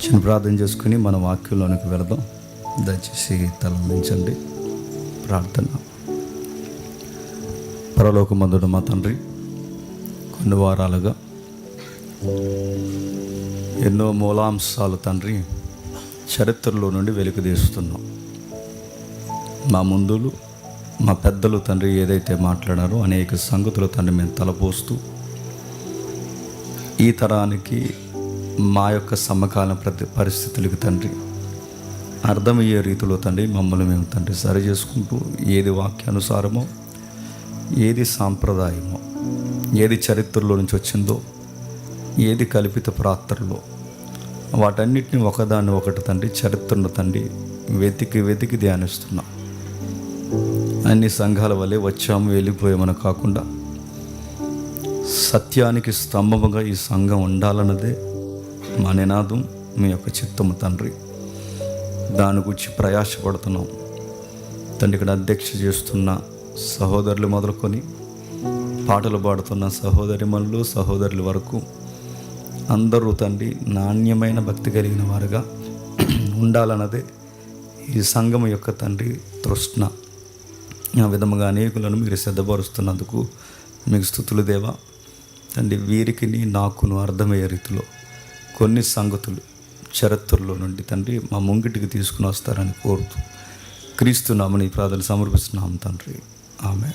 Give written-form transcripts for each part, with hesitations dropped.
చిన్న ప్రార్థన చేసుకుని మన వాక్యంలోనికి వెళదాం. దయచేసి తలందించండి. ప్రార్థన. పరలోకమందున మా తండ్రి, కొన్ని వారాలుగా ఎన్నో మూలాంశాలు తండ్రి చరిత్రలో నుండి వెలుగుదీస్తున్నాం. మా ముందులు మా పెద్దలు తండ్రి ఏదైతే మాట్లాడారో అనేక సంగతులు తండ్రి మేము తలపోస్తూ ఈ తరానికి మా యొక్క సమకాలీన పరిస్థితులకి తండ్రి అర్థమయ్యే రీతిలో తండ్రి మమ్మల్ని మేము తండ్రి సరి చేసుకుంటూ ఏది వాక్యానుసారమో, ఏది సాంప్రదాయమో, ఏది చరిత్రలో నుంచి వచ్చిందో, ఏది కల్పిత ప్రార్థనలో, వాటన్నిటిని ఒకదాన్ని ఒకటి తండ్రి చరిత్రను తండ్రి వెతికి ధ్యానిస్తున్నాం. అన్ని సంఘాల వల్లే వచ్చాము వెళ్ళిపోయామని కాకుండా సత్యానికి స్తంభముగా ఈ సంఘం ఉండాలన్నదే మా నినాదం, మీ యొక్క చిత్తము తండ్రి. దాని గురించి ప్రయాసపడుతున్నాం తండ్రి. ఇక్కడ అధ్యక్ష చేస్తున్న సహోదరులు మొదలుకొని పాటలు పాడుతున్న సహోదరిమణులు సహోదరుల వరకు అందరూ తండ్రి నాణ్యమైన భక్తి కలిగిన వారుగా ఉండాలన్నదే ఈ సంఘం యొక్క తండ్రి తృష్ణ. ఆ విధముగా అనేకులను మీరు సిద్ధపరుస్తున్నందుకు మీకు స్తుతులు దేవా. తండ్రి వీరికి నాకును అర్థమయ్యే రీతిలో కొన్ని సంగతులు చరిత్రలో నుండి తండ్రి మా ముంగిటికి తీసుకుని వస్తారని కోరుతూ క్రీస్తు నామమున ఈ ప్రార్థన సమర్పిస్తున్నాం తండ్రి. ఆమె.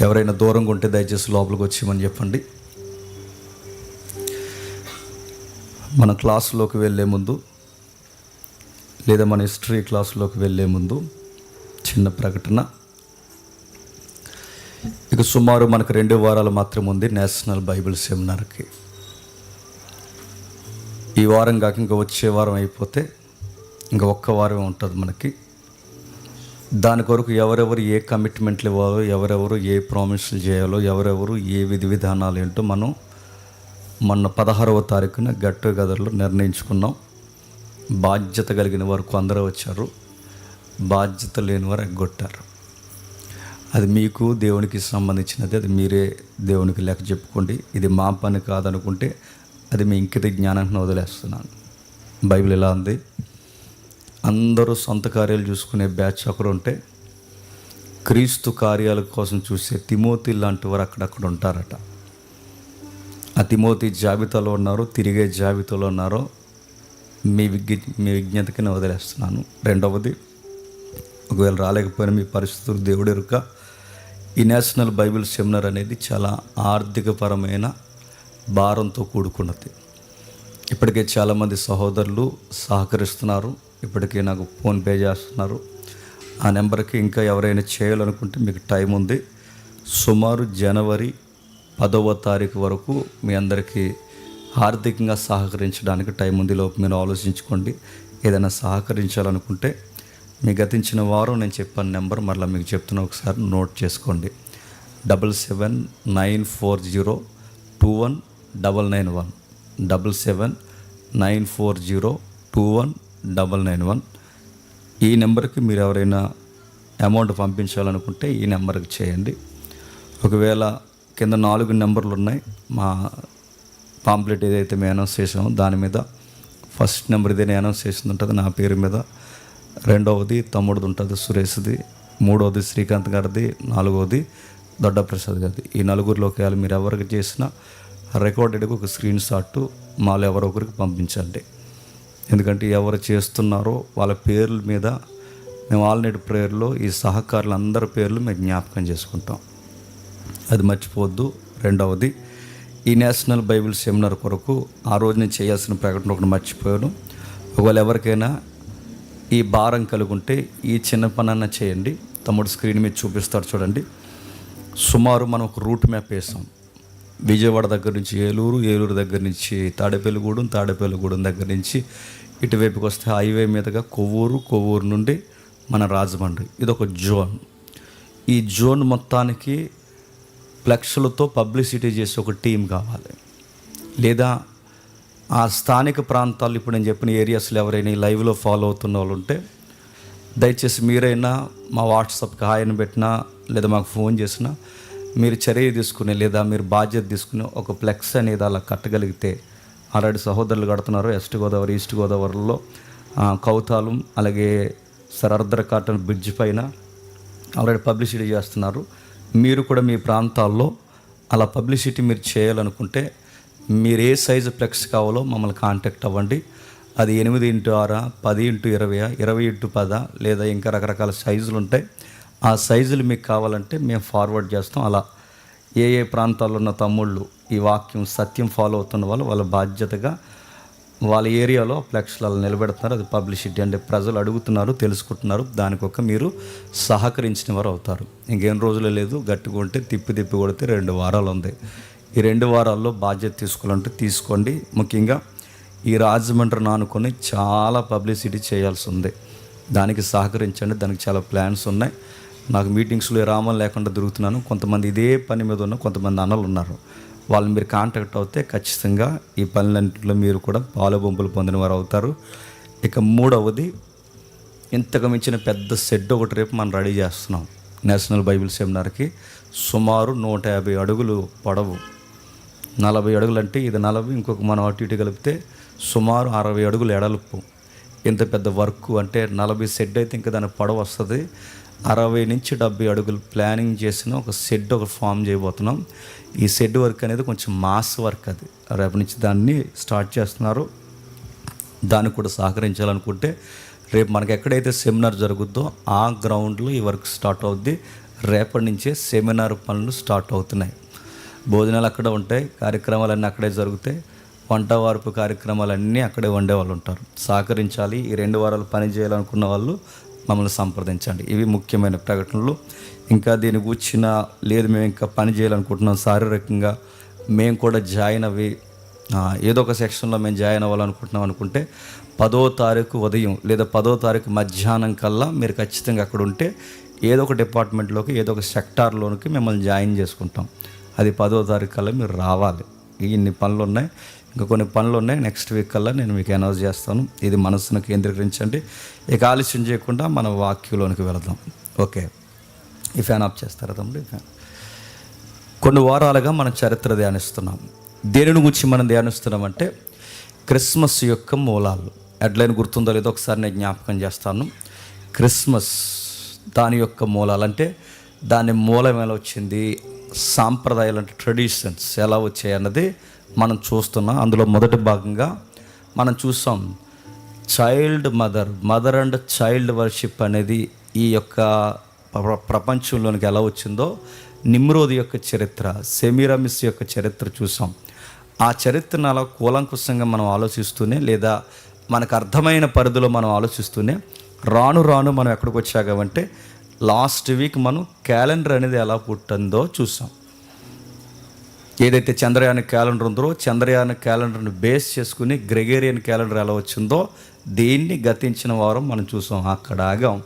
ఎవరైనా దూరంగా ఉంటే దయచేసి లోపలికి వచ్చేయమని చెప్పండి. మన క్లాసులోకి వెళ్ళే ముందు లేదా మన హిస్టరీ క్లాసులోకి వెళ్ళే ముందు చిన్న ప్రకటన. ఇక సుమారు మనకు 2 వారాలు మాత్రం ఉంది నేషనల్ బైబిల్ సెమినార్కి. ఈ వారం కాక ఇంకా వచ్చే వారం అయిపోతే ఇంకా ఒక్క వారమే ఉంటుంది మనకి. దాని కొరకు ఎవరెవరు ఏ కమిట్మెంట్లు ఇవ్వాలో, ఎవరెవరు ఏ ప్రామిస్లు చేయాలో, ఎవరెవరు ఏ విధి విధానాలు ఏంటో మనం మొన్న 16వ తారీఖున గెట్ టుగెదర్లో నిర్ణయించుకున్నాం. బాధ్యత కలిగిన వరకు అందరూ వచ్చారు, బాధ్యత లేని వారు ఎగ్గొట్టారు. అది మీకు దేవునికి సంబంధించినది, అది మీరే దేవునికి లెక్క చెప్పుకోండి. ఇది మా పని కాదనుకుంటే అది మీ ఇంకిత జ్ఞానాన్ని వదిలేస్తున్నాను. బైబిల్ ఎలా ఉంది? అందరూ సొంత కార్యాలు చూసుకునే బ్యాచ్ ఒకరు ఉంటే క్రీస్తు కార్యాల కోసం చూసే తిమోతి లాంటి వారు అక్కడక్కడ ఉంటారట. ఆ తిమోతి జాబితాలో ఉన్నారో, తిరిగే జాబితాలో ఉన్నారో మీ విజ్ఞతకి నేను వదిలేస్తున్నాను. రెండవది, ఒకవేళ రాలేకపోయినా మీ పరిస్థితులు దేవుడు ఎరుక. ఈ నేషనల్ బైబిల్ సెమినార్ అనేది చాలా ఆర్థికపరమైన భారంతో కూడుకున్నది. ఇప్పటికే చాలామంది సహోదరులు సహకరిస్తున్నారు. ఇప్పటికే నాకు ఫోన్పే చేస్తున్నారు. ఆ నెంబర్కి ఇంకా ఎవరైనా చేయాలనుకుంటే మీకు టైం ఉంది. సుమారు జనవరి 10వ తారీఖు వరకు మీ అందరికీ ఆర్థికంగా సహకరించడానికి టైం ఉంది. లోపు మీరు ఆలోచించుకోండి. ఏదైనా సహకరించాలనుకుంటే మీ గతించిన వారం నేను చెప్పిన నెంబర్ మరలా మీకు చెప్తున్నా, ఒకసారి నోట్ చేసుకోండి. 7794021991 7794021991. ఈ నెంబర్కి మీరు ఎవరైనా అమౌంట్ పంపించాలనుకుంటే ఈ నెంబర్కి చేయండి. ఒకవేళ కింద 4 నెంబర్లు ఉన్నాయి. మా పాంప్లెట్ ఏదైతే మేము అనౌన్స్ చేసామో దాని మీద ఫస్ట్ నెంబర్ ఇదే అనౌన్స్ చేసింది ఉంటుంది నా పేరు మీద. రెండవది తమ్ముడిది ఉంటుంది, సురేష్ది. మూడవది శ్రీకాంత్ గారిది. నాలుగవది దొడ్డప్రసాద్ గారిది. ఈ నలుగురిలోకి వెళ్ళి మీరు ఎవరికి చేసినా రికార్డెడ్గా ఒక స్క్రీన్ షాట్ మాలో ఎవరొకరికి పంపించండి. ఎందుకంటే ఎవరు చేస్తున్నారో వాళ్ళ పేర్ల మీద మేము ఆల్రెడీ ప్రేయర్లో ఈ సహకారులు అందరి పేర్లు మేము జ్ఞాపకం చేసుకుంటాం, అది మర్చిపోవద్దు. రెండవది, ఈ నేషనల్ బైబిల్ సెమినార్ కొరకు ఆ రోజు నేను చేయాల్సిన ప్రకటన ఒకటి మర్చిపోయాను. ఒకవేళ ఎవరికైనా ఈ భారం కలిగి ఉంటే ఈ చిన్న పనన్నా చేయండి. తమ్ముడు స్క్రీన్ మీద చూపిస్తాడు చూడండి. సుమారు మనం ఒక రూట్ మ్యాప్ వేసాం. విజయవాడ దగ్గర నుంచి ఏలూరు, ఏలూరు దగ్గర నుంచి తాడేపల్లిగూడెం, తాడేపల్లిగూడెం దగ్గర నుంచి ఇటువైపుకి వస్తే హైవే మీదుగా కొవ్వూరు, కొవ్వూరు నుండి మన రాజమండ్రి. ఇదొక జోన్. ఈ జోన్ మొత్తానికి ఫ్లెక్స్లతో పబ్లిసిటీ చేసే ఒక టీం కావాలి. లేదా ఆ స్థానిక ప్రాంతాలు ఇప్పుడు నేను చెప్పిన ఏరియాస్లో ఎవరైనా లైవ్లో ఫాలో అవుతున్న వాళ్ళు ఉంటే దయచేసి మీరైనా మా వాట్సాప్కి హాయ్ పెట్టినా లేదా మాకు ఫోన్ చేసినా మీరు చర్య తీసుకుని లేదా మీరు బాధ్యత తీసుకుని ఒక ఫ్లెక్స్ అనేది అలా కట్టగలిగితే ఆల్రెడీ సహోదరులు కడుతున్నారు. వెస్ట్ గోదావరి, ఈస్ట్ గోదావరిలో కౌతాలం, అలాగే సరర్దర కాటన్ బ్రిడ్జ్ పైన ఆల్రెడీ పబ్లిసిటీ చేస్తున్నారు. మీరు కూడా మీ ప్రాంతాల్లో అలా పబ్లిసిటీ మీరు చేయాలనుకుంటే మీరు ఏ సైజు ఫ్లెక్స్ కావాలో మమ్మల్ని కాంటాక్ట్ అవ్వండి. అది 8x6, 10x20, 20x10 లేదా ఇంకా రకరకాల సైజులు ఉంటాయి. ఆ సైజులు మీకు కావాలంటే మేము ఫార్వర్డ్ చేస్తాం. అలా ఏ ఏ ప్రాంతాల్లో ఉన్న తమ్ముళ్ళు ఈ వాక్యం సత్యం ఫాలో అవుతున్న వాళ్ళ బాధ్యతగా వాళ్ళ ఏరియాలో ఫ్లెక్స్లలో నిలబెడుతున్నారు. అది పబ్లిసిటీ అంటే ప్రజలు అడుగుతున్నారు, తెలుసుకుంటున్నారు. దానికొక మీరు సహకరించిన వారు అవుతారు. ఇంకేం రోజులు లేదు, గట్టిగా ఉంటే తిప్పి కొడితే 2 వారాలు ఉంది. ఈ 2 వారాల్లో బాధ్యత తీసుకోవాలంటే తీసుకోండి. ముఖ్యంగా ఈ రాజమండ్రి నానుకొని చాలా పబ్లిసిటీ చేయాల్సి ఉంది. దానికి సహకరించండి. దానికి చాలా ప్లాన్స్ ఉన్నాయి. నాకు మీటింగ్స్లో రామం లేకుండా దొరుకుతున్నాను. కొంతమంది ఇదే పని మీద ఉన్న కొంతమంది అన్నలు ఉన్నారు. వాళ్ళని మీరు కాంటాక్ట్ అవుతే ఖచ్చితంగా ఈ పనులన్నింటిలో మీరు కూడా పాలుబొంపులు పొందిన వారు అవుతారు. ఇక 3వది, ఇంతకు మించిన పెద్ద షెడ్ ఒకటి రేపు మనం రెడీ చేస్తున్నాం. నేషనల్ బైబిల్ సెమినార్కి సుమారు 150 అడుగులు పొడవు, 40 అడుగులు అంటే ఇది 40, ఇంకొక మనం అటు ఇటు కలిపితే సుమారు 60 అడుగులు ఎడల్పు. ఇంత పెద్ద వర్క్ అంటే 40 షెడ్ అయితే ఇంకా దాని పొడవు వస్తుంది. 60 నుంచి 70 అడుగులు ప్లానింగ్ చేసిన ఒక షెడ్ ఒక ఫామ్ చేయబోతున్నాం. ఈ షెడ్ వర్క్ అనేది కొంచెం మాస్ వర్క్. అది రేపు నుంచి దాన్ని స్టార్ట్ చేస్తున్నారు. దానికి కూడా సహకరించాలనుకుంటే రేపు మనకి ఎక్కడైతే సెమినార్ జరుగుద్దో ఆ గ్రౌండ్లో ఈ వర్క్ స్టార్ట్ అవుద్ది. రేపటి నుంచే సెమినార్ పనులు స్టార్ట్ అవుతున్నాయి. భోజనాలు అక్కడ ఉంటాయి, కార్యక్రమాలన్నీ అక్కడే జరుగుతాయి, వంట వార్పు కార్యక్రమాలన్నీ అక్కడే వండేవాళ్ళు ఉంటారు. సహకరించాలి. ఈ 2 వారాలు పని చేయాలనుకున్న వాళ్ళు మమ్మల్ని సంప్రదించండి. ఇవి ముఖ్యమైన ప్రకటనలు. ఇంకా దీని కూర్చిన లేదు, మేము ఇంకా పని చేయాలనుకుంటున్నాం, శారీరకంగా మేము కూడా జాయిన్ అవ్వి ఏదో ఒక సెక్షన్లో మేము జాయిన్ అవ్వాలనుకుంటున్నాం అనుకుంటే 10వ తారీఖు ఉదయం లేదా 10వ తారీఖు మధ్యాహ్నం కల్లా మీరు ఖచ్చితంగా అక్కడ ఉంటే ఏదో ఒక డిపార్ట్మెంట్లోకి ఏదో ఒక సెక్టార్లోనికి మిమ్మల్ని జాయిన్ చేసుకుంటాం. అది 10వ తారీఖు కల్లా మీరు రావాలి. ఇన్ని పనులు ఉన్నాయి, ఇంకా కొన్ని పనులు ఉన్నాయి. నెక్స్ట్ వీక్ కల్లా నేను మీకు అనౌన్స్ చేస్తాను. ఇది మనసును కేంద్రీకరించండి. ఇక ఆలస్యం చేయకుండా మన వాక్యంలోనికి వెళదాం. ఓకే, ఈ ఫ్యాన్ ఆఫ్ చేస్తారా తమ్ముడు? ఈ ఫ్యాన్. కొన్ని వారాలుగా మనం చరిత్ర ధ్యానిస్తున్నాం. దేనిని గురించి మనం ధ్యానిస్తున్నామంటే క్రిస్మస్ యొక్క మూలాలు. హెడ్లైన్ గుర్తుందో లేదో ఒకసారి నేను జ్ఞాపకం చేస్తాను. క్రిస్మస్ దాని యొక్క మూలాలు అంటే దాని మూలం ఎలా వచ్చింది, సాంప్రదాయాలు అంటే ట్రెడిషన్స్ ఎలా వచ్చాయి అన్నది మనం చూస్తున్నాం. అందులో మొదటి భాగంగా మనం చూసాం మదర్ అండ్ చైల్డ్ వర్షిప్ అనేది ఈ యొక్క ప్రపంచంలోనికి ఎలా వచ్చిందో, నిమ్రోద్ యొక్క చరిత్ర, సెమీరామిస్ యొక్క చరిత్ర చూసాం. ఆ చరిత్రను అలా కూలంకుషంగా మనం ఆలోచిస్తూనే లేదా మనకు అర్థమైన పరిధిలో మనం ఆలోచిస్తూనే రాను మనం ఎక్కడికి వచ్చామంటే లాస్ట్ వీక్ మనం క్యాలెండర్ అనేది ఎలా పుట్టిందో చూసాం. ఏదైతే చంద్రయాన క్యాలెండర్ ఉందో చంద్రయాన క్యాలెండర్ని బేస్ చేసుకుని గ్రెగేరియన్ క్యాలెండర్ ఎలా వచ్చిందో దీన్ని గతించిన వారం మనం చూసాం. అక్కడ ఆగాం.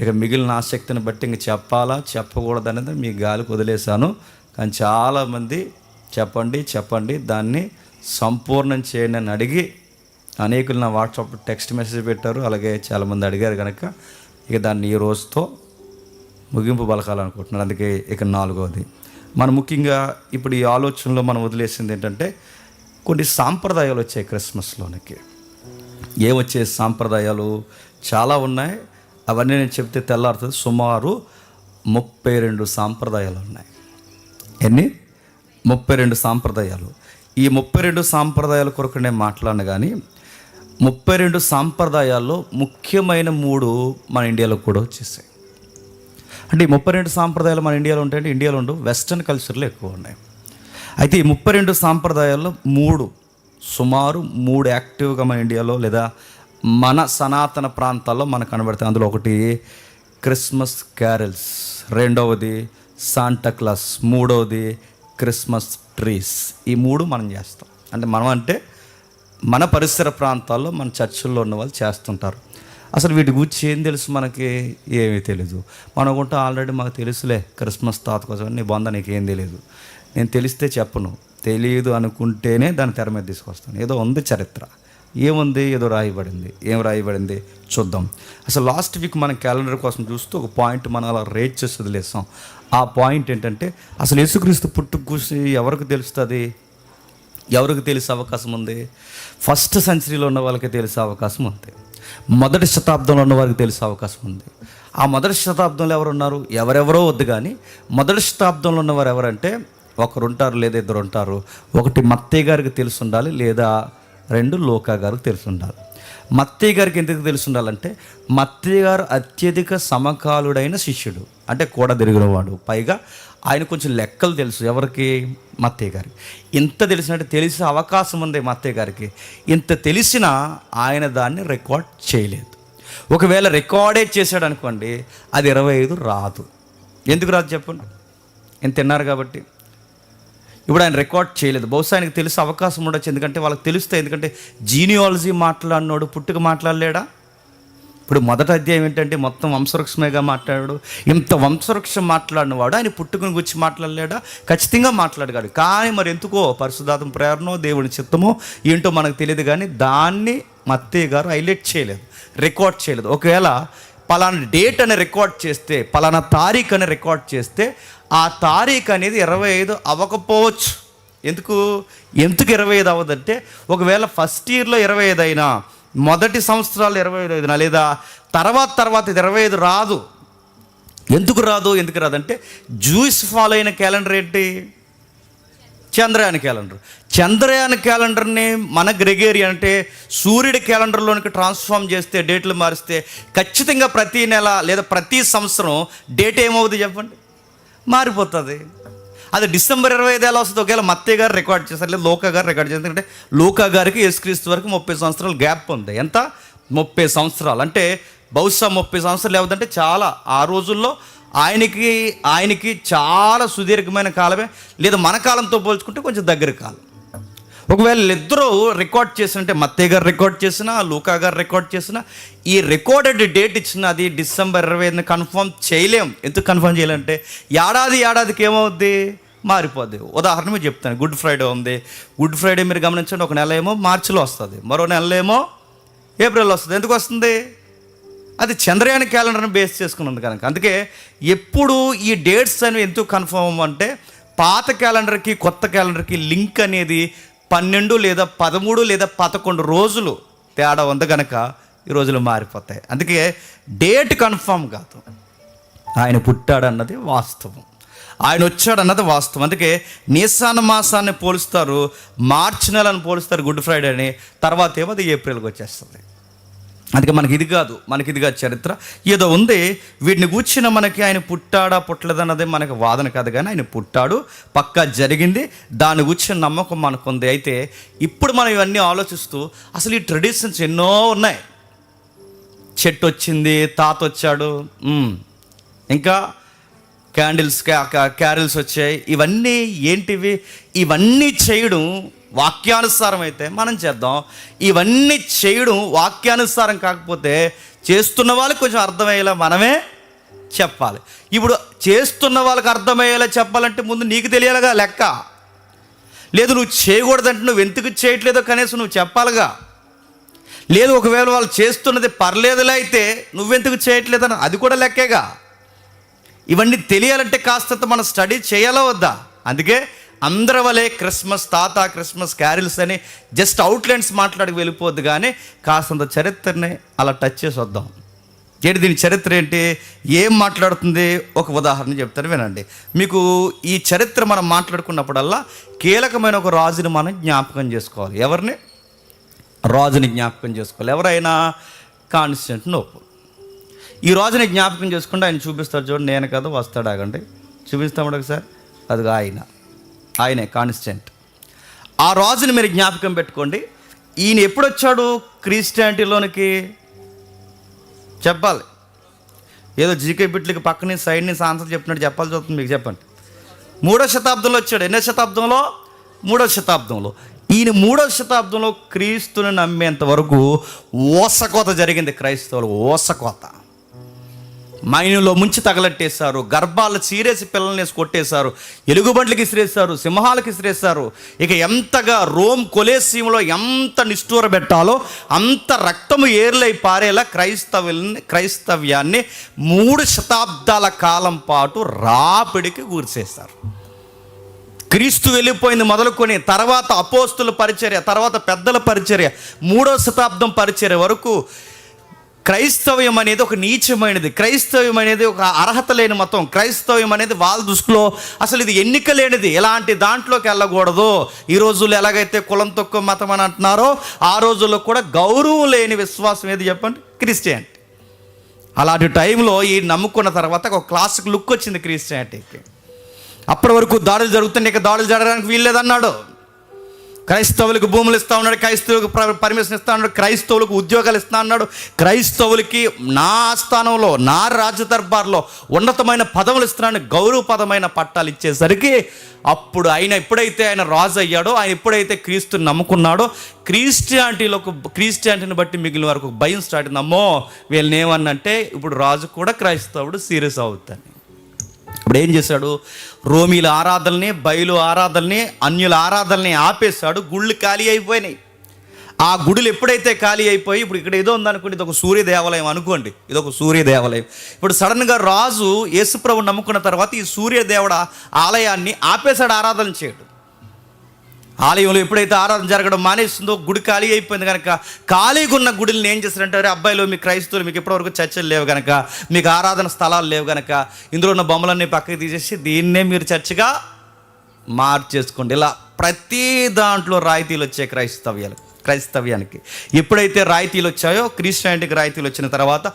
ఇక మిగిలిన ఆసక్తిని బట్టి ఇంక చెప్పాలా చెప్పకూడదనేది మీ గాలికి వదిలేశాను. కానీ చాలామంది చెప్పండి దాన్ని సంపూర్ణం చేయండి అని అడిగి అనేకులు నా వాట్సాప్ టెక్స్ట్ మెసేజ్ పెట్టారు. అలాగే చాలామంది అడిగారు కనుక ఇక దాన్ని ఈ రోజుతో ముగింపు పలకాలనుకుంటున్నాను. అందుకే ఇక 4వది మనం ముఖ్యంగా ఇప్పుడు ఈ ఆలోచనలో మనం వదిలేసింది ఏంటంటే కొన్ని సాంప్రదాయాలు వచ్చాయి క్రిస్మస్లోనికి. ఏమొచ్చే సాంప్రదాయాలు చాలా ఉన్నాయి. అవన్నీ నేను చెప్తే తెల్లారుతుంది. సుమారు 32 సాంప్రదాయాలు ఉన్నాయి. ఎన్ని? 32 సాంప్రదాయాలు. ఈ 32 సాంప్రదాయాల కొరకు నేను మాట్లాడను, కానీ 32 సాంప్రదాయాల్లో ముఖ్యమైన 3 మన ఇండియాలో కూడా వచ్చేసాయి. అంటే ఈ 32 సాంప్రదాయాలు మన ఇండియాలో ఉంటాయంటే ఇండియాలో ఉండవు, వెస్ట్రన్ కల్చర్లో ఎక్కువ ఉన్నాయి. అయితే ఈ 32 సాంప్రదాయాల్లో సుమారు 3 యాక్టివ్గా మన ఇండియాలో లేదా మన సనాతన ప్రాంతాల్లో మనకు కనబడతాయి. అందులో ఒకటి క్రిస్మస్ క్యారల్స్, 2వది శాంటాక్లాస్, 3వది క్రిస్మస్ ట్రీస్. ఈ 3 మనం చేస్తాం. అంటే మనం అంటే మన పరిసర ప్రాంతాల్లో మన చర్చిల్లో ఉన్న వాళ్ళు చేస్తుంటారు. అసలు వీటి గురించి ఏం తెలుసు మనకి? ఏమీ తెలీదు. మనం అనుకుంటే ఆల్రెడీ మాకు తెలుసులే క్రిస్మస్ తాత కోసం, నీ బొంద నీకేం తెలియదు. నేను తెలిస్తే చెప్పను, తెలియదు అనుకుంటేనే దాన్ని తెర మీద తీసుకొస్తాను. ఏదో ఉంది చరిత్ర, ఏముంది, ఏదో రాయబడింది. ఏం రాయబడింది చూద్దాం. అసలు లాస్ట్ వీక్ మనం క్యాలెండర్ కోసం చూస్తూ ఒక పాయింట్ మనం అలా రేట్ చేసి వదిలేస్తాం. ఆ పాయింట్ ఏంటంటే అసలు యేసుక్రీస్తు పుట్టుక గురించి ఎవరికి తెలుస్తుంది? ఎవరికి తెలిసే అవకాశం ఉంది? ఫస్ట్ సెంచరీలో ఉన్న వాళ్ళకి తెలిసే అవకాశం ఉంది. మొదటి శతాబ్దంలో ఉన్న వారికి తెలిసే అవకాశం ఉంది. ఆ మొదటి శతాబ్దంలో ఎవరు ఉన్నారు? ఎవరెవరో వద్దు, కానీ మొదటి శతాబ్దంలో ఉన్నవారు ఎవరంటే ఒకరు ఉంటారు లేదా ఇద్దరు ఉంటారు. ఒకటి మత్తయి గారికి తెలిసి ఉండాలి, లేదా రెండు లూకా గారికి తెలిసి ఉండాలి. మత్తయి గారికి ఎందుకు తెలిసి ఉండాలంటే మత్తయి గారు అత్యధిక సమకాలుడైన శిష్యుడు, అంటే కూడా తిరిగినవాడు. పైగా ఆయన కొంచెం లెక్కలు తెలుసు. ఎవరికి? మత్తయి గారికి. ఇంత తెలిసినట్టు తెలిసే అవకాశం ఉంది మత్తయి గారికి. ఇంత తెలిసినా ఆయన దాన్ని రికార్డ్ చేయలేదు. ఒకవేళ రికార్డే చేశాడు అనుకోండి, అది 25 రాదు. ఎందుకు రాదు చెప్పండి? ఇంత తిన్నారు కాబట్టి. ఇప్పుడు ఆయన రికార్డ్ చేయలేదు. బహుశా ఆయనకు తెలిసే అవకాశం ఉండొచ్చు, ఎందుకంటే వాళ్ళకి తెలుస్తాయి. ఎందుకంటే జీనియాలజీ మాట్లాడినోడు పుట్టుక మాట్లాడలేడా? ఇప్పుడు మొదటి అధ్యాయం ఏంటంటే మొత్తం వంశవృక్షమేగా మాట్లాడాడు. ఇంత వంశవృక్షం మాట్లాడినవాడు ఆయన పుట్టుకను గురించి మాట్లాడలేడా? ఖచ్చితంగా మాట్లాడగాడు. కానీ మరి ఎందుకో పరిశుద్ధాత్మ ప్రేరణో దేవుని చిత్తమో ఏంటో మనకు తెలియదు, కానీ దాన్ని మత్తయి గారు హైలైట్ చేయలేదు, రికార్డ్ చేయలేదు. ఒకవేళ పలానా డేట్ అని రికార్డ్ చేస్తే, పలానా తారీఖు అని రికార్డ్ చేస్తే ఆ తారీఖు అనేది 25 అవ్వకపోవచ్చు. ఎందుకు 25 అవ్వదంటే, ఒకవేళ ఫస్ట్ ఇయర్లో 25 అయినా, మొదటి సంవత్సరాలు 25 అయినా, లేదా తర్వాత ఇది 25 రాదు. ఎందుకు రాదంటే జూయిస్ ఫాలో అయిన క్యాలెండర్ ఏంటి? చంద్రయాన్ క్యాలెండర్. చంద్రయాన్ క్యాలెండర్ని మన గ్రెగేరియన్ అంటే సూర్యుడి క్యాలెండర్లోనికి ట్రాన్స్ఫార్మ్ చేస్తే, డేట్లు మారిస్తే ఖచ్చితంగా ప్రతి నెల లేదా ప్రతి సంవత్సరం డేట్ ఏమవుతుంది చెప్పండి? మారిపోతుంది. అది డిసెంబర్ 25 ఎలా వస్తుంది? ఒకవేళ మత్తయి గారు రికార్డ్ చేస్తారు, లేదా లూకా గారు రికార్డ్ చేస్తారు. ఎందుకంటే లూకా గారికి యేసుక్రీస్తు వరకు 30 సంవత్సరాలు గ్యాప్ ఉంది. ఎంత? 30 సంవత్సరాలు. అంటే బహుశా 30 సంవత్సరాలు ఏమిటంటే చాలా, ఆ రోజుల్లో ఆయనకి చాలా సుదీర్ఘమైన కాలమే, లేదా మన కాలంతో పోల్చుకుంటే కొంచెం దగ్గర కాలం. ఒకవేళ ఇద్దరూ రికార్డ్ చేసినంటే, మత్తయి గారు రికార్డ్ చేసినా, లూకా గారు రికార్డ్ చేసినా, ఈ రికార్డెడ్ డేట్ ఇచ్చిన అది డిసెంబర్ 25 కన్ఫర్మ్ చేయలేం. ఎందుకు కన్ఫర్మ్ చేయాలంటే ఏడాదికి ఏమవుద్ది? మారిపోద్ది. ఉదాహరణ మీరు చెప్తాను. గుడ్ ఫ్రైడే ఉంది. గుడ్ ఫ్రైడే మీరు గమనించండి, ఒక నెల ఏమో మార్చిలో వస్తుంది, మరో నెల ఏమో ఏప్రిల్లో వస్తుంది. ఎందుకు వస్తుంది? అది చంద్రయాన్ క్యాలెండర్ని బేస్ చేసుకున్నది కనుక. అందుకే ఎప్పుడు ఈ డేట్స్ అనేవి ఎందుకు కన్ఫర్మ్ అంటే, పాత క్యాలెండర్కి కొత్త క్యాలెండర్కి లింక్ అనేది 12 లేదా 13 లేదా 11 రోజులు తేడా ఉంది కనుక ఈ రోజులు మారిపోతాయి. అందుకే డేట్ కన్ఫర్మ్ కాదు. ఆయన పుట్టాడన్నది వాస్తవం, ఆయన వచ్చాడన్నది వాస్తవం. అందుకే నీసాన మాసాన్ని పోలుస్తారు, మార్చి నెలను పోలుస్తారు గుడ్ ఫ్రైడే అని, తర్వాత ఏమో అది ఏప్రిల్కి వచ్చేస్తుంది. అందుకే మనకి ఇది కాదు చరిత్ర. ఏదో ఉంది వీటిని కూర్చిన మనకి ఆయన పుట్టాడా పుట్టలేదన్నది మనకి వాదన కాదు, కానీ ఆయన పుట్టాడు, పక్కా జరిగింది, దాని కూర్చిన నమ్మకం మనకుంది. అయితే ఇప్పుడు మనం ఇవన్నీ ఆలోచిస్తూ అసలు ఈ ట్రెడిషన్స్ ఎన్నో ఉన్నాయి. చెట్టు వచ్చింది, తాత వచ్చాడు, ఇంకా క్యారల్స్ వచ్చాయి. ఇవన్నీ ఏంటివి? ఇవన్నీ చేయడం వాక్యానుసారం అయితే మనం చేద్దాం. ఇవన్నీ చేయడం వాక్యానుసారం కాకపోతే చేస్తున్న వాళ్ళకి కొంచెం అర్థమయ్యేలా మనమే చెప్పాలి. ఇప్పుడు చేస్తున్న వాళ్ళకి అర్థమయ్యేలా చెప్పాలంటే ముందు నీకు తెలియాలిగా లెక్క. లేదు నువ్వు చేయకూడదంటే నువ్వు ఎందుకు చేయట్లేదో కనీసం నువ్వు చెప్పాలిగా. లేదు ఒకవేళ వాళ్ళు చేస్తున్నది పర్లేదులే అయితే నువ్వెందుకు చేయట్లేదని అది కూడా లెక్కేగా. ఇవన్నీ తెలియాలంటే కాస్తంత మనం స్టడీ చేయాలా వద్దా? అందుకే అందరి వలే క్రిస్మస్ తాత, క్రిస్మస్ క్యారిల్స్ అని జస్ట్ అవుట్లైన్స్ మాట్లాడి వెళ్ళిపోద్దు, కానీ కాస్తంత చరిత్రని అలా టచ్ చేసి వద్దాం. ఏంటి దీని చరిత్ర ఏంటి, ఏం మాట్లాడుతుంది? ఒక ఉదాహరణ చెప్తాను వినండి. మీకు ఈ చరిత్ర మనం మాట్లాడుకున్నప్పుడల్లా కీలకమైన ఒక రాజుని మనం జ్ఞాపకం చేసుకోవాలి. ఎవరిని? రాజుని జ్ఞాపకం చేసుకోవాలి. ఎవరైనా? కాన్స్టాంటినోపుల్. ఈ రాజుని జ్ఞాపకం చేసుకుంటే ఆయన చూపిస్తాడు చూడండి. నేను కదా వస్తాడు, ఆగండి చూపిస్తాడు ఒకసారి. అదిగా ఆయనే కాన్స్టెంట్. ఆ రాజుని మీరు జ్ఞాపకం పెట్టుకోండి. ఈయన ఎప్పుడు వచ్చాడు క్రిస్టియానిటీలోనికి? చెప్పాలి. ఏదో జీకే బిట్లకి పక్కనే సైడ్ నుంచి ఆన్సర్ చెప్పినట్టు చెప్పాల్సి వస్తుంది మీకు. చెప్పండి. 3వ శతాబ్దంలో వచ్చాడు. ఎన్నో శతాబ్దంలో? 3వ శతాబ్దంలో. ఈయన 3వ శతాబ్దంలో క్రీస్తుని నమ్మేంత వరకు ఓసకోత జరిగింది. క్రైస్తవులు ఓసకోత. మైనులో ముంచి తగలట్టేశారు, గర్భాలు చీరేసి పిల్లల్ని వేసి కొట్టేశారు, ఎలుగుబంట్లకి ఇసిరేశారు, సింహాలకి ఇసిరేశారు. ఇక ఎంతగా రోమ్ కొలేసియంలో ఎంత నిష్ఠూర పెట్టాలో అంత రక్తము ఏర్లై పారేలా క్రైస్తవ్యాన్ని 3 శతాబ్దాల కాలం పాటు రాపిడికి గురిసేశారు. క్రీస్తు వెళ్ళిపోయింది మొదలుకొని తర్వాత అపోస్తుల పరిచర్య, తర్వాత పెద్దల పరిచర్య, 3వ శతాబ్దం పరిచర్య వరకు క్రైస్తవ్యం అనేది ఒక నీచమైనది, క్రైస్తవ్యం అనేది ఒక అర్హత లేని మతం, క్రైస్తవ్యం అనేది వాళ్ళ దృష్టిలో అసలు ఇది ఎన్నిక లేనిది, ఎలాంటి దాంట్లోకి వెళ్ళకూడదు. ఈ రోజుల్లో ఎలాగైతే కులం తక్కువ మతం అని అంటున్నారో ఆ రోజుల్లో కూడా గౌరవం లేని విశ్వాసం ఏది చెప్పండి? క్రిస్టియానిటీ. అలాంటి టైంలో ఈ నమ్ముకున్న తర్వాత ఒక క్లాసిక్ లుక్ వచ్చింది క్రిస్టియానిటీకి. అప్పటి వరకు దాడులు జరుగుతుంటే ఇక దాడులు జరగడానికి వీల్లేదన్నాడు. క్రైస్తవులకు భూములు ఇస్తా ఉన్నాడు, క్రైస్తవులకు పర్మిషన్ ఇస్తా ఉన్నాడు, క్రైస్తవులకు ఉద్యోగాలు ఇస్తా ఉన్నాడు, క్రైస్తవులకి నా ఆస్థానంలో నా రాజ్య దర్బార్లో ఉన్నతమైన పదవులు ఇస్తున్నాడు, గౌరవపదమైన పట్టాలు ఇచ్చేసరికి అప్పుడు ఎప్పుడైతే ఆయన రాజు అయ్యాడో, ఆయన ఎప్పుడైతే క్రీస్తుని నమ్ముకున్నాడో, క్రిస్టియానిటీని బట్టి మిగిలిన వరకు భయం స్టార్ట్ అయింది. అమ్మో వీళ్ళని ఏమన్నంటే ఇప్పుడు రాజు కూడా క్రైస్తవుడు సీరియస్ అవుతాను. ఇప్పుడు ఏం చేశాడు? రోమీల ఆరాధనని, బయలు ఆరాధనని, అన్యుల ఆరాధనని ఆపేశాడు. గుళ్ళు ఖాళీ అయిపోయినాయి. ఆ గుడులు ఎప్పుడైతే ఖాళీ అయిపోయి ఇప్పుడు ఇక్కడ ఏదో ఉందనుకోండి, ఇది ఒక సూర్య దేవాలయం అనుకోండి, ఇది ఒక సూర్య దేవాలయం. ఇప్పుడు సడన్గా రాజు యేసుప్రభు నమ్ముకున్న తర్వాత ఈ సూర్య దేవుడ ఆలయాన్ని ఆపేశాడు ఆరాధన చేయడం. ఆలయంలో ఎప్పుడైతే ఆరాధన జరగడం మానేస్తుందో గుడి ఖాళీ అయిపోయింది కనుక, ఖాళీగా ఉన్న గుడిని ఏం చేస్తారంటే, అబ్బాయిలు మీ క్రైస్తవులు మీకు ఇప్పటివరకు చర్చలు లేవు కనుక, మీకు ఆరాధన స్థలాలు లేవు కనుక, ఇందులో ఉన్న బొమ్మలన్నీ పక్కకి తీసేసి దీన్నే మీరు చర్చిగా మార్చేసుకోండి. ఇలా ప్రతి దాంట్లో రాయితీలు వచ్చాయి క్రైస్తవ్యానికి. ఎప్పుడైతే రాయితీలు వచ్చాయో, క్రిస్టియానిటీకి రాయితీలు వచ్చిన తర్వాత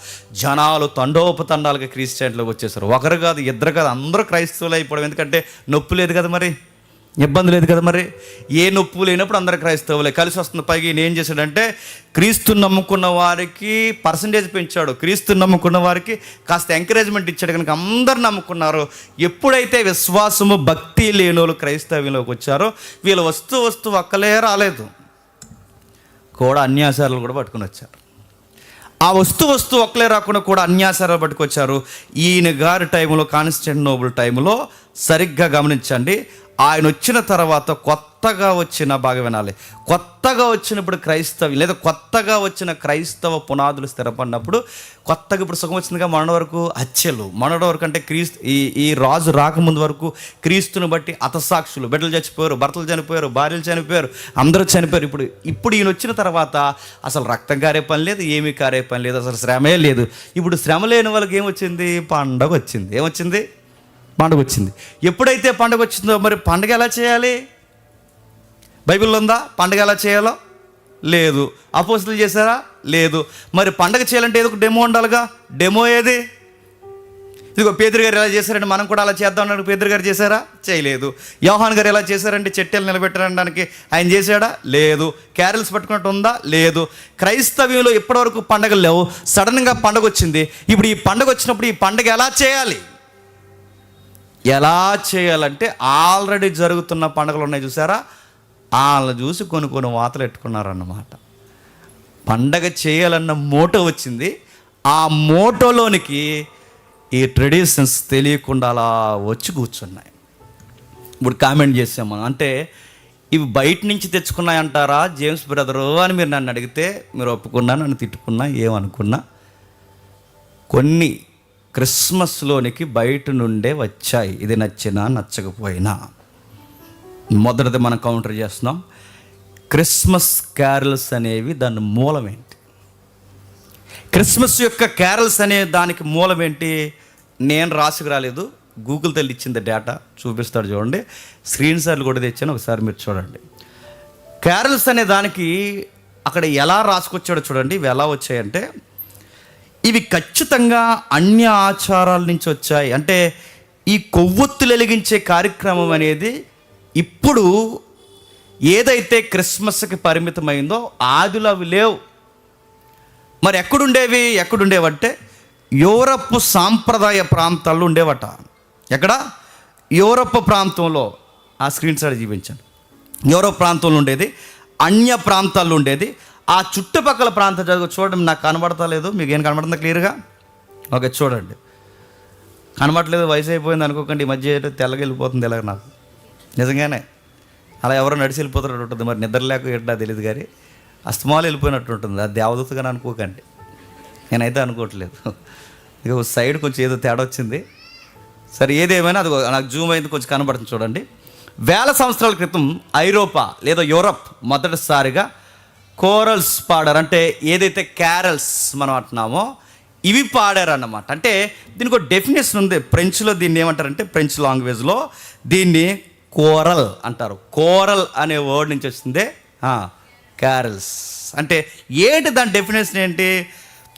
జనాలు తండోపతండాలుగా క్రిస్టియానిటీలోకి వచ్చేసారు. ఒకరు కాదు, ఇద్దరు కాదు, అందరూ క్రైస్తవులు అయిపోవడం. ఎందుకంటే నొప్పి లేదు కదా, మరి ఇబ్బంది లేదు కదా, మరి ఏ నొప్పు లేనప్పుడు అందరూ క్రైస్తవులే కలిసి వస్తుంది. పైగా ఈయన ఏం చేశాడంటే, క్రీస్తుని నమ్ముకున్న వారికి పర్సంటేజ్ పెంచాడు, క్రీస్తుని నమ్ముకున్న వారికి కాస్త ఎంకరేజ్మెంట్ ఇచ్చాడు కనుక అందరు నమ్ముకున్నారు. ఎప్పుడైతే విశ్వాసము భక్తి లేని వాళ్ళు క్రైస్తవ్యంలోకి వచ్చారో, వీళ్ళు వస్తూ ఒక్కలే రాలేదు, కూడా అన్యాచారాలు కూడా పట్టుకుని వచ్చారు. ఆ వస్తు ఒక్కలే రాకుండా కూడా అన్యాచారాలు పట్టుకొచ్చారు. ఈయన గారి టైంలో, కాన్స్టాంటినోపుల్ టైంలో సరిగ్గా గమనించండి, ఆయన వచ్చిన తర్వాత కొత్తగా వచ్చిన, బాగా వినాలి, కొత్తగా వచ్చినప్పుడు క్రైస్తవం లేదా కొత్తగా వచ్చిన క్రైస్తవ పునాదులు స్థిరపడినప్పుడు, కొత్తగా ఇప్పుడు సుఖం వచ్చిందిగా, మొన్నటి వరకు హత్యలు, మొన్నటి వరకు అంటే ఈ రాజు రాకముందు వరకు క్రీస్తుని బట్టి హతసాక్షులు, బిడ్డలు చచ్చిపోయారు, భర్తలు చనిపోయారు, భార్యలు చనిపోయారు, అందరూ చనిపోయారు. ఇప్పుడు ఈయన వచ్చిన తర్వాత అసలు రక్తం కారే పని లేదు, ఏమీ కారే పని లేదు, అసలు శ్రమే లేదు. ఇప్పుడు శ్రమ లేని వాళ్ళకి ఏమొచ్చింది? పండగ వచ్చింది. ఏమొచ్చింది? పండుగ వచ్చింది. ఎప్పుడైతే పండుగ వచ్చిందో, మరి పండుగ ఎలా చేయాలి? బైబిల్లో ఉందా పండుగ ఎలా చేయాలో? లేదు. అపోస్తలులు చేశారా? లేదు. మరి పండుగ చేయాలంటే ఏదో ఒక డెమో ఉండాలిగా. డెమో ఏది? ఇదిగో పేతురు గారు ఎలా చేశారంటే మనం కూడా అలా చేద్దాం అన్నాడు. పేతురు గారు చేశారా? చేయలేదు. యోహాన్ గారు ఎలా చేశారంటే చెట్టెలు నిలబెట్టడానికి ఆయన చేశాడా? లేదు. క్యారల్స్ పట్టుకున్నట్టు ఉందా? లేదు. క్రైస్తవ్యంలో ఇప్పటివరకు పండుగలు లేవు, సడన్గా పండుగ వచ్చింది. ఇప్పుడు ఈ పండుగ వచ్చినప్పుడు ఈ పండుగ ఎలా చేయాలి? ఎలా చేయాలంటే ఆల్రెడీ జరుగుతున్న పండుగలు ఉన్నాయి చూసారా, వాళ్ళని చూసి కొన్ని వాతలు ఎట్టుకున్నారన్నమాట. పండగ చేయాలన్న మోటో వచ్చింది. ఆ మోటోలోనికి ఈ ట్రెడిషన్స్ తెలియకుండా అలా వచ్చి కూర్చున్నాయి. ఇప్పుడు కామెంట్ చేసాం మనం, అంటే ఇవి బయట నుంచి తెచ్చుకున్నాయంటారా జేమ్స్ బ్రదరు అని మీరు నన్ను అడిగితే, మీరు ఒప్పుకున్నా, నన్ను తిట్టుకున్నా, ఏమనుకున్నా, కొన్ని క్రిస్మస్లోనికి బయట నుండే వచ్చాయి. ఇది నచ్చినా నచ్చకపోయినా. మొదటిది మనం కౌంటర్ చేస్తున్నాం, క్రిస్మస్ క్యారల్స్ అనేవి దాని మూలం ఏంటి? క్రిస్మస్ యొక్క క్యారల్స్ అనే దానికి మూలం ఏంటి? నేను రాసుకు రాలేదు, గూగుల్ తల్లి ఇచ్చింది డేటా, చూపిస్తాడు చూడండి. స్క్రీన్ షాట్లు కూడా తెచ్చాను, ఒకసారి మీరు చూడండి. క్యారల్స్ అనే దానికి అక్కడ ఎలా రాసుకొచ్చాడో చూడండి. ఇవి ఎలా వచ్చాయంటే, ఇవి ఖచ్చితంగా అన్య ఆచారాల నుంచి వచ్చాయి. అంటే ఈ కొవ్వొత్తులు వెలిగించే కార్యక్రమం అనేది ఇప్పుడు ఏదైతే క్రిస్మస్కి పరిమితమైందో ఆదిలో అవి లేవు. మరి ఎక్కడుండేవంటే యూరప్ సాంప్రదాయ ప్రాంతాల్లో ఉండేవట. ఎక్కడ? యూరప్ ప్రాంతంలో. ఆ స్క్రీన్ షాట్ చూపించాను. యూరప్ ప్రాంతంలో ఉండేది, అన్య ప్రాంతాల్లో ఉండేది. ఆ చుట్టుపక్కల ప్రాంతం చూడండి, నాకు కనబడతా లేదు, మీకు ఏం కనబడుతుందా క్లియర్గా? ఓకే, చూడండి. కనబడలేదు, వయసు అయిపోయింది అనుకోకండి. ఈ మధ్య తెల్లగా వెళ్ళిపోతుంది ఇలాగ, నాకు నిజంగానే అలా ఎవరో నడిచి వెళ్ళిపోతున్నట్టు ఉంటుంది. మరి నిద్ర లేక ఎట్లా తెలియదు, కానీ అస్తమాలు వెళ్ళిపోయినట్టు ఉంటుంది. అది దేవదూతగానే అనుకోకండి, నేనైతే అనుకోవట్లేదు. ఇక సైడ్ కొంచెం ఏదో తేడా వచ్చింది. సరే, ఏదేమైనా అది నాకు జూమ్ అయింది, కొంచెం కనబడుతుంది చూడండి. వేల సంవత్సరాల క్రితం ఐరోపా లేదా యూరప్ మొదటిసారిగా కోరల్స్ పాడారు. అంటే ఏదైతే క్యారల్స్ మనం అంటున్నామో ఇవి పాడారన్నమాట. అంటే దీనికి ఒక డెఫినేషన్ ఉంది. ఫ్రెంచ్లో దీన్ని ఏమంటారంటే, ఫ్రెంచ్ లాంగ్వేజ్లో దీన్ని కోరల్ అంటారు. కోరల్ అనే వర్డ్ నుంచి వచ్చిందే క్యారల్స్. అంటే ఏంటి దాని డెఫినేషన్ ఏంటి?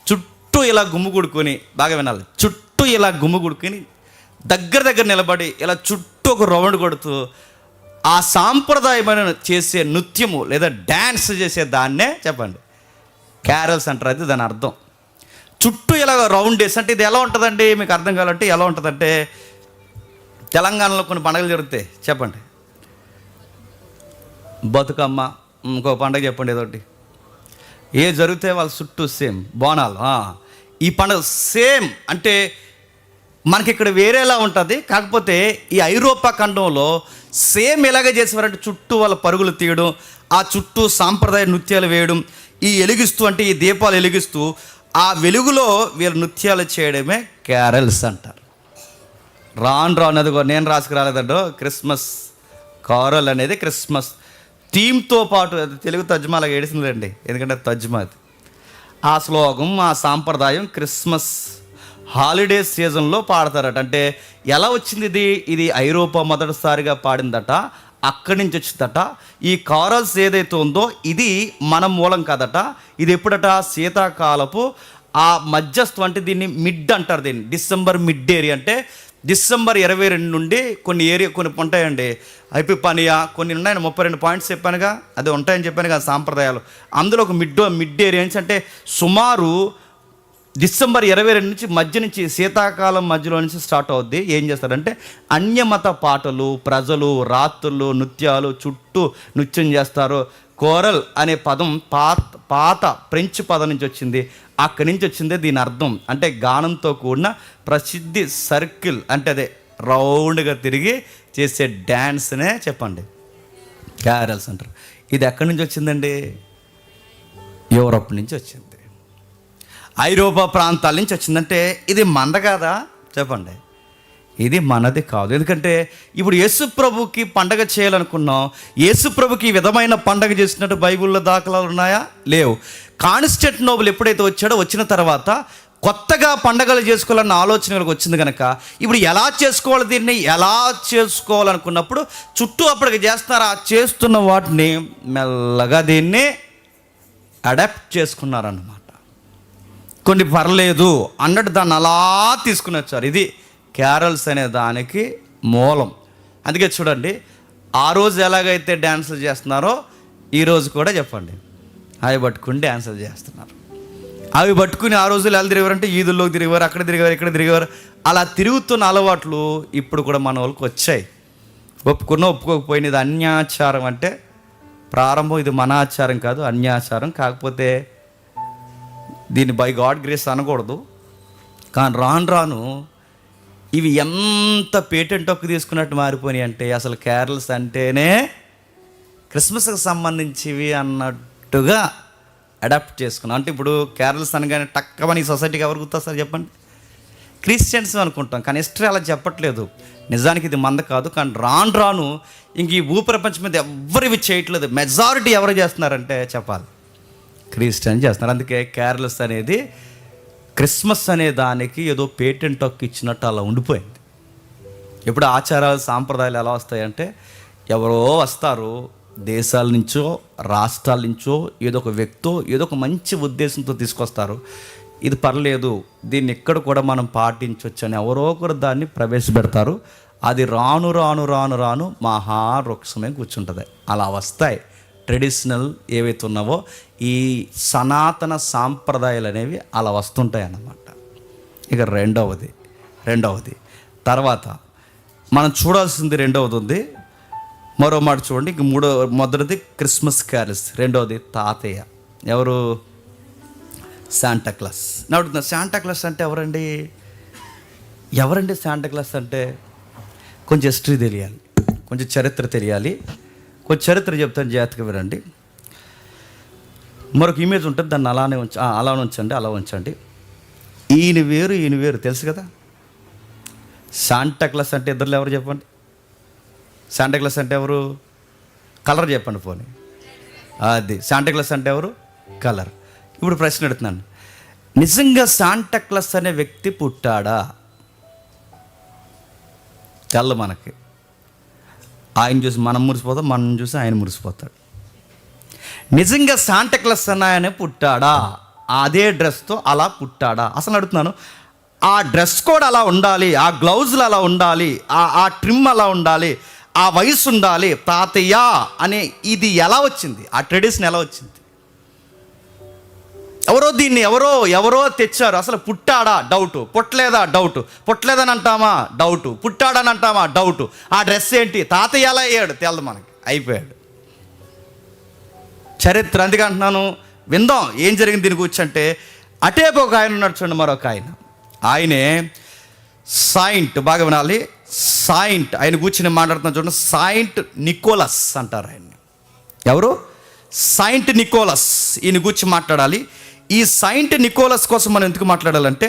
చుట్టూ ఇలా గుమ్ముగుడుకొని, బాగా వినాలి, చుట్టూ ఇలా గుమ్ముగుడుకొని దగ్గర నిలబడి ఇలా చుట్టూ ఒక రౌండ్ కొడుతూ ఆ సాంప్రదాయమైన చేసే నృత్యము లేదా డ్యాన్స్ చేసే దాన్నే చెప్పండి క్యారల్స్ అంటారు. అది దాని అర్థం. చుట్టూ ఇలా రౌండ్ వేసి, అంటే ఇది ఎలా ఉంటుందండి మీకు అర్థం కావాలంటే, ఎలా ఉంటుందంటే తెలంగాణలో కొన్ని పండుగలు జరుగుతాయి. చెప్పండి, బతుకమ్మ, ఇంకో పండుగ చెప్పండి, ఏదోటి ఏ జరిగితే వాళ్ళ చుట్టూ సేమ్ బోనాలు. ఈ పండుగ సేమ్. అంటే మనకి ఇక్కడ వేరేలా ఉంటుంది. కాకపోతే ఈ ఐరోపా ఖండంలో సేమ్ ఎలాగే చేసేవారంటే చుట్టూ వాళ్ళ పరుగులు తీయడం, ఆ చుట్టూ సాంప్రదాయ నృత్యాలు వేయడం, ఈ వెలిగిస్తూ, అంటే ఈ దీపాలు వెలిగిస్తూ ఆ వెలుగులో వీళ్ళ నృత్యాలు చేయడమే క్యారల్స్ అంటారు. రాను అదిగో నేను రాసుకురాలేదండో, క్రిస్మస్ కారల్ అనేది క్రిస్మస్ థీమ్తో పాటు, అది తెలుగు తర్జుమా అలాగ ఏడిసిందండి, ఎందుకంటే తర్జుమా అది. ఆ శ్లోకం, ఆ సాంప్రదాయం క్రిస్మస్ హాలిడే సీజన్లో పాడతారట. అంటే ఎలా వచ్చింది ఇది ఐరోపా మొదటిసారిగా పాడిందట, అక్కడి నుంచి వచ్చిందట. ఈ కారల్స్ ఏదైతే ఉందో ఇది మన మూలం కాదట. ఇది ఎప్పుడట? శీతాకాలపు ఆ మధ్యస్థం, అంటే దీన్ని మిడ్ అంటారు. దీన్ని డిసెంబర్ మిడ్ ఏరియా, అంటే డిసెంబర్ 22 నుండి కొన్ని ఉంటాయండి. ఎపిఫానియా కొన్ని ఉన్నాయి, 32 పాయింట్స్ చెప్పానుగా, అది ఉంటాయని చెప్పాను కదా సాంప్రదాయాలు. అందులో ఒక మిడ్ ఏరియా నుంచి, అంటే సుమారు డిసెంబర్ 22 నుంచి మధ్య నుంచి, శీతాకాలం మధ్యలో నుంచి స్టార్ట్ అవుద్ది. ఏం చేస్తారంటే అన్యమత పాటలు, ప్రజలు రాత్రులు నృత్యాలు చుట్టూ నృత్యం చేస్తారు. కోరల్ అనే పదం పాత ఫ్రెంచ్ పదం నుంచి వచ్చింది. అక్కడి నుంచి వచ్చిందే దీని అర్థం. అంటే గానంతో కూడిన ప్రసిద్ధి సర్కిల్, అంటే అదే రౌండ్గా తిరిగి చేసే డ్యాన్స్నే చెప్పండి క్యారల్స్ అంటారు. ఇది ఎక్కడి నుంచి వచ్చిందండి? యూరప్ నుంచి వచ్చింది, ఐరోపా ప్రాంతాల నుంచి వచ్చిందంటే ఇది మనది కాదా? చెప్పండి, ఇది మనది కాదు. ఎందుకంటే ఇప్పుడు యేసుప్రభుకి పండగ చేయాలనుకున్నాం. యేసుప్రభుకి ఈ విధమైన పండగ చేసినట్టు బైబిల్లో దాఖలాలు ఉన్నాయా? లేవు. కాన్స్టాంటినోపుల్ ఎప్పుడైతే వచ్చాడో, వచ్చిన తర్వాత కొత్తగా పండగలు చేసుకోవాలన్న ఆలోచనలకు వచ్చింది కనుక ఇప్పుడు ఎలా చేసుకోవాలి, దీన్ని ఎలా చేసుకోవాలనుకున్నప్పుడు చుట్టూ అప్పటికి చేస్తున్నారు. ఆ చేస్తున్న వాటిని మెల్లగా దీన్ని అడాప్ట్ చేసుకున్నారన్నమాట. కొన్ని పర్లేదు అన్నట్టు దాన్ని అలా తీసుకుని వచ్చారు. ఇది క్యారల్స్ అనే దానికి మూలం. అందుకే చూడండి, ఆ రోజు ఎలాగైతే డ్యాన్సులు చేస్తున్నారో ఈరోజు కూడా చెప్పండి అవి పట్టుకుని డ్యాన్సులు చేస్తున్నారు. అవి పట్టుకుని ఆ రోజులు ఎలా తిరిగారంటే ఈదుల్లోకి తిరిగారు, అక్కడ తిరిగారు, ఇక్కడ తిరిగారు. అలా తిరుగుతున్న అలవాట్లు ఇప్పుడు కూడా మన వాళ్ళకి వచ్చాయి. ఒప్పుకోకపోయిన ఇది అన్యాచారం. అంటే ప్రారంభం ఇది మన ఆచారం కాదు, అన్యాచారం. కాకపోతే దీన్ని బై గాడ్ గ్రేస్ అనకూడదు. కానీ రాను ఇవి ఎంత పేటెంట్ హక్కు తీసుకున్నట్టు మారిపోయినాయి. అంటే అసలు క్యారల్స్ అంటేనే క్రిస్మస్కి సంబంధించివి అన్నట్టుగా అడాప్ట్ చేసుకున్నాం. అంటే ఇప్పుడు క్యారల్స్ అనగానే టక్కమని సొసైటీకి ఎవరు గుర్తొస్తారు చెప్పండి? క్రిస్టియన్స్ అనుకుంటాం. కానీ హిస్టరీ అలా చెప్పట్లేదు. నిజానికి ఇది మంద కాదు. కానీ రాను ఇంక ఈ భూప్రపంచం మీద ఎవరు ఇవి చేయట్లేదు. మెజారిటీ ఎవరు చేస్తున్నారంటే చెప్పాలి క్రిస్టియన్ చేస్తున్నారు. అందుకే క్యారల్స్ అనేది క్రిస్మస్ అనే దానికి ఏదో పేటెంట్ హక్కు ఇచ్చినట్టు అలా ఉండిపోయింది. ఇప్పుడు ఆచారాలు సాంప్రదాయాలు ఎలా వస్తాయంటే ఎవరో వస్తారు, దేశాల నుంచో రాష్ట్రాల నుంచో, ఏదో ఒక వ్యక్తో ఏదో ఒక మంచి ఉద్దేశంతో తీసుకొస్తారు. ఇది పర్లేదు, దీన్ని ఇక్కడ కూడా మనం పాటించవచ్చు అని ఎవరో ఒకరు దాన్ని ప్రవేశపెడతారు. అది రాను మహావృక్షమే కూర్చుంటుంది. అలా వస్తాయి ట్రెడిషనల్ ఏవైతే ఉన్నావో ఈ సనాతన సాంప్రదాయాలు అనేవి అలా వస్తుంటాయి అన్నమాట. ఇక రెండవది తర్వాత మనం చూడాల్సింది రెండవది ఉంది. మరో మాట చూడండి. ఇంక మొదటిది క్రిస్మస్ క్యారల్స్, రెండవది తాతయ్య. ఎవరు? శాంటాక్లాస్. నా శాంటాక్లాస్ అంటే ఎవరండి శాంటాక్లాస్ అంటే? కొంచెం హిస్టరీ తెలియాలి, కొంచెం చరిత్ర తెలియాలి. కొంచెం చరిత్ర చెప్తాను, జాగ్రత్తగా వినండి. మరొక ఇమేజ్ ఉంటుంది, దాన్ని అలా ఉంచండి. ఈయన వేరు తెలుసు కదా. శాంటాక్లాస్ అంటే ఇద్దరు ఎవరు చెప్పండి? శాంటాక్లాస్ అంటే ఎవరు? కలర్ చెప్పండి పోనీ. అది శాంటాక్లాస్ అంటే ఎవరు? కలర్. ఇప్పుడు ప్రశ్న అడుగుతున్నాను, నిజంగా శాంటాక్లాస్ అనే వ్యక్తి పుట్టాడా? తెల్ల మనకి. ఆయన చూసి మనం మురిసిపోతాం, మనం చూసి ఆయన మురిసిపోతాడు. నిజంగా శాంటాక్లాస్ అన్న ఆయన పుట్టాడా? అదే డ్రెస్తో అలా పుట్టాడా? అసలు అడుగుతున్నాను. ఆ డ్రెస్ కోడ్ అలా ఉండాలి, ఆ గ్లౌజులు అలా ఉండాలి, ఆ ట్రిమ్ అలా ఉండాలి, ఆ వయసు ఉండాలి, తాతయ్య అనే ఇది ఎలా వచ్చింది? ఆ ట్రెడిషన్ ఎలా వచ్చింది? దీన్ని ఎవరో తెచ్చారు. అసలు పుట్టాడా? డౌటు. పుట్టలేదా? డౌటు. పుట్టలేదని అంటామా? డౌటు. పుట్టాడని అంటామా? డౌటు. ఆ డ్రెస్ ఏంటి? తాతయ్య ఎలా అయ్యాడు? తెలదు మనకి. అయిపోయాడు. చరిత్ర. అందుకే అంటున్నాను, విందాం ఏం జరిగింది దీని గురించి. అంటే అటేపు ఒక ఆయన ఉన్నాడు చూడండి, మరొక ఆయనే సాయింట్. బాగా వినాలి. సాయింట్ ఆయన కూర్చుని మాట్లాడుతున్నాను చూడండి. సాయింట్ నికోలస్ అంటారు ఆయన్ని. ఎవరు? సాయింట్ నికోలస్. ఈయన కూర్చి మాట్లాడాలి. ఈ సాయింట్ నికోలస్ కోసం మనం ఎందుకు మాట్లాడాలంటే,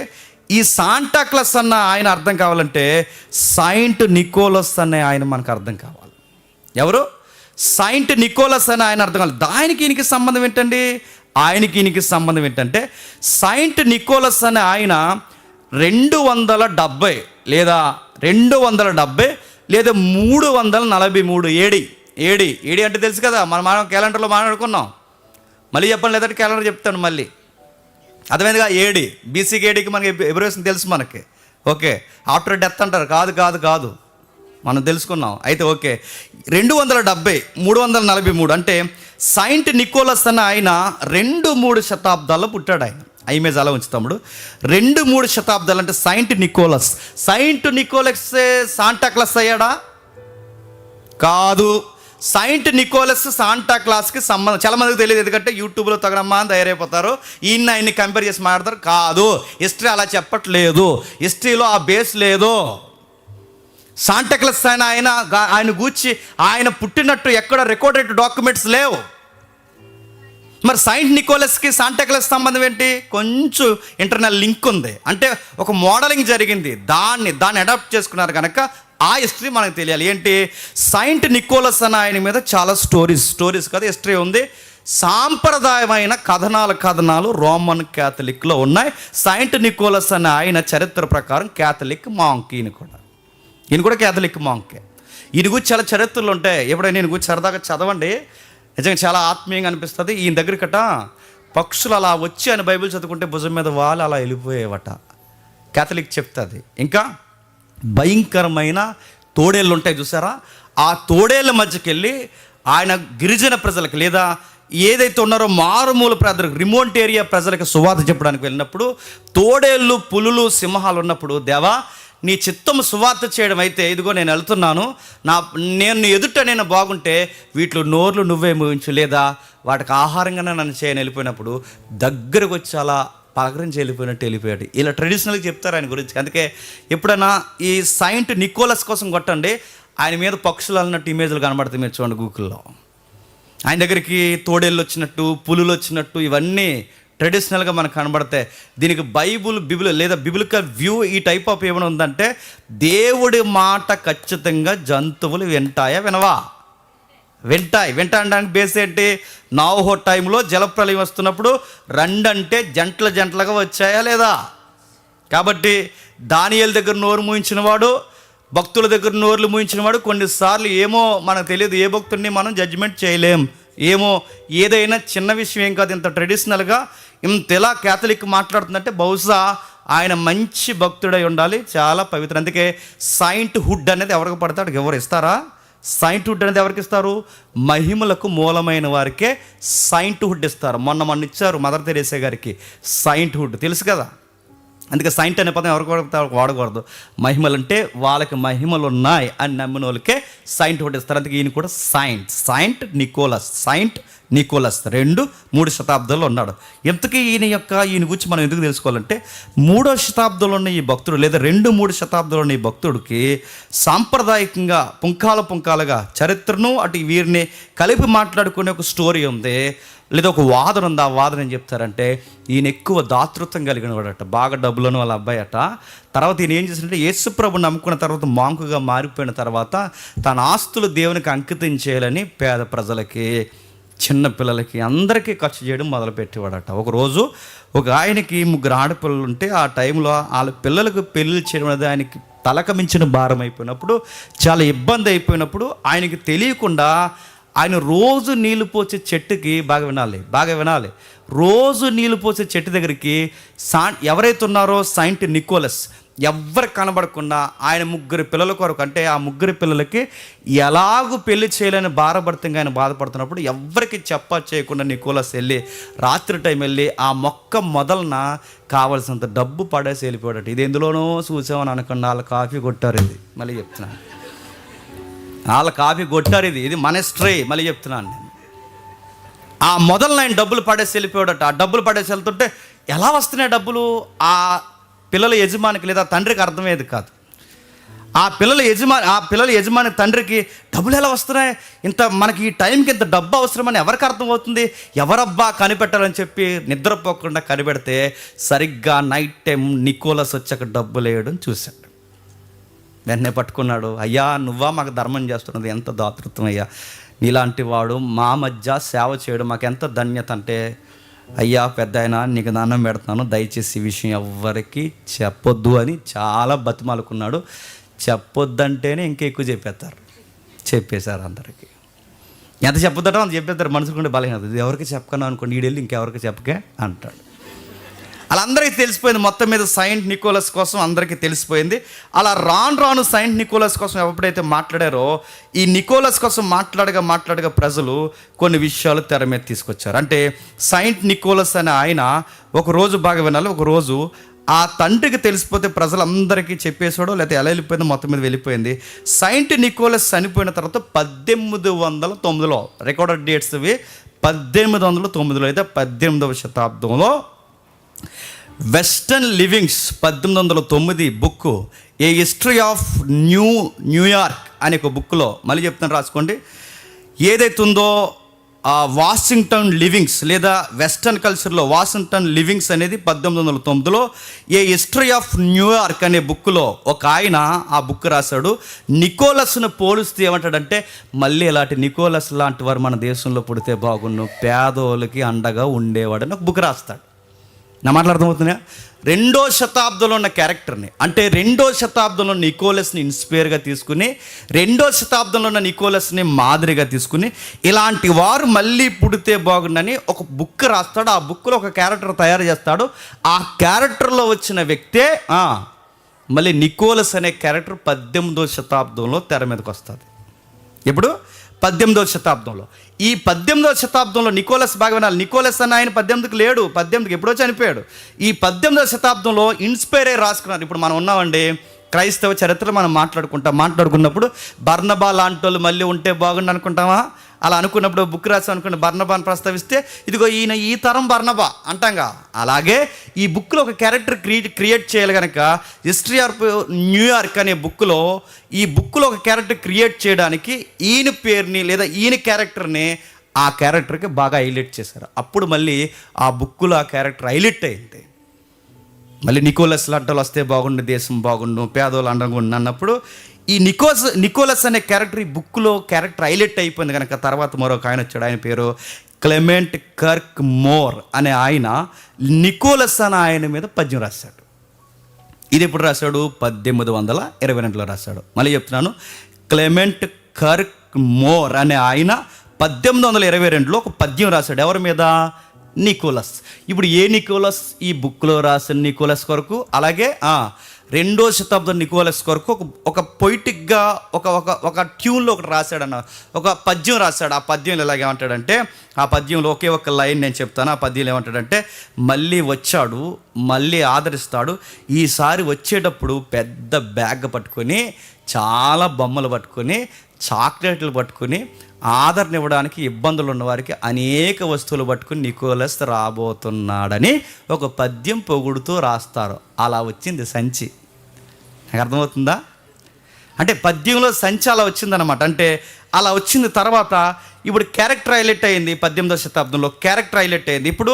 ఈ శాంటాక్లాస్ అన్న ఆయన అర్థం కావాలంటే సాయింట్ నికోలస్ అనే ఆయన మనకు అర్థం కావాలి. ఎవరు? సాయింట్ నికోలస్ అనే ఆయన అర్థం కావాలి. దానికి ఈయనకి సంబంధం ఏంటండి? ఈయనకి సంబంధం ఏంటంటే, సాయింట్ నికోలస్ అనే ఆయన 270 లేదా 343 ఏడి అంటే తెలుసు కదా, మనం క్యాలెండర్లో మాట్లాడుకున్నాం. మళ్ళీ చెప్పండి, లేదంటే క్యాలెండర్ చెప్తాను మళ్ళీ. అర్థమైందిగా? ఏడి. బీసీకి ఏడికి మనకి ఎబ్రివేషన్ తెలుసు మనకి. ఓకే, ఆఫ్టర్ డెత్ అంటారు. కాదు మనం తెలుసుకున్నాం. అయితే ఓకే, 270 343 అంటే సాయింట్ నికోలస్ అన్న ఆయన 2-3 శతాబ్దాల్లో పుట్టాడు. ఆయన ఇమేజ్ అలా ఉంచు తమ్ముడు. 2-3 శతాబ్దాలు అంటే సాయింట్ నికోలస్ శాంటాక్లాస్ అయ్యాడా? కాదు. సాయింట్ నికోలస్ శాంటాక్లాస్కి సంబంధం చాలా మందికి తెలియదు. ఎందుకంటే యూట్యూబ్లో తగడమ్మా అని తయారైపోతారు, ఆయన్ని కంపేర్ చేసి మాట్లాడతారు. కాదు, హిస్టరీ అలా చెప్పట్లేదు. హిస్టరీలో ఆ బేస్ లేదు. శాంటాక్లాస్ ఆయన గూర్చి ఆయన పుట్టినట్టు ఎక్కడ రికార్డెడ్ డాక్యుమెంట్స్ లేవు. మరి సాయింట్ నికోలస్కి శాంటాక్లాస్ సంబంధం ఏంటి? కొంచెం ఇంటర్నల్ లింక్ ఉంది. అంటే ఒక మోడలింగ్ జరిగింది, దాన్ని అడాప్ట్ చేసుకున్నారు కనుక ఆ హిస్టరీ మనకు తెలియాలి. ఏంటి? సాయింట్ నికోలస్ అన్న ఆయన మీద చాలా స్టోరీస్ కదా హిస్టరీ ఉంది. సాంప్రదాయమైన కథనాలు రోమన్ క్యాథలిక్లో ఉన్నాయి. సాయింట్ నికోలస్ అన్న ఆయన చరిత్ర ప్రకారం క్యాథలిక్ మాంక్. ఈయన కూడా క్యాథలిక్ మాంకే. ఈయన గురించి చాలా చరిత్రలు ఉంటాయి. ఎప్పుడైనా నేను గురించి సరదాగా చదవండి, నిజంగా చాలా ఆత్మీయంగా అనిపిస్తుంది. ఈయన దగ్గరికట పక్షులు అలా వచ్చి ఆయన బైబిల్ చదువుకుంటే భుజం మీద వాళ్ళు అలా వెళ్ళిపోయేవట. క్యాథలిక్ చెప్తుంది. ఇంకా భయంకరమైన తోడేళ్ళు ఉంటాయి చూసారా, ఆ తోడేళ్ళ మధ్యకి వెళ్ళి ఆయన గిరిజన ప్రజలకు లేదా ఏదైతే ఉన్నారో మారుమూల ప్రజలకు, రిమోట్ ఏరియా ప్రజలకు సువార్త చెప్పడానికి వెళ్ళినప్పుడు తోడేళ్ళు, పులులు, సింహాలు ఉన్నప్పుడు, దేవా నీ చిత్తము సువార్త చేయడం అయితే ఇదిగో నేను వెళ్తున్నాను, నేను ఎదుట నేను బాగుంటే వీటిలో నోర్లు నువ్వే మూయించు, లేదా వాటికి ఆహారంగానే నన్ను చేయని వెళ్ళిపోయినప్పుడు దగ్గరకు వచ్చి అలా పలకరించి వెళ్ళిపోయాడు. ఇలా ట్రెడిషనల్గా చెప్తారు ఆయన గురించి. అందుకే ఎప్పుడైనా ఈ సాయింట్ నికోలస్ కోసం కొట్టండి, ఆయన మీద పక్షులు అన్నట్టు ఇమేజ్లు కనబడతాయి. మీరు చూడండి గూగుల్లో. ఆయన దగ్గరికి తోడేళ్ళు వచ్చినట్టు, పులులు వచ్చినట్టు ఇవన్నీ ట్రెడిషనల్గా మనకు కనబడతాయి. దీనికి బిబుల్ లేదా బిబిలికల్ వ్యూ ఈ టైప్ ఆఫ్ ఏమైనా ఉందంటే, దేవుడి మాట ఖచ్చితంగా జంతువులు వింటాయి అనడానికి బేస్ ఏంటి? నోవహు టైంలో జలప్రలయం వస్తున్నప్పుడు రెండంటే జంటలుగా వచ్చాయా లేదా? కాబట్టి దానియేలు దగ్గర నోరు మూయించిన వాడు, భక్తుల దగ్గర నోర్లు మూయించిన వాడు, కొన్నిసార్లు ఏమో మనకు తెలియదు, ఏ భక్తుడిని మనం జడ్జిమెంట్ చేయలేం. ఏదైనా చిన్న విషయం ఏం కాదు. ఇంత ట్రెడిషనల్గా ఇంతలా క్యాథలిక్ మాట్లాడుతుందంటే బహుశా ఆయన మంచి భక్తుడై ఉండాలి, చాలా పవిత్ర. అందుకే సాయింట్ హుడ్ అనేది ఎవరికి పడతాడు? ఎవరు ఇస్తారా? సాయింట్ హుడ్ అనేది ఎవరికి ఇస్తారు? మహిమలకు మూలమైన వారికే సాయింట్ హుడ్ ఇస్తారు. మొన్న ఇచ్చారు మదర్ తెరేసా గారికి సాయింట్ హుడ్, తెలుసు కదా. అందుకే సాయింట్ అనే పదం ఎవరికి వాడకూడదు. మహిమలు అంటే వాళ్ళకి మహిమలు ఉన్నాయి అని నమ్మిన వాళ్ళకే సాయింట్ హుడ్ ఇస్తారు. అందుకే ఈయన కూడా సాయింట్ నికోలస్ 2-3 శతాబ్దాల్లో ఉన్నాడు. ఇంతకీ ఈయన గురించి మనం ఎందుకు తెలుసుకోవాలంటే, 3వ శతాబ్దంలో ఉన్న ఈ భక్తుడు లేదా 2-3 శతాబ్దంలో ఉన్న ఈ భక్తుడికి సాంప్రదాయకంగా పుంఖాలుగా చరిత్రను అటు వీరిని కలిపి మాట్లాడుకునే ఒక స్టోరీ ఉంది. లేదా ఒక వాదన ఉంది, ఆ వాదన ఏం చెప్తారంటే ఈయన ఎక్కువ దాతృత్వం కలిగిన వాడట, బాగా డబ్బులను వాళ్ళ అబ్బాయి అట. తర్వాత ఈయన ఏం చేశాడంటే యేసుప్రభు నమ్ముకున్న తర్వాత మాంకుగా మారిపోయిన తర్వాత తన ఆస్తులు దేవునికి అంకితం చేయాలని పేద ప్రజలకి, చిన్న పిల్లలకి అందరికీ ఖర్చు చేయడం మొదలుపెట్టేవాడట. ఒకరోజు ఒక ఆయనకి 3 ఆడపిల్లలు ఉంటే ఆ టైంలో వాళ్ళ పిల్లలకు పెళ్ళి చేయడం అనేది ఆయనకి తలక మించిన భారం అయిపోయినప్పుడు, చాలా ఇబ్బంది అయిపోయినప్పుడు ఆయనకి తెలియకుండా ఆయన రోజు నీళ్లు పోసే చెట్టుకి, బాగా వినాలి, రోజు నీళ్లు పోసే చెట్టు దగ్గరికి ఎవరైతే ఉన్నారో సెయింట్ నికోలస్, ఎవ్వరు కనబడకుండా ఆయన 3 పిల్లల కొరకు, అంటే ఆ 3 పిల్లలకి ఎలాగూ పెళ్లి చేయలేని భారభర్తంగా ఆయన బాధపడుతున్నప్పుడు ఎవ్వరికి చేయకుండా నికోలస్ వెళ్ళి రాత్రి టైం వెళ్ళి ఆ మొక్క మొదలన కావలసినంత డబ్బు పడేసి వెళ్ళిపోయాడట. ఇది ఎందులోనో చూసామని అనకుండా వాళ్ళ కాఫీ కొట్టారు. ఇది మళ్ళీ చెప్తున్నాను, వాళ్ళ కాఫీ కొట్టారు. ఇది మన స్ట్రే, మళ్ళీ చెప్తున్నాను నేను. ఆ మొదలన ఆయన డబ్బులు పడేసి వెళ్ళిపోయాడట. ఆ డబ్బులు పడేసి వెళ్తుంటే ఎలా వస్తున్నాయి డబ్బులు, ఆ పిల్లల యజమానికి లేదా తండ్రికి అర్థమయ్యేది కాదు. ఆ పిల్లల యజమాని తండ్రికి డబ్బులు ఎలా వస్తున్నాయి, ఇంత మనకి ఈ టైంకి ఇంత డబ్బు అవసరమని ఎవరికి అర్థమవుతుంది, ఎవరబ్బా కనిపెట్టాలని చెప్పి నిద్రపోకుండా కనిపెడితే సరిగ్గా నైట్ టైం నికోలస్ వచ్చాక డబ్బులు వేయడం చూశాడు. వెంటనే పట్టుకున్నాడు. అయ్యా, నువ్వా మాకు ధర్మం చేస్తున్నది, ఎంత దాతృత్వం అయ్యా, నీలాంటి వాడు మా మధ్య సేవ చేయడం మాకు ఎంత ధన్యత అంటే, అయ్యా పెద్ద ఆయన నీకు దండం పెడుతున్నాను, దయచేసి ఈ విషయం ఎవ్వరికి చెప్పొద్దు అని చాలా బతిమాలుకున్నాడు. చెప్పొద్దంటేనే ఇంకా ఎక్కువ చెప్పేశారు అందరికీ. ఎంత చెప్పొద్దటో అంత చెప్పేస్తారు. మనసుకుంటే బలహీనత, ఇది ఎవరికి చెప్పకను అనుకోండి, ఈడెళ్ళి ఇంకెవరికి చెప్పకే అంటాడు. అలా అందరికీ తెలిసిపోయింది. మొత్తం మీద సెయింట్ నికోలస్ కోసం అందరికీ తెలిసిపోయింది. అలా రాను సెయింట్ నికోలస్ కోసం ఎప్పుడైతే మాట్లాడారో, ఈ నికోలస్ కోసం మాట్లాడగా ప్రజలు కొన్ని విషయాలు తెర మీద తీసుకొచ్చారు. అంటే సెయింట్ నికోలస్ అనే ఆయన ఒకరోజు, బాగా వినాలి, ఒకరోజు ఆ తండ్రికి తెలిసిపోతే ప్రజలందరికీ చెప్పేసాడో లేకపోతే ఎలా వెళ్ళిపోయిందో మొత్తం మీద వెళ్ళిపోయింది. సెయింట్ నికోలస్ చనిపోయిన తర్వాత 1809లో రికార్డెడ్ డేట్స్ ఇవి. 1809 అయితే 18వ శతాబ్దంలో western livings 1809 book, A history of New York అనే ఒక బుక్లో, మళ్ళీ చెప్తాను రాసుకోండి, ఏదైతే ఉందో వాషింగ్టన్ లివింగ్స్ లేదా వెస్టర్న్ కల్చర్లో వాషింగ్టన్ లివింగ్స్ అనేది 1809లో ఏ హిస్టరీ ఆఫ్ న్యూయార్క్ అనే బుక్లో ఒక ఆయన ఆ బుక్ రాశాడు. నికోలస్ను పోలిస్తే ఏమంటాడంటే, మళ్ళీ ఇలాంటి నికోలస్ లాంటి వారు మన దేశంలో పుడితే బాగుండు, పేదోళ్ళకి అండగా ఉండేవాడని ఒక బుక్ రాస్తాడు. నా మాట్లాడుతున్నా, 2వ శతాబ్దంలో ఉన్న క్యారెక్టర్ని, అంటే 2వ శతాబ్దంలో నికోలస్ని ఇన్స్పైర్గా తీసుకుని, 2వ శతాబ్దంలో ఉన్న నికోలస్ని మాదిరిగా తీసుకుని, ఇలాంటి వారు మళ్ళీ పుడితే బాగుండని ఒక బుక్ రాస్తాడు. ఆ బుక్లో ఒక క్యారెక్టర్ తయారు చేస్తాడు. ఆ క్యారెక్టర్లో వచ్చిన వ్యక్తే మళ్ళీ నికోలస్ అనే క్యారెక్టర్ 18వ శతాబ్దంలో తెర మీదకి వస్తుంది. ఎప్పుడు? 18వ శతాబ్దంలో. ఈ 18వ శతాబ్దంలో నికోలస్, బాగా వినాలి, నికోలస్ అన్న ఆయన 18కి లేడు, 18కి ఎప్పుడో చనిపోయాడు. ఈ 18వ శతాబ్దంలో ఇన్స్పైర్ అయ్యి రాసుకున్నారు. ఇప్పుడు మనం ఉన్నామండి, క్రైస్తవ చరిత్ర మనం మాట్లాడుకున్నప్పుడు బర్నబా లాంటి వాళ్ళు మళ్ళీ ఉంటే బాగుండు అనుకుంటామా? అలా అనుకున్నప్పుడు బుక్ రాసి అనుకున్న బర్నబాని ప్రస్తావిస్తే, ఇదిగో ఈయన ఈ తరం బర్నబా అంటాంగా. అలాగే ఈ బుక్లో ఒక క్యారెక్టర్ క్రియేట్ చేయాలి కనుక హిస్టరీ ఆఫ్ న్యూయార్క్ అనే బుక్లో, ఈ బుక్లో ఒక క్యారెక్టర్ క్రియేట్ చేయడానికి ఈయన పేరుని లేదా ఈయన క్యారెక్టర్ని ఆ క్యారెక్టర్కి బాగా హైలైట్ చేశారు. అప్పుడు మళ్ళీ ఆ బుక్లో ఆ క్యారెక్టర్ హైలైట్ అయింది. మళ్ళీ నికోలస్ లాంటి వాళ్ళు వస్తే బాగుండు, దేశం బాగుండు, పేదోళ్ళు అండగా ఉండు అన్నప్పుడు ఈ నికోలస్ అనే క్యారెక్టర్ ఈ బుక్లో క్యారెక్టర్ హైలైట్ అయిపోయింది కనుక తర్వాత మరొక ఆయన వచ్చాడు. ఆయన పేరు క్లెమెంట్ కర్క్ మోర్ అనే ఆయన నికోలస్ అనే ఆయన మీద పద్యం రాశాడు. ఇది ఎప్పుడు రాశాడు? 1822లో రాశాడు. మళ్ళీ చెప్తున్నాను, క్లెమెంట్ కర్క్ మోర్ అనే ఆయన 1822లో ఒక పద్యం రాశాడు. ఎవరి మీద? నికోలస్. ఇప్పుడు ఏ నికోలస్? ఈ బుక్లో రాసిన నికోలస్ కొరకు, అలాగే 2వ శతాబ్దం నికోలస్ కొరకు ఒక పొయిటిక్గా ఒక ట్యూన్లో ఒకటి రాశాడన్న, ఒక పద్యం రాశాడు. ఆ పద్యంలో ఎలాగేమంటాడంటే, ఆ పద్యంలో ఒకే ఒక లైన్ నేను చెప్తాను. ఆ పద్యంలో ఏమంటాడంటే, మళ్ళీ వచ్చాడు, మళ్ళీ ఆదరిస్తాడు, ఈసారి వచ్చేటప్పుడు పెద్ద బ్యాగ్ పట్టుకొని, చాలా బొమ్మలు పట్టుకొని, చాక్లెట్లు పట్టుకొని, ఆదరణ ఇవ్వడానికి ఇబ్బందులు ఉన్నవారికి అనేక వస్తువులు పట్టుకుని నికోలస్ రాబోతున్నాడని ఒక పద్యం పొగుడుతూ రాస్తారు. అలా వచ్చింది సంచి. నాకు అర్థమవుతుందా? అంటే పద్యంలో సంచి అలా వచ్చిందనమాట. అంటే అలా వచ్చిన తర్వాత ఇప్పుడు క్యారెక్టర్ హైలైట్ అయింది 18వ శతాబ్దంలో, క్యారెక్టర్ హైలైట్ అయింది. ఇప్పుడు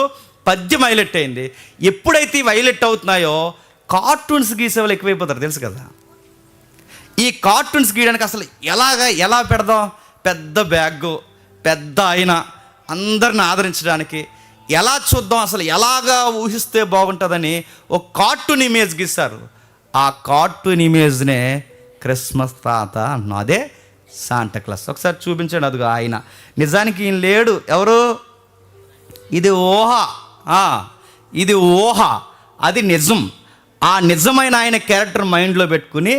పద్యం హైలైట్ అయింది. ఎప్పుడైతే ఇవి హైలైట్ అవుతున్నాయో కార్టూన్స్ గీసే వాళ్ళు ఎక్కువైపోతారు, తెలుసు కదా. ఈ కార్టూన్స్ గీయడానికి అసలు ఎలా పెడదాం, పెద్ద బ్యాగ్, పెద్ద ఆయన, అందరిని ఆదరించడానికి ఎలా చూద్దాం, అసలు ఎలాగా ఊహిస్తే బాగుంటుందని ఒక కార్టూన్ ఇమేజ్ గీస్తారు. ఆ కార్టూన్ ఇమేజ్నే క్రిస్మస్ తాత అన్నాం, అదే శాంటాక్లాస్. ఒకసారి చూపించండి. అదిగో ఆయన, నిజానికి ఈయన లేడు, ఎవరు, ఇది ఊహ, ఇది ఊహ, అది నిజం. ఆ నిజమైన ఆయన క్యారెక్టర్ మైండ్లో పెట్టుకుని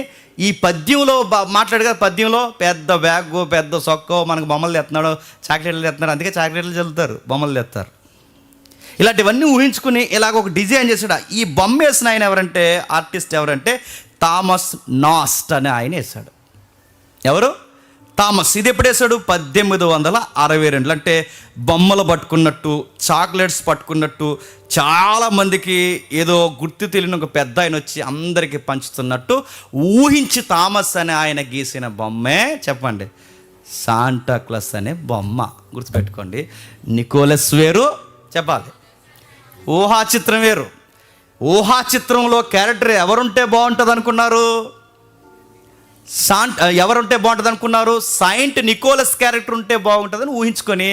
ఈ పద్యంలో మాట్లాడు కదా, పద్యంలో పెద్ద బ్యాగు, పెద్ద సొక్కో, మనకు బొమ్మలు తెస్తున్నాడు, చాక్లెట్లు తెస్తున్నారు, అందుకే చాక్లెట్లు చల్లుతారు, బొమ్మలు తెస్తారు. ఇలాంటివన్నీ ఊహించుకుని ఇలాగ ఒక డిజైన్ చేశాడు. ఈ బొమ్మ వేసిన ఆయన ఎవరంటే, ఆర్టిస్ట్ ఎవరంటే థామస్ నాస్ట్ అనే ఆయన వేశాడు. ఎవరు, థామస్. ఇది ఎప్పుడు వేశాడు, 1862. అంటే బొమ్మలు పట్టుకున్నట్టు, చాక్లెట్స్ పట్టుకున్నట్టు, చాలామందికి ఏదో గుర్తు తెలియని ఒక పెద్ద ఆయన వచ్చి అందరికీ పంచుతున్నట్టు ఊహించి థామస్ అనే ఆయన గీసిన బొమ్మే చెప్పండి, శాంటాక్లాస్ అనే బొమ్మ. గుర్తుపెట్టుకోండి. నికోలస్ వేరు, చెప్పాలి, ఊహా చిత్రం వేరు. ఊహా చిత్రంలో క్యారెక్టర్ ఎవరుంటే బాగుంటుంది అనుకున్నారు, ఎవరుంటే బాగుంటుంది అనుకున్నారు, సైంట్ నికోలస్ క్యారెక్టర్ ఉంటే బాగుంటుందని ఊహించుకొని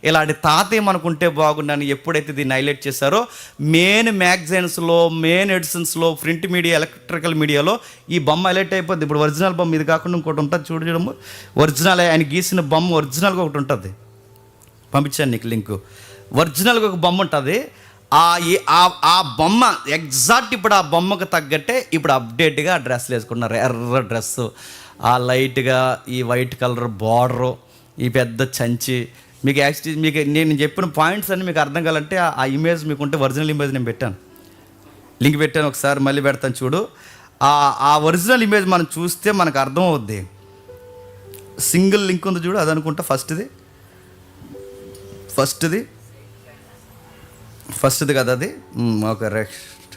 ఇలాంటి తాతయ్య మనకుంటే బాగుండని ఎప్పుడైతే దీన్ని హైలైట్ చేశారో మెయిన్ మ్యాగజైన్స్లో, మెయిన్ ఎడిషన్స్లో, ప్రింట్ మీడియా, ఎలక్ట్రికల్ మీడియాలో ఈ బొమ్మ హైలైట్ అయిపోద్ది. ఇప్పుడు ఒరిజినల్ బొమ్మ ఇది కాకుండా ఇంకోటి ఉంటుంది, చూడము. ఒరిజినల్ ఆయన గీసిన బొమ్మ ఒరిజినల్గా ఒకటి ఉంటుంది, పంపించాను నీకు లింకు. ఒరిజినల్గా ఒక బొమ్మ ఉంటుంది. ఆ బొమ్మ ఎగ్జాక్ట్ ఇప్పుడు ఆ బొమ్మకు తగ్గట్టే ఇప్పుడు అప్డేట్గా ఆ డ్రెస్లు వేసుకున్నారు. ఎర్ర డ్రెస్సు, ఆ లైట్గా ఈ వైట్ కలర్ బార్డరు, ఈ పెద్ద చంచి. మీకు యాక్చువల్లీ మీకు నేను చెప్పిన పాయింట్స్ అన్నీ మీకు అర్థం కావాలంటే ఆ ఇమేజ్ మీకు ఉంటే, ఒరిజినల్ ఇమేజ్ నేను పెట్టాను, లింక్ పెట్టాను, ఒకసారి మళ్ళీ పెడతాను చూడు. ఆ ఒరిజినల్ ఇమేజ్ మనం చూస్తే మనకు అర్థం అవుద్ది. సింగిల్ లింక్ ఉంది చూడు, అది అనుకుంటా ఫస్ట్ది కదా అది. ఓకే, నెక్స్ట్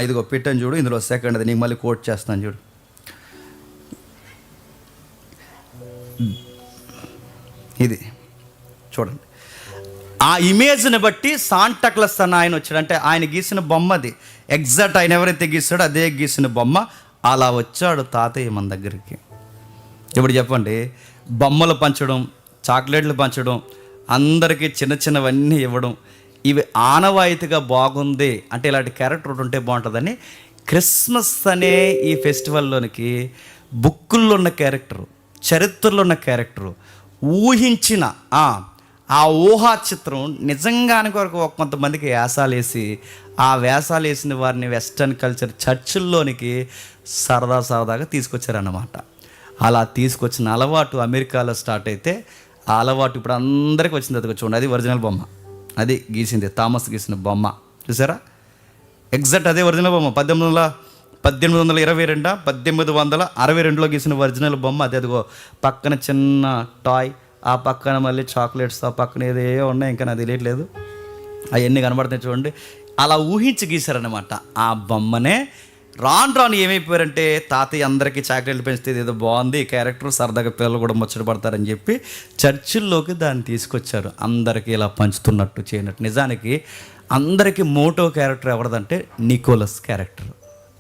ఇదిగో పెట్టాను చూడు, ఇందులో సెకండ్ అది నీకు మళ్ళీ కోట్ చేస్తాను చూడు. ఇది చూడండి. ఆ ఇమేజ్ని బట్టి శాంటాక్లాస్ అన్న ఆయన వచ్చాడు. అంటే ఆయన గీసిన బొమ్మ అది ఎగ్జాక్ట్, ఆయన ఎవరైతే గీసాడో అదే గీసిన బొమ్మ. అలా వచ్చాడు తాతయ్య మన దగ్గరికి. ఇప్పుడు చెప్పండి, బొమ్మలు పంచడం, చాక్లెట్లు పంచడం, అందరికీ చిన్న చిన్నవన్నీ ఇవ్వడం, ఇవి ఆనవాయితీగా బాగుంది అంటే ఇలాంటి క్యారెక్టర్ ఒకటి ఉంటే బాగుంటుందని క్రిస్మస్ అనే ఈ ఫెస్టివల్లోనికి బుక్కుల్లో ఉన్న క్యారెక్టరు, చరిత్రలో ఉన్న క్యారెక్టరు, ఊహించిన ఆ ఊహా చిత్రం నిజంగానే కొరకు కొంతమందికి వేషాలు వేసి, ఆ వేషాలు వేసిన వారిని వెస్టర్న్ కల్చర్ చర్చిల్లోనికి సరదాగా తీసుకొచ్చారన్నమాట. అలా తీసుకొచ్చిన అలవాటు అమెరికాలో స్టార్ట్ అయితే ఆ అలవాటు ఇప్పుడు అందరికీ వచ్చింది. అది చూడండి, అది ఒరిజినల్ బొమ్మ, అది గీసింది థామస్ గీసిన బొమ్మ, చూసారా? ఎగ్జాక్ట్ అదే ఒరిజినల్ బొమ్మ. 1862లో గీసిన ఒరిజినల్ బొమ్మ అది. అదిగో పక్కన చిన్న టాయ్, ఆ పక్కన మళ్ళీ చాక్లెట్స్, ఆ పక్కన ఏదో ఉన్నాయి, ఇంకా నాకు తెలియట్లేదు, అవన్నీ కనబడుతున్నాయి చూడండి. అలా ఊహించి గీశారనమాట ఆ బొమ్మనే. రాను ఏమైపోయారంటే తాతయ్య అందరికీ చాక్లెట్లు పెంచితే ఏదో బాగుంది క్యారెక్టర్, సరదాగా పిల్లలు కూడా ముచ్చటపడతారని చెప్పి చర్చిల్లోకి దాన్ని తీసుకొచ్చారు, అందరికీ ఇలా పంచుతున్నట్టు చేయనట్టు. నిజానికి అందరికీ మోటో క్యారెక్టర్ ఎవరిదంటే నికోలస్ క్యారెక్టర్.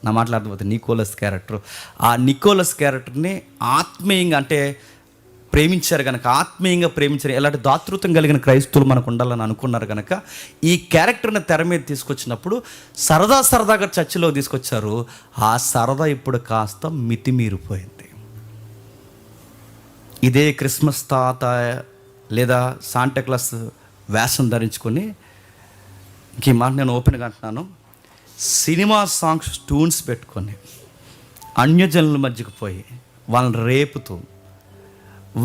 నా మాట్లాడకపోతే నికోలస్ క్యారెక్టర్. ఆ నికోలస్ క్యారెక్టర్ని ఆత్మీయంగా అంటే ప్రేమించారు కనుక, ఆత్మీయంగా ప్రేమించారు. ఎలాంటి దాతృత్వం కలిగిన క్రైస్తవులు మనకు ఉండాలని అనుకున్నారు కనుక ఈ క్యారెక్టర్ని తెర మీద తీసుకొచ్చినప్పుడు సరదాగా చర్చిలో తీసుకొచ్చారు. ఆ సరదా ఇప్పుడు కాస్త మితిమీరిపోయింది. ఇదే క్రిస్మస్ తాత లేదా శాంటాక్లాస్ వేషం ధరించుకొని, ఈ మాట నేను ఓపెన్గా అంటున్నాను, సినిమా సాంగ్స్ ట్యూన్స్ పెట్టుకొని అన్యజనుల మధ్యకు పోయి వాళ్ళని రేపుతూ,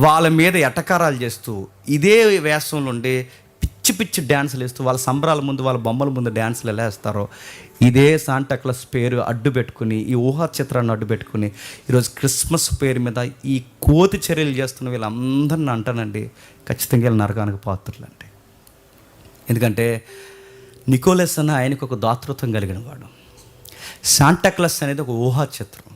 వాళ్ళ మీద ఎటకారాలు చేస్తూ, ఇదే వేషంలో ఉండి పిచ్చి డ్యాన్సులు వేస్తూ, వాళ్ళ సంబరాల ముందు, వాళ్ళ బొమ్మల ముందు డ్యాన్సులు ఎలా వేస్తారో ఇదే శాంటాక్లాస్ పేరు అడ్డు పెట్టుకుని, ఈ ఊహా చిత్రాన్ని అడ్డు పెట్టుకుని ఈరోజు క్రిస్మస్ పేరు మీద ఈ కోతి చర్యలు చేస్తున్న వీళ్ళందరిని అంటానండి, ఖచ్చితంగా వీళ్ళ నరకానికి పాత్రులండి. ఎందుకంటే నికోలస్ అన్న ఆయనకు ఒక దాతృత్వం కలిగిన వాడు, శాంటాక్లాస్ అనేది ఒక ఊహా చిత్రం.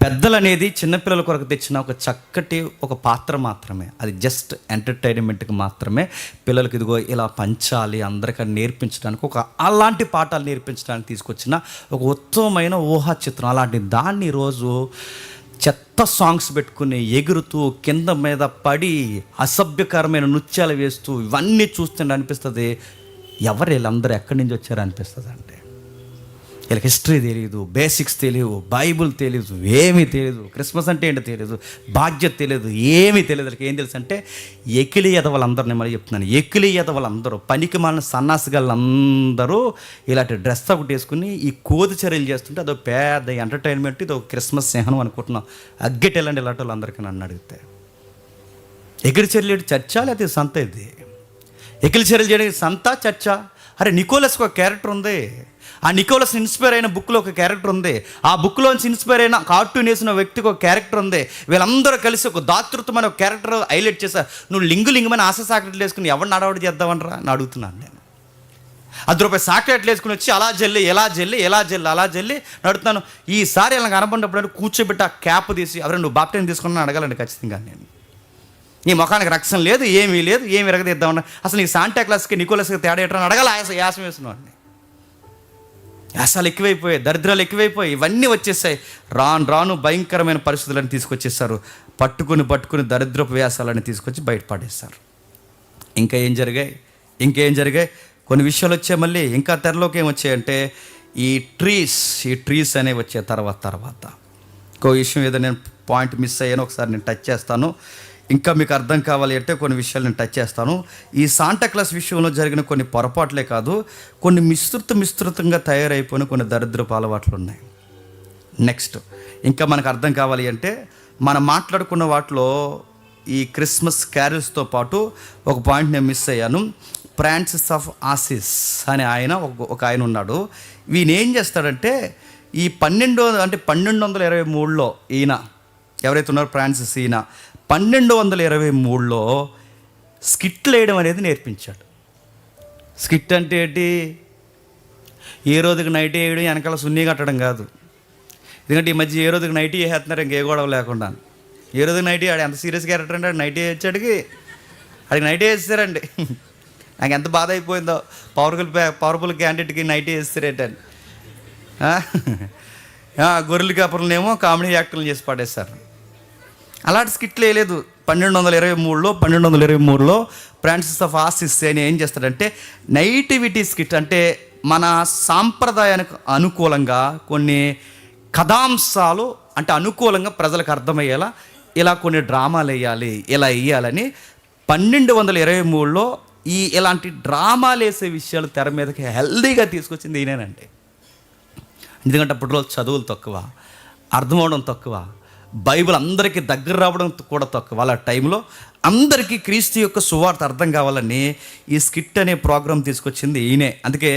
పెద్దలు అనేది చిన్నపిల్లల కొరకు తెచ్చిన ఒక చక్కటి ఒక పాత్ర మాత్రమే. అది జస్ట్ ఎంటర్టైన్మెంట్కి మాత్రమే. పిల్లలకి ఇదిగో ఇలా పంచాలి, అందరికీ నేర్పించడానికి, ఒక అలాంటి పాఠాలు నేర్పించడానికి తీసుకొచ్చిన ఒక ఉత్తమమైన ఊహా చిత్రం. అలాంటి దాన్ని ఈరోజు చెత్త సాంగ్స్ పెట్టుకుని ఎగురుతూ కింద మీద పడి అసభ్యకరమైన నృత్యాలు వేస్తూ ఇవన్నీ చూస్తుంటే అనిపిస్తుంది, ఎవరు వీళ్ళందరూ ఎక్కడి నుంచి వచ్చారో అనిపిస్తుంది. అంటే వీళ్ళకి హిస్టరీ తెలియదు, బేసిక్స్ తెలియదు, బైబుల్ తెలియదు, ఏమీ తెలియదు, క్రిస్మస్ అంటే ఏంటో తెలియదు, బాధ్యత తెలియదు, ఏమీ తెలియదు. వీళ్ళకి ఏం తెలుసు అంటే ఎకిలి ఎదవలందరినీ మళ్ళీ చెప్తున్నాను, ఎకిలి ఎదవలందరూ, పనికి మాలిన సన్నాసిగాళ్ళందరూ ఇలాంటి డ్రెస్ ఒకటి వేసుకుని ఈ కోతి చర్యలు చేస్తుంటే అదో పెద్ద ఎంటర్టైన్మెంట్, ఇది ఒక క్రిస్మస్ సింహనం అనుకుంటున్నాం. అగ్గెటెళ్ళండి ఇలాంటి వాళ్ళందరికీ నన్ను అడిగితే. ఎగిరి చర్యలు చర్చా లేకపోతే సంత? ఇది ఎకిలి చర్యలు చేయడానికి సంత చర్చా? అరే నికోలస్కి ఒక క్యారెక్టర్ ఉంది, ఆ నికోలస్ ఇన్స్పైర్ అయిన బుక్లో ఒక క్యారెక్టర్ ఉంది, ఆ బుక్లోంచి ఇన్స్పైర్ అయిన కార్టూన్ వేసిన వ్యక్తికి ఒక క్యారెక్టర్ ఉంది. వీళ్ళందరూ కలిసి ఒక దాతృత్వమైన ఒక క్యారెక్టర్ హైలైట్ చేశారు. నువ్వు లింగులింగమైన ఆశ సాకెట్లు వేసుకుని ఎవరిని అడవాడు చేద్దామనరా అని అడుగుతున్నాను నేను. ₹10 సాకెట్లు వేసుకుని వచ్చి అలా జల్లి ఎలా జల్లి ఎలా జల్లి అలా జల్లి నడుతున్నాను. ఈసారి ఇలా కనపడినప్పుడు కూర్చోబెట్టి ఆ క్యాప్ తీసి ఎవరైనా నువ్వు బాప్టైన్ తీసుకున్నా అడగాలండి ఖచ్చితంగా. నేను నీ ముఖానికి రక్షణ లేదు, ఏమీ లేదు, ఏమి ఎరగదిద్దామన్నా, అసలు నీ శాంటా క్లాస్కి నికోలస్కి తేడా ఎట్లా అడగాలి? యాసం వేసినవాడిని. యాసాలు ఎక్కువైపోయాయి, దరిద్రాలు ఎక్కువైపోయాయి, ఇవన్నీ వచ్చేసాయి. రాను రాను భయంకరమైన పరిస్థితులను తీసుకొచ్చేసారు. పట్టుకుని దరిద్రపు వ్యాసాలని తీసుకొచ్చి బయటపడేస్తారు. ఇంకేం జరిగాయి? కొన్ని విషయాలు వచ్చాయి. మళ్ళీ ఇంకా తెరలోకి ఏమొచ్చాయంటే ఈ ట్రీస్ అనేవి వచ్చాయి తర్వాత. ఇంకో విషయం ఏదో నేను పాయింట్ మిస్ అయ్యాను, ఒకసారి నేను టచ్ చేస్తాను. ఇంకా మీకు అర్థం కావాలి అంటే కొన్ని విషయాలు నేను టచ్ చేస్తాను. ఈ శాంటా క్లాస్ విషయంలో జరిగిన కొన్ని పొరపాట్లే కాదు, కొన్ని మిశ్రితంగా తయారైపోయిన కొన్ని దరిద్రపు అలవాట్లు ఉన్నాయి. నెక్స్ట్ ఇంకా మనకు అర్థం కావాలి అంటే మనం మాట్లాడుకున్న వాటిలో ఈ క్రిస్మస్ క్యారల్స్తో పాటు ఒక పాయింట్ నేను మిస్ అయ్యాను. ఫ్రాన్సిస్ ఆఫ్ అసిస్ అనే ఒక ఆయన ఉన్నాడు. ఈయన ఏం చేస్తాడంటే ఈ 1223లో ఈయన ఎవరైతే ఉన్నారో ఫ్రాన్సిస్, ఈయన 1223లో స్కిట్లు వేయడం అనేది నేర్పించాడు. స్కిట్ అంటే ఏంటి? ఏ రోజుకి నైట్ వేయడం, వెనకాల సున్నీ కట్టడం కాదు. ఎందుకంటే ఈ మధ్య ఏ రోజుకి నైట్ వేసేస్తున్నారు, ఇంకే గొడవ లేకుండా. ఏ రోజుకి నైట్ ఆడు ఎంత సీరియస్ క్యారెక్టర్ అంటే నైట్ వేయచ్చాడికి, ఆడికి నైట్ వేస్తారండి. నాకు ఎంత బాధ అయిపోయిందో, పవర్ఫుల్ క్యాండిడేట్కి నైట్ వేస్తారేంటండి. గొర్రెల కాపురలనేమో కామెడీ యాక్టర్లు చేసి పడేస్తారు. అలాంటి స్కిట్లు వేయలేదు. 1223లో ఫ్రాన్సిస్ ఆఫ్ అసిస్ అని ఏం చేస్తాడంటే నైటివిటీ స్కిట్, అంటే మన సాంప్రదాయానికి అనుకూలంగా కొన్ని కథాంశాలు, అంటే అనుకూలంగా ప్రజలకు అర్థమయ్యేలా ఇలా కొన్ని డ్రామాలు వేయాలి, ఇలా వేయాలని 1223లో ఇలాంటి డ్రామాలు వేసే విషయాలు తెర మీదకి హెల్దీగా తీసుకొచ్చింది ఈయనేనండి. ఎందుకంటే అప్పట్లో చదువులు తక్కువ, అర్థమవడం తక్కువ, బైబిల్ అందరికీ దగ్గర రావడం కూడా తక్కువ. వాళ్ళ టైంలో అందరికీ క్రీస్తు యొక్క సువార్త అర్థం కావాలని ఈ స్కిట్ అనే ప్రోగ్రాం తీసుకొచ్చింది ఈయనే. అందుకే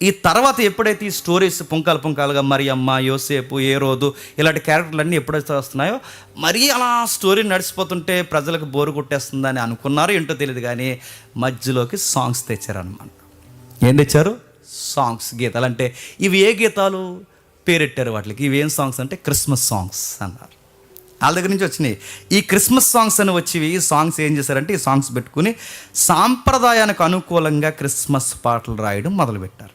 ఈ తర్వాత ఎప్పుడైతే ఈ స్టోరీస్ పుంకాలుగా మరియమ్మ, యోసేపు, ఏరోదు ఇలాంటి క్యారెక్టర్లన్నీ ఎప్పుడైతే వస్తున్నాయో మరీ అలా స్టోరీ నడిచిపోతుంటే ప్రజలకు బోరు కొట్టేస్తుందని అనుకున్నారో ఏంటో తెలియదు, కానీ మధ్యలోకి సాంగ్స్ తెచ్చారనమాట. ఏం తెచ్చారు? సాంగ్స్, గీతాలు. అంటే ఇవి ఏ గీతాలు పేరెట్టారు వాటికి? ఇవి ఏం సాంగ్స్ అంటే క్రిస్మస్ సాంగ్స్ అన్నారు. వాళ్ళ దగ్గర నుంచి వచ్చినాయి ఈ క్రిస్మస్ సాంగ్స్ అని వచ్చి. ఈ సాంగ్స్ ఏం చేశారంటే ఈ సాంగ్స్ పెట్టుకుని సాంప్రదాయానికి అనుకూలంగా క్రిస్మస్ పాటలు రాయడం మొదలుపెట్టారు.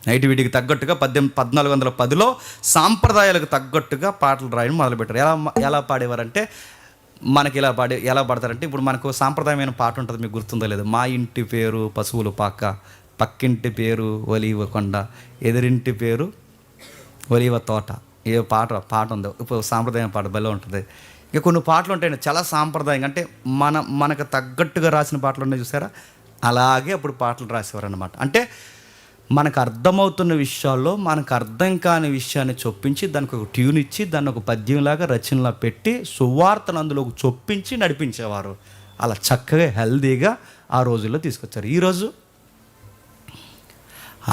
నైటివిటీకి తగ్గట్టుగా 1410లో సాంప్రదాయాలకు తగ్గట్టుగా పాటలు రాయడం మొదలుపెట్టారు. ఎలా పాడేవారంటే మనకి ఎలా పాడతారంటే ఇప్పుడు మనకు సాంప్రదాయమైన పాట ఉంటుంది, మీకు గుర్తుందో లేదు? మా ఇంటి పేరు పశువులు పాక, పక్కింటి పేరు ఒలీవ కొండ, ఎదురింటి పేరు ఒలీవ తోట. ఏ పాట ఉందో ఇప్పుడు సాంప్రదాయం పాట భలే ఉంటుంది. ఇక కొన్ని పాటలు ఉంటాయండి చాలా సాంప్రదాయంగా, అంటే మనకు తగ్గట్టుగా రాసిన పాటలు ఉన్నాయి చూసారా, అలాగే అప్పుడు పాటలు రాసేవారు అన్నమాట. అంటే మనకు అర్థమవుతున్న విషయాల్లో మనకు అర్థం కాని విషయాన్ని చొప్పించి దానికి ఒక ట్యూన్ ఇచ్చి దాన్ని ఒక పద్యంలాగా రచనలా పెట్టి సువార్తను అందులోకి చొప్పించి నడిపించేవారు. అలా చక్కగా హెల్దీగా ఆ రోజుల్లో తీసుకొచ్చారు. ఈరోజు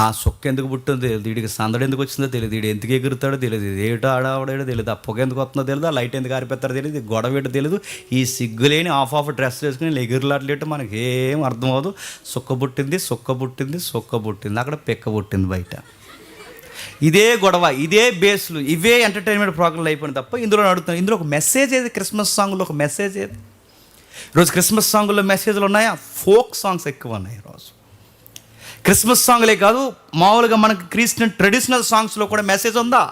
ఆ సొక్క ఎందుకు పుట్టిందో తెలియదు, వీడికి సందడి ఎందుకు వచ్చిందో తెలియదు, వీడు ఎందుకు ఎగురుతాడో తెలియదు, ఇది ఏటో ఆడవాడో తెలియదు, ఆ పొగ ఎందుకు వస్తుందో తెలియదు, ఆ లైట్ ఎందుకు ఆరిపెత్తారో తెలియదు, గొడవ ఏంటో తెలియదు. ఈ సిగ్గులేని ఆఫ్ డ్రెస్ వేసుకుని ఎగురులాట్లేటో మనకి ఏం అర్థమవుదు. సొక్క పుట్టింది, అక్కడ పెక్క పుట్టింది బయట. ఇదే గొడవ, ఇదే బేస్లు, ఇవే ఎంటర్టైన్మెంట్ ప్రోగ్రాంలు అయిపోయినాయి తప్ప ఇందులో అడుగుతున్నాను, ఇందులో ఒక మెసేజ్ ఏది? క్రిస్మస్ సాంగ్లో ఒక మెసేజ్ ఏది? ఈరోజు క్రిస్మస్ సాంగుల్లో మెసేజ్లు ఉన్నాయా? ఫోక్ సాంగ్స్ ఎక్కువ ఉన్నాయి ఈరోజు. క్రిస్మస్ సాంగ్లే కాదు, మామూలుగా మనకి క్రిస్టియన్ ట్రెడిషనల్ సాంగ్స్లో కూడా మెసేజ్ ఉందా?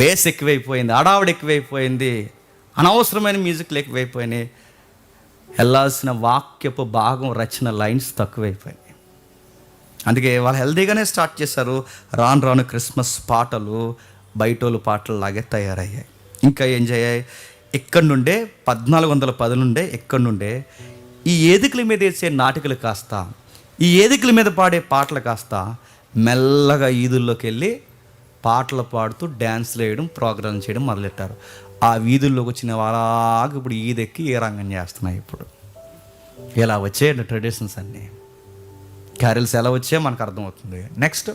బేస్ ఎక్కువైపోయింది, అడావిడ ఎక్కువైపోయింది, అనవసరమైన మ్యూజిక్లు ఎక్కువైపోయినాయి, వెళ్ళాల్సిన వాక్యపు భాగం రచన లైన్స్ తక్కువైపోయినాయి. అందుకే వాళ్ళు హెల్దీగానే స్టార్ట్ చేశారు. రాను రాను క్రిస్మస్ పాటలు బయటోళ్ళు పాటలు లాగే తయారయ్యాయి. ఇంకా ఏం చేయాయి? ఎక్కడి నుండే 1410 నుండే ఎక్కడి నుండే ఈ ఏదికల మీద వేసే నాటికలు కాస్త, ఈ ఏదికల మీద పాడే పాటలు కాస్త మెల్లగా ఈదుల్లోకి వెళ్ళి పాటలు పాడుతూ డ్యాన్స్లు వేయడం, ప్రోగ్రాం చేయడం మొదలెట్టారు. ఆ వీధుల్లోకి వచ్చిన వాళ్ళకి ఇప్పుడు ఈదెక్కి ఏ రంగం చేస్తున్నాయి. ఇప్పుడు ఇలా వచ్చాయండి ట్రెడిషన్స్ అన్నీ. క్యారెల్స్ ఎలా వచ్చాయో మనకు అర్థమవుతుంది. నెక్స్ట్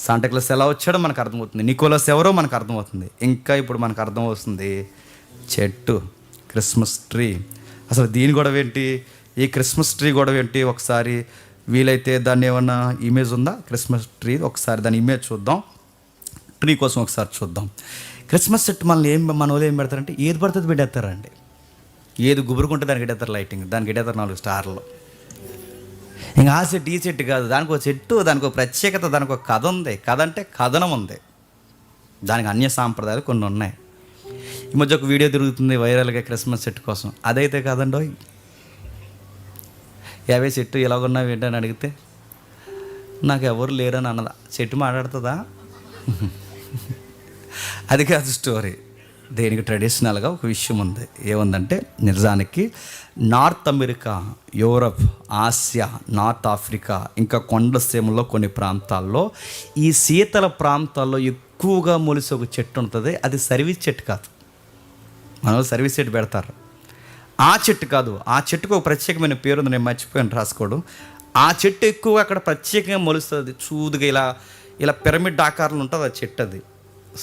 శాంటాక్లాస్ ఎలా వచ్చాడో మనకు అర్థమవుతుంది. నికోలస్ ఎవరో మనకు అర్థమవుతుంది. ఇంకా ఇప్పుడు మనకు అర్థమవుతుంది చెట్టు, క్రిస్మస్ ట్రీ. అసలు దీని గొడవ ఏంటి? ఈ క్రిస్మస్ ట్రీ గొడవ ఏంటి? ఒకసారి వీలైతే దాన్ని ఏమన్నా ఇమేజ్ ఉందా? క్రిస్మస్ ట్రీ ఒకసారి దాని ఇమేజ్ చూద్దాం. ట్రీ కోసం ఒకసారి చూద్దాం. క్రిస్మస్ సెట్ మనల్ని మన వాళ్ళు ఏం పెడతారంటే ఏది పడుతుంది పెట్టేస్తారండి. ఏది గుబురుకుంటే దానికి పెట్టేస్తారు లైటింగ్, దానికి పెట్టేస్తారు 4 స్టార్లు. ఇంకా ఆ సెట్ ఈ సెట్ కాదు, దానికి ఒక చెట్టు, దానికి ఒక ప్రత్యేకత, దానికి ఒక కథ ఉంది. కథ అంటే కథనం ఉంది, దానికి అన్య సాంప్రదాయాలు కొన్ని ఉన్నాయి. ఈ మధ్య ఒక వీడియో తిరుగుతుంది వైరల్గా క్రిస్మస్ సెట్ కోసం. అదైతే కాదండో, యావే చెట్టు ఎలాగున్నావు ఏంటని అడిగితే నాకు ఎవరు లేరని అన్నదా. చెట్టు మాట్లాడుతుందా? అది కాదు స్టోరీ. దేనికి ట్రెడిషనల్గా ఒక విషయం ఉంది. ఏముందంటే నిజానికి north America, Europe, Asia, north Africa, ఇంకా కొండసీమలో కొన్ని ప్రాంతాల్లో, ఈ శీతల ప్రాంతాల్లో ఎక్కువగా మొలిసే ఒక చెట్టు ఉంటుంది. అది సర్వీస్ చెట్టు కాదు. మన సర్వీస్ చెట్టు పెడతారు. ఆ చెట్టు కాదు, ఆ చెట్టుకు ఒక ప్రత్యేకమైన పేరు ఉంది, నేను మర్చిపోయాను రాసుకోవడం. ఆ చెట్టు ఎక్కువగా అక్కడ ప్రత్యేకంగా మొలుస్తుంది. చూదుగా ఇలా ఇలా పిరమిడ్ ఆకారంలో ఉంటుంది ఆ చెట్టు. అది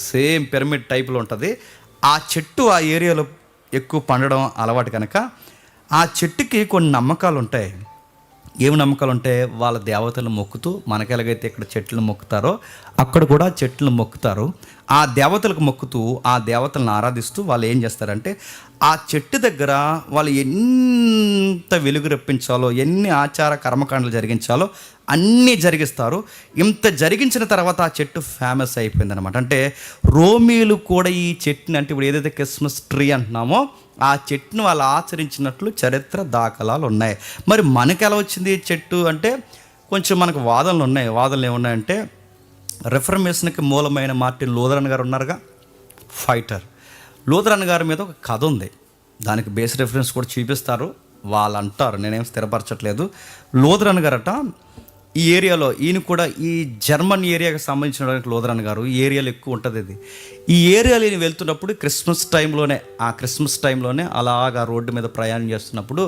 సేమ్ పిరమిడ్ టైప్లో ఉంటుంది. ఆ చెట్టు ఆ ఏరియాలో ఎక్కువ పండడం అలవాటు కనుక ఆ చెట్టుకి కొన్ని నమ్మకాలు ఉంటాయి. ఏమి నమ్మకాలు ఉంటాయి? వాళ్ళ దేవతలను మొక్కుతూ, మనకి ఎలాగైతే ఇక్కడ చెట్లను మొక్కుతారో అక్కడ కూడా చెట్లను మొక్కుతారు. ఆ దేవతలకు మొక్కుతూ, ఆ దేవతలను ఆరాధిస్తూ వాళ్ళు ఏం చేస్తారంటే ఆ చెట్టు దగ్గర వాళ్ళు ఎంత వెలుగు రప్పించాలో, ఎన్ని ఆచార కర్మకాండలు జరిగించాలో అన్నీ జరిగిస్తారు. ఇంత జరిగించిన తర్వాత ఆ చెట్టు ఫేమస్ అయిపోయింది అనమాట. అంటే రోమీలు కూడా ఈ చెట్టుని, అంటే ఇప్పుడు ఏదైతే క్రిస్మస్ ట్రీ అంటున్నామో ఆ చెట్టును వాళ్ళు ఆచరించినట్లు చరిత్ర దాఖలాలు ఉన్నాయి. మరి మనకు ఎలా వచ్చింది ఈ చెట్టు అంటే కొంచెం మనకు వాదనలు ఉన్నాయి. వాదనలు ఏమున్నాయంటే, రిఫర్మేషన్కి మూలమైన మార్టిన్ లూథరన్ గారు ఉన్నారుగా, ఫైటర్. లూథరన్ గారి మీద ఒక కథ ఉంది, దానికి బేస్ రెఫరెన్స్ కూడా చూపిస్తారు. వాళ్ళు అంటారు, నేనేం స్థిరపరచట్లేదు. లూథరన్ గారట ఈ ఏరియాలో, ఈయన కూడా ఈ జర్మన్ ఏరియాకి సంబంధించిన లూథరన్ గారు, ఈ ఏరియాలో ఎక్కువ ఉంటుంది. ఇది ఈ ఏరియాలో ఈయన వెళ్తున్నప్పుడు క్రిస్మస్ టైంలోనే అలాగా రోడ్డు మీద ప్రయాణం చేస్తున్నప్పుడు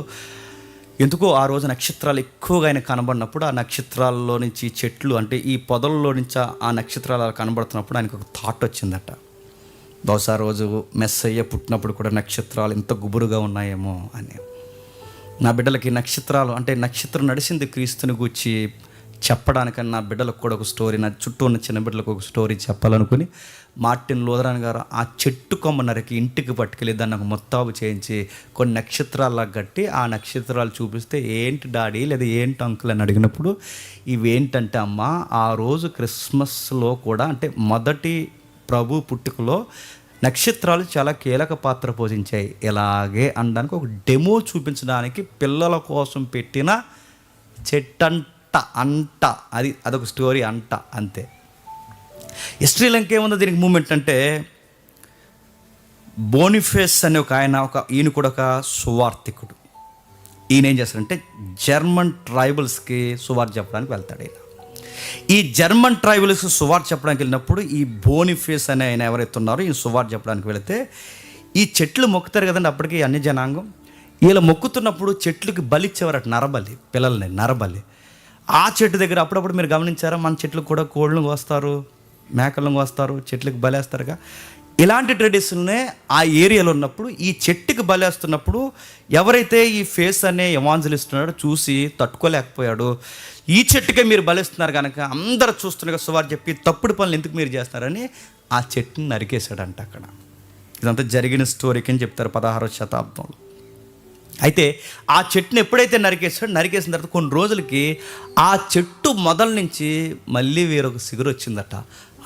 ఎందుకో ఆ రోజు నక్షత్రాలు ఎక్కువగా ఆయన కనబడినప్పుడు, ఆ నక్షత్రాల్లో నుంచి చెట్లు, అంటే ఈ పొదల్లో నుంచి ఆ నక్షత్రాలు కనబడుతున్నప్పుడు ఆయనకు ఒక థాట్ వచ్చిందట. బహుశా రోజు మెస్సయ్య పుట్టినప్పుడు కూడా నక్షత్రాలు ఎంత గుబురుగా ఉన్నాయేమో అని. నా బిడ్డలకి నక్షత్రాలు అంటే నక్షత్రం నడిచింది క్రీస్తుని గూర్చి చెప్పడానికని నా బిడ్డలకు కూడా ఒక స్టోరీ, నా చుట్టూ ఉన్న చిన్న బిడ్డలకు ఒక స్టోరీ చెప్పాలనుకుని మార్టిన్ లూథరన్ గారు ఆ చెట్టు కొమ్మ నరికి ఇంటికి పట్టుకెళ్ళి దాన్ని ఒక మొత్తాబు చేయించి కొన్ని నక్షత్రాల్లా కట్టి ఆ నక్షత్రాలు చూపిస్తే, ఏంటి డాడీ లేదా ఏంటి అంకుల్ అని అడిగినప్పుడు, ఇవేంటంటే అమ్మ, ఆ రోజు క్రిస్మస్లో కూడా, అంటే మొదటి ప్రభు పుట్టుకలో నక్షత్రాలు చాలా కీలక పాత్ర పోషించాయి. ఇలాగే అనడానికి ఒక డెమో చూపించడానికి పిల్లల కోసం పెట్టిన చెట్టంట అదొక స్టోరీ అంతే. హిస్టరీలో ఇంకేముందో దీనికి మూమెంట్ అంటే, బోనిఫేస్ అనే ఒక ఆయన, ఈయన కూడా ఒక సువార్థికుడు. ఈయన ఏం చేస్తాడంటే జర్మన్ ట్రైబల్స్కి సువార్త చెప్పడానికి వెళ్తాడు. ఈ జర్మన్ ట్రైబల్స్కి సువార్త చెప్పడానికి వెళ్ళినప్పుడు ఈ బోనిఫేస్ అనే ఆయన ఎవరైతే ఉన్నారో ఈ సువార్త చెప్పడానికి వెళితే, ఈ చెట్లు మొక్కుతారు కదండి అప్పటికి అన్ని జనాంగం. వీళ్ళు మొక్కుతున్నప్పుడు చెట్లకి బలిచ్చేవారట, నరబలి, పిల్లల్ని నరబలి. ఆ చెట్టు దగ్గర అప్పుడప్పుడు మీరు గమనించారా, మన చెట్లకు కూడా కోళ్ళను కోస్తారు, మేకలను కోస్తారు, చెట్లకు బలేస్తారుగా. ఇలాంటి ట్రెడిషన్నే ఆ ఏరియాలో ఉన్నప్పుడు ఈ చెట్టుకి బలేస్తున్నప్పుడు ఎవరైతే ఈ ఫేస్ అనే ఎవాంజలిస్ట్ ఉన్నాడో చూసి తట్టుకోలేకపోయాడు. ఈ చెట్టుకే మీరు బలిస్తున్నారు కనుక అందరూ చూస్తుండగా సువార్త చెప్పి తప్పుడు పనులు ఎందుకు మీరు చేస్తున్నారని ఆ చెట్టుని నరికేశాడంట. అక్కడ ఇదంతా జరిగిన స్టోరీకి అని చెప్తారు 16వ శతాబ్దంలో. అయితే ఆ చెట్టుని ఎప్పుడైతే నరికేసిన తర్వాత కొన్ని రోజులకి ఆ చెట్టు మొదల నుంచి మళ్ళీ వేరొక చిగురు వచ్చిందట.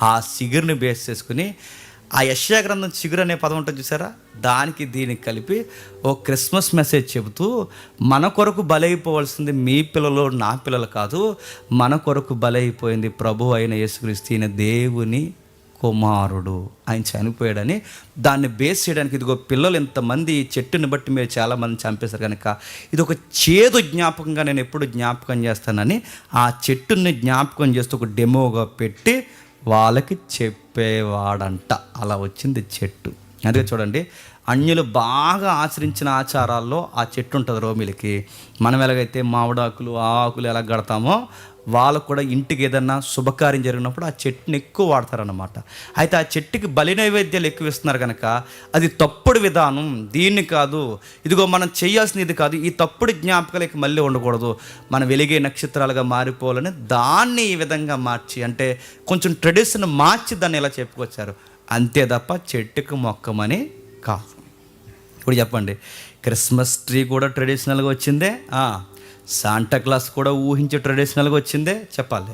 ఆ చిగురుని బేస్ చేసుకుని ఆ యెషయా గ్రంథం చిగురు అనే పదం ఉంటుంది చూసారా, దానికి దీనికి కలిపి ఓ క్రిస్మస్ మెసేజ్ చెబుతూ మన కొరకు బలైపోవాల్సింది మీ పిల్లలు నా పిల్లలు కాదు, మన కొరకు బలైపోయింది ప్రభు అయిన యేసుక్రీస్తు ఈయన దేవుని కుమారుడు, ఆయన చనిపోయాడని దాన్ని బేస్ చేయడానికి ఇదిగో పిల్లలు ఇంతమంది చెట్టుని బట్టి మీరు చాలామంది చంపేశారు కనుక ఇది ఒక చేదు జ్ఞాపకంగా నేను ఎప్పుడు జ్ఞాపకం చేస్తానని ఆ చెట్టుని జ్ఞాపకం చేస్తూ ఒక డెమోగా పెట్టి వాళ్ళకి చెప్పేవాడంట. అలా వచ్చింది చెట్టు. అందుకే చూడండి, అన్యులు బాగా ఆచరించిన ఆచారాల్లో ఆ చెట్టు ఉంటుంది రోమిలకి. మనం ఎలాగైతే మామిడాకులు ఆకులు ఎలా కడతామో వాళ్ళకు కూడా ఇంటికి ఏదన్నా శుభకార్యం జరిగినప్పుడు ఆ చెట్టుని ఎక్కువ వాడతారన్నమాట. అయితే ఆ చెట్టుకి బలి నైవేద్యాలు ఎక్కువ ఇస్తున్నారు కనుక అది తప్పుడు విధానం, దీన్ని కాదు, ఇదిగో మనం చేయాల్సిన ఇది కాదు, ఈ తప్పుడు జ్ఞాపకాలకి మళ్ళీ ఉండకూడదు, మనం వెలిగే నక్షత్రాలుగా మారిపోవాలని దాన్ని ఈ విధంగా మార్చి, అంటే కొంచెం ట్రెడిషన్ మార్చి దాన్ని ఇలా చెప్పుకొచ్చారు అంతే తప్ప చెట్టుకు మొక్కమని కాదు. ఇప్పుడు చెప్పండి, క్రిస్మస్ ట్రీ కూడా ట్రెడిషనల్గా వచ్చిందే, శాంటా క్లాస్ కూడా ఊహించే ట్రెడిషనల్గా వచ్చిందే చెప్పాలి.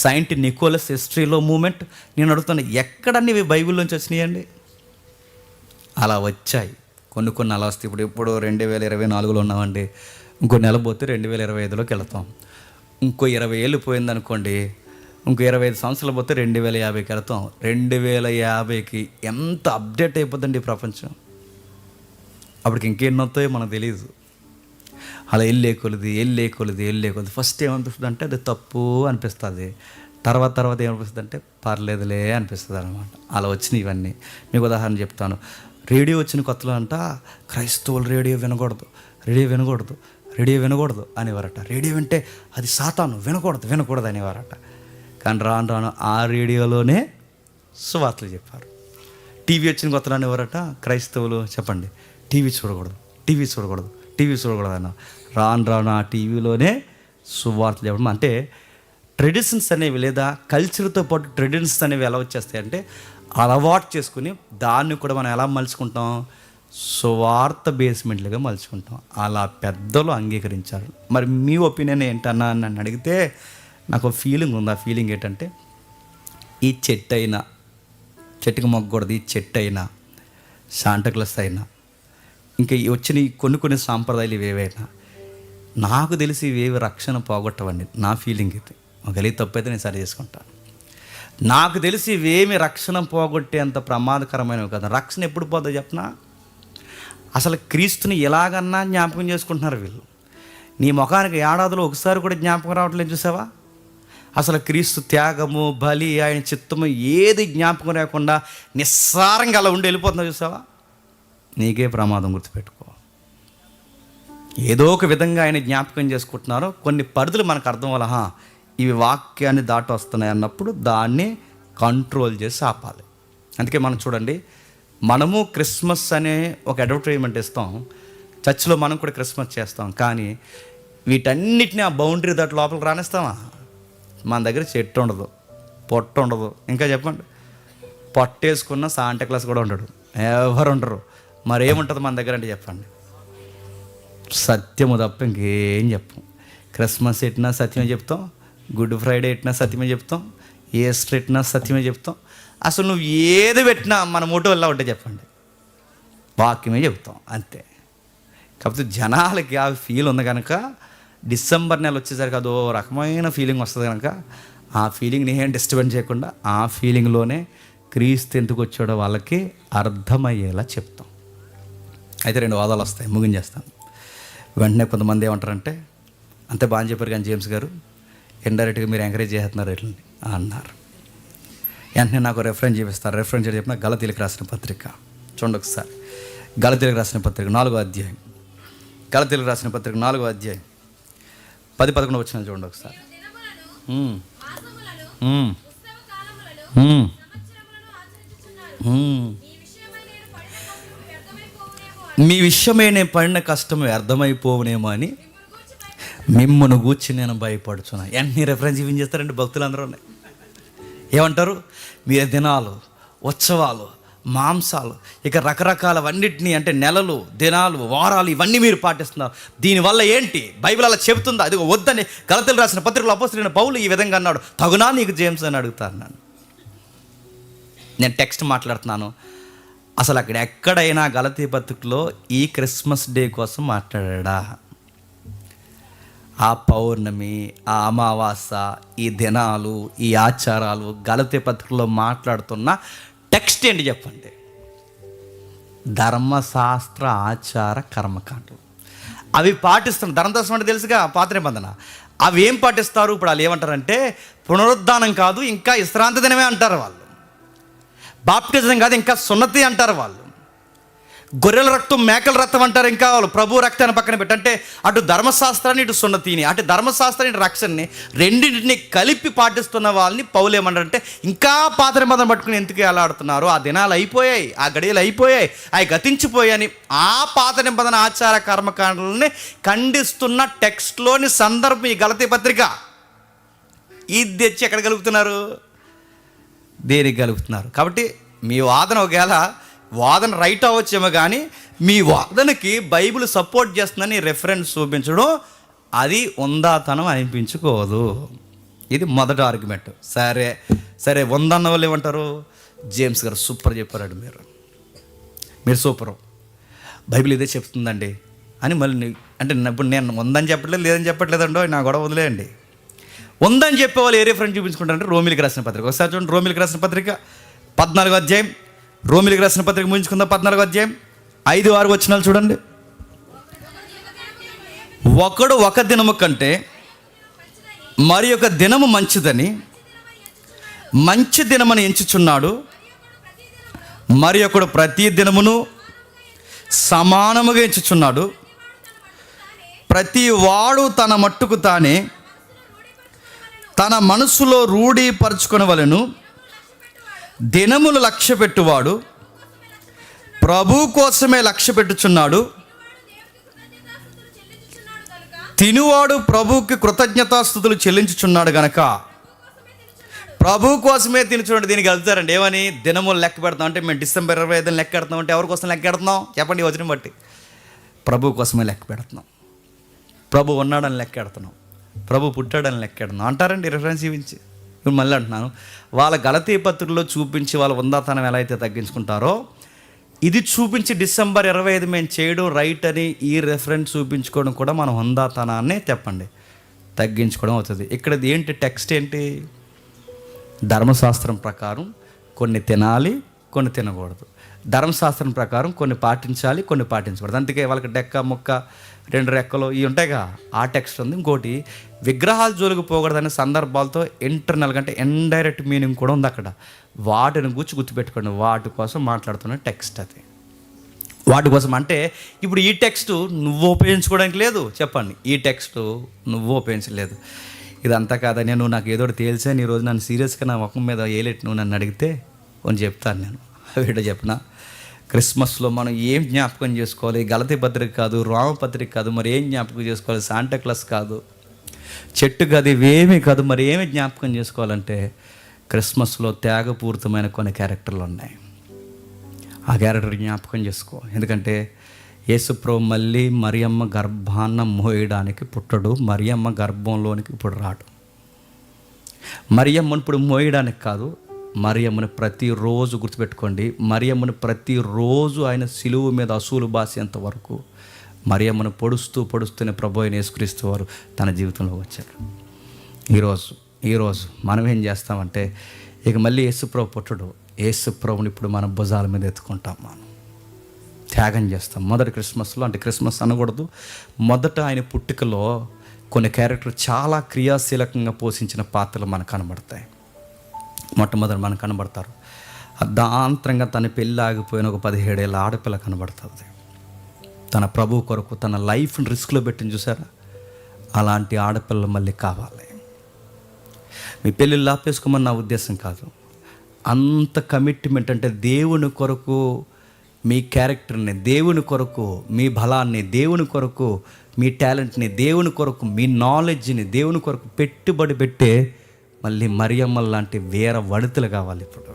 సైంట్ నికోలస్ హిస్టరీలో మూమెంట్ నేను అడుగుతాను, ఎక్కడన్నీ ఇవి బైబిల్లోంచి వచ్చినాయండి? అలా వచ్చాయి కొన్ని అలా వస్తాయి. ఇప్పుడు 2024లో ఉన్నామండి, ఇంకో నెల పోతే 2025లోకి వెళతాం. ఇంకో 20 ఏళ్ళు పోయిందనుకోండి, ఇంకో 25 సంవత్సరాలు పోతే 2050కి వెళతాం. 2050కి ఎంత అప్డేట్ అయిపోద్దండి ప్రపంచం. అప్పటికి ఇంకెన్ని వస్తాయో మనకు తెలియదు. అలా వెళ్ళే కొలిది ఫస్ట్ ఏమనిపిస్తుంది అంటే అది తప్పు అనిపిస్తుంది, తర్వాత ఏమనిపిస్తుంది అంటే పర్లేదులే అనిపిస్తుంది అనమాట. అలా వచ్చినాయి ఇవన్నీ. మీకు ఉదాహరణ చెప్తాను. రేడియో వచ్చిన కొత్తలో అంట క్రైస్తవులు రేడియో వినకూడదు అనేవారట. రేడియో వింటే అది సాతాను, వినకూడదు అనేవారట. కానీ రాను ఆ రేడియోలోనే సువార్తలు చెప్పారు. టీవీ వచ్చిన కొత్తలో అనేవారట క్రైస్తవులు, చెప్పండి, టీవీ చూడకూడదు అన్న. రాను ఆ టీవీలోనే సువార్తలు చెప్పడం. అంటే ట్రెడిషన్స్ అనేవి లేదా కల్చర్తో పాటు ట్రెడిషన్స్ అనేవి ఎలా వచ్చేస్తాయి అంటే అలవాటు చేసుకుని దాన్ని కూడా మనం ఎలా మలుచుకుంటాం, సువార్త బేస్మెంట్లుగా మలుచుకుంటాం. అలా పెద్దలు అంగీకరించారు. మరి మీ ఒపీనియన్ ఏంటన్నా అని నన్ను అడిగితే నాకు ఫీలింగ్ ఉంది. ఆ ఫీలింగ్ ఏంటంటే ఈ చెట్టుకి మొగ్గకూడదు, ఈ చెట్టు అయినా శాంటా క్లాస్ అయినా ఇంకా వచ్చిన కొన్ని సాంప్రదాయాలు ఇవేవైనా నాకు తెలిసి ఇవేవి రక్షణ పోగొట్టవండి. నా ఫీలింగ్ ఇది. ఒకవేళ తప్పు అయితే నేను సరి చేసుకుంటాను. నాకు తెలిసి ఇవేమి రక్షణ పోగొట్టేంత ప్రమాదకరమైనవి కదా. రక్షణ ఎప్పుడు పోతుందో చెప్పనా? అసలు క్రీస్తుని ఎలాగన్నా జ్ఞాపకం చేసుకుంటున్నారు వీళ్ళు. నీ ముఖానికి ఏడాదిలో ఒకసారి కూడా జ్ఞాపకం రావట్లేదు చూసావా? అసలు క్రీస్తు త్యాగము, బలి, ఆయన చిత్తము ఏది జ్ఞాపకం లేకుండా నిస్సారంగా అలా ఉండి వెళ్ళిపోతుందో చూసావా? నీకే ప్రమాదం, గుర్తుపెట్టుకో. ఏదో ఒక విధంగా ఆయన జ్ఞాపకం చేసుకుంటున్నారో కొన్ని పరిధులు మనకు అర్థం వల్ల ఇవి వాక్యాన్ని దాటి వస్తున్నాయి అన్నప్పుడు దాన్ని కంట్రోల్ చేసి ఆపాలి. అందుకే మనం చూడండి, మనము క్రిస్మస్ అనే ఒక అడ్వర్టైజ్మెంట్ ఇస్తాం, చర్చిలో మనం కూడా క్రిస్మస్ చేస్తాం. కానీ వీటన్నిటిని ఆ బౌండరీ దాటి లోపలికి రానిస్తామా? మన దగ్గర చెట్టు ఉండదు, పొట్ట ఉండదు, ఇంకా చెప్పండి పొట్టేసుకున్న శాంటా క్లాస్ కూడా ఉండడు, ఎవరు ఉండరు. మరేముంటుంది మన దగ్గర అంటే చెప్పండి? సత్యము తప్ప ఇంకేం చెప్పం. క్రిస్మస్ ఎట్టినా సత్యమే చెప్తాం, గుడ్ ఫ్రైడే ఎట్టినా సత్యమే చెప్తాం, ఈస్టర్ ఎట్టినా సత్యమే చెప్తాం. అసలు నువ్వు ఏది పెట్టినా మన మోటో ఎలా ఉంటే చెప్పండి, వాక్యమే చెప్తాం అంతే. కాకపోతే జనాలకి ఆ ఫీల్ ఉంది కనుక డిసెంబర్ నెల వచ్చేసరికి అదో రకమైన ఫీలింగ్ వస్తుంది కనుక ఆ ఫీలింగ్ని ఏం డిస్టర్బెన్స్ చేయకుండా ఆ ఫీలింగ్లోనే క్రీస్తు ఎందుకు వచ్చాడో వాళ్ళకి అర్థమయ్యేలా చెప్తాం. అయితే 2 వాదాలు వస్తాయి, ముగించేస్తాను. వెంటనే కొంతమంది ఏమంటారంటే, అంతే బాగా చెప్పారు కానీ జేమ్స్ గారు ఇండైరెక్ట్గా మీరు ఎంకరేజ్ చేస్తున్నారు ఎట్లని అన్నారు. వెంటనే నాకు రెఫరెన్స్ చూపిస్తారు. రెఫరెన్స్ చెప్పిన గలతీలకు రాసిన పత్రిక చూడండి ఒకసారి. గలతీలకు రాసిన పత్రిక 4వ అధ్యాయం, గలతీలకు రాసిన పత్రిక 4వ అధ్యాయం 10-11 వచ్చిన చూడండి ఒకసారి. మీ విషయమే నేను పడిన కష్టం వ్యర్థమైపోవునేమో అని మిమ్మల్ని గూర్చి నేను భయపడుచున్నా. వెంటనే రెఫరెన్స్ ఇవి చేస్తారండి భక్తులందరూ. ఏమంటారు? మీ దినాలు, ఉత్సవాలు, మాంసాలు, ఇక రకరకాలవన్నిటినీ, అంటే నెలలు, దినాలు, వారాలు, ఇవన్నీ మీరు పాటిస్తున్నారు. దీనివల్ల ఏంటి? బైబిల్ అలా చెబుతుందా? అది వద్దని గలతీయులకు రాసిన పత్రికలో అపోస్తలుడైన పౌలు ఈ విధంగా అన్నాడు. తగునా నీకు జేమ్స్ అని అడుగుతాను నేను టెక్స్ట్ మాట్లాడుతున్నాను. అసలు అక్కడ ఎక్కడైనా గలతీ పత్రికలో ఈ క్రిస్మస్ డే కోసం మాట్లాడా? ఆ పౌర్ణమి, ఆ అమావాస, ఈ దినాలు, ఈ ఆచారాలు గలతీ పత్రికలో మాట్లాడుతున్న టెక్స్ట్ ఏంటి చెప్పండి? ధర్మశాస్త్ర ఆచార కర్మకాండలు. అవి పాటిస్తున్నారు. ధర్మశాస్త్రం అంటే తెలుసుగా, పాత నిబంధన. అవి ఏం పాటిస్తారు? ఇప్పుడు వాళ్ళు ఏమంటారంటే పునరుద్ధానం కాదు, ఇంకా విశ్రాంతి దినమే అంటారు వాళ్ళు. బాప్టిజం కాదు, ఇంకా సున్నతి అంటారు వాళ్ళు. గొర్రెల రక్తం, మేకల రక్తం అంటారు ఇంకా వాళ్ళు. ప్రభు రక్తాన్ని పక్కన పెట్టి, అంటే అటు ధర్మశాస్త్రాన్ని, ఇటు సున్నతిని, అటు ధర్మశాస్త్రాన్ని, ఇటు రక్షణని, రెండింటిని కలిపి పాటిస్తున్న వాళ్ళని పౌలు ఏమంటారంటే ఇంకా పాత నిబంధన పట్టుకుని ఎందుకు ఎలా ఆడుతున్నారు? ఆ దినాలు అయిపోయాయి, ఆ గడియలు అయిపోయాయి, అవి గతించిపోయాయని ఆ పాత నిబంధన ఆచార కర్మకాండలని ఖండిస్తున్న టెక్స్ట్లోని సందర్భం ఈ గలతీ పత్రిక. ఇది తెచ్చి ఎక్కడ కలుపుతున్నారు? దేనికి కలుపుతున్నారు? కాబట్టి మీ వాదన ఒకవేళ వాదన రైట్ అవ్వచ్చేమో, కానీ మీ వాదనకి బైబిల్ సపోర్ట్ చేస్తుందని రెఫరెన్స్ చూపించడం అది ఉందాతనం అనిపించుకోదు. ఇది మొదటి ఆర్గ్యుమెంట్. సరే ఉందన్న వాళ్ళు ఏమంటారు? జేమ్స్ గారు సూపర్ చెప్పారు, మీరు సూపరు, బైబిల్ ఇదే చెప్తుందండి అని. మళ్ళీ అంటే ఇప్పుడు నేను ఉందని చెప్పట్లేదు, లేదని చెప్పట్లేదండో, నా గొడవ వదిలేయండి. ఉందని చెప్పేవాళ్ళు ఏ రిఫరెన్స్ చూపించుకుంటారంటే రోమిలికి రాసిన పత్రిక. ఒకసారి చూడండి, రోమిలికి రాసిన పత్రిక 14వ అధ్యాయం. రోమిలికి రాసిన పత్రిక ముగించుకుందాం. 14వ అధ్యాయం 5-6 వచనాలు చూడండి. ఒకడు ఒక దినము కంటే మరి ఒక దినము మంచిదని మంచి దినమని ఎంచుచున్నాడు, మరి ఒకడు ప్రతి దినమును సమానముగా ఎంచుచున్నాడు. ప్రతి వాడు తన మట్టుకు తానే తన మనసులో రూఢీపరచుకొనవలెను. దినములు లక్ష్య పెట్టువాడు ప్రభు కోసమే లక్ష్య పెట్టుచున్నాడు. తినువాడు ప్రభువుకి కృతజ్ఞతాస్తుతులు చెల్లించుచున్నాడు గనక ప్రభు కోసమే తినుచున్నాడు. దీనికి వెళ్తారండి ఏమని? దినములు లెక్క పెడతాం అంటే మేము డిసెంబర్ 25 లెక్క పెడతాం అంటే ఎవరి కోసం లెక్క పెడుతున్నాం చెప్పండి? వచనం బట్టి ప్రభు కోసమే లెక్క పెడుతున్నాం. ప్రభు ఉన్నాడని లెక్క పెడుతున్నాం, ప్రభు పుట్టాడని లెక్క పెడుతున్నాం అంటారండి రిఫరెన్స్ ఇవ్వించి. ఇప్పుడు మళ్ళీ అంటున్నాను, వాళ్ళ గలతీ పత్రికలో చూపించి వాళ్ళ ఉందాతనం ఎలా అయితే తగ్గించుకుంటారో, ఇది చూపించి డిసెంబర్ 25 మేము చేయడం రైట్ అని ఈ రెఫరెన్స్ చూపించుకోవడం కూడా మనం ఉందాతనాన్నే చెప్పండి తగ్గించుకోవడం అవుతుంది. ఇక్కడ ఏంటి టెక్స్ట్ ఏంటి? ధర్మశాస్త్రం ప్రకారం కొన్ని తినాలి, కొన్ని తినకూడదు. ధర్మశాస్త్రం ప్రకారం కొన్ని పాటించాలి, కొన్ని పాటించకూడదు. అందుకే వాళ్ళకి డెక్క ముక్క 2 రెక్కలు ఇవి ఉంటాయిగా, ఆ టెక్స్ట్ ఉంది. ఇంకోటి విగ్రహాలు జోలికి పోకూడదనే సందర్భాలతో ఇంటర్నల్గా అంటే ఇండైరెక్ట్ మీనింగ్ కూడా ఉంది అక్కడ. వాటిని గుర్తుపెట్టుకోండి. వాటి కోసం మాట్లాడుతున్న టెక్స్ట్ అది. వాటి కోసం అంటే ఇప్పుడు ఈ టెక్స్ట్ నువ్వు ఉపయోగించుకోవడానికి లేదు చెప్పండి, ఈ టెక్స్ట్ నువ్వు ఉపయోగించలేదు. ఇదంతా కాదా, నేను నాకు ఏదో తేల్చాను ఈరోజు నన్ను సీరియస్గా నా ముఖం మీద ఏలేట్ నువ్వు నన్ను అడిగితే కొంచెం చెప్తాను. నేను వీడియో చెప్పిన క్రిస్మస్లో మనం ఏం జ్ఞాపకం చేసుకోవాలి? గలతీ పత్రిక కాదు, రామపత్రిక కాదు, మరి ఏం జ్ఞాపకం చేసుకోవాలి? శాంటాక్లాస్ కాదు, చెట్టు కాదు, ఇవేమీ కాదు, మరి ఏమి జ్ఞాపకం చేసుకోవాలంటే క్రిస్మస్లో త్యాగపూరితమైన కొన్ని క్యారెక్టర్లు ఉన్నాయి. ఆ క్యారెక్టర్ జ్ఞాపకం చేసుకో. ఎందుకంటే యేసుప్రభు మళ్ళీ మరియమ్మ గర్భాన్న మోయడానికి పుట్టడు, మరియమ్మ గర్భంలోనికి ఇప్పుడు రాడు. మరియమ్మను ఇప్పుడు మోయడానికి కాదు, మరియమ్మను ప్రతిరోజు గుర్తుపెట్టుకోండి. మరియమ్మను ప్రతిరోజు ఆయన సిలువ మీద అసూలు బాసేంత వరకు మరియమ్మను పొడుస్తూనే ప్రభు అయిన యేసుక్రీస్తు వారు తన జీవితంలో వచ్చారు. ఈరోజు మనం ఏం చేస్తామంటే ఇక మళ్ళీ యేసుప్రభు పుట్టడు, యేసుప్రభుని ఇప్పుడు మన భుజాల మీద ఎత్తుకుంటాం, మనం త్యాగం చేస్తాం. మొదటి క్రిస్మస్లో, అంటే క్రిస్మస్ అనకూడదు, మొదట ఆయన పుట్టుకలో కొన్ని క్యారెక్టర్ చాలా క్రియాశీలకంగా పోషించిన పాత్రలు మనకు కనబడతాయి. మొట్టమొదటి మనకు కనబడతారు. అర్ధాంతరంగా తన పెళ్ళి ఆగిపోయిన ఒక 17 ఏళ్ళ ఆడపిల్ల కనబడుతుంది. తన ప్రభు కొరకు తన లైఫ్ని రిస్క్లో పెట్టింది చూసారా? అలాంటి ఆడపిల్లలు మళ్ళీ కావాలి. మీ పెళ్ళిళ్ళు ఆపేసుకోమని నా ఉద్దేశం కాదు. అంత కమిట్మెంట్, అంటే దేవుని కొరకు మీ క్యారెక్టర్ని దేవుని కొరకు, మీ బలాన్ని దేవుని కొరకు, మీ టాలెంట్ని దేవుని కొరకు, మీ నాలెడ్జ్ని దేవుని కొరకు పెట్టుబడి పెట్టే మళ్ళీ మరియమ్మ లాంటి వీర వనితలు కావాలి. ఇప్పుడు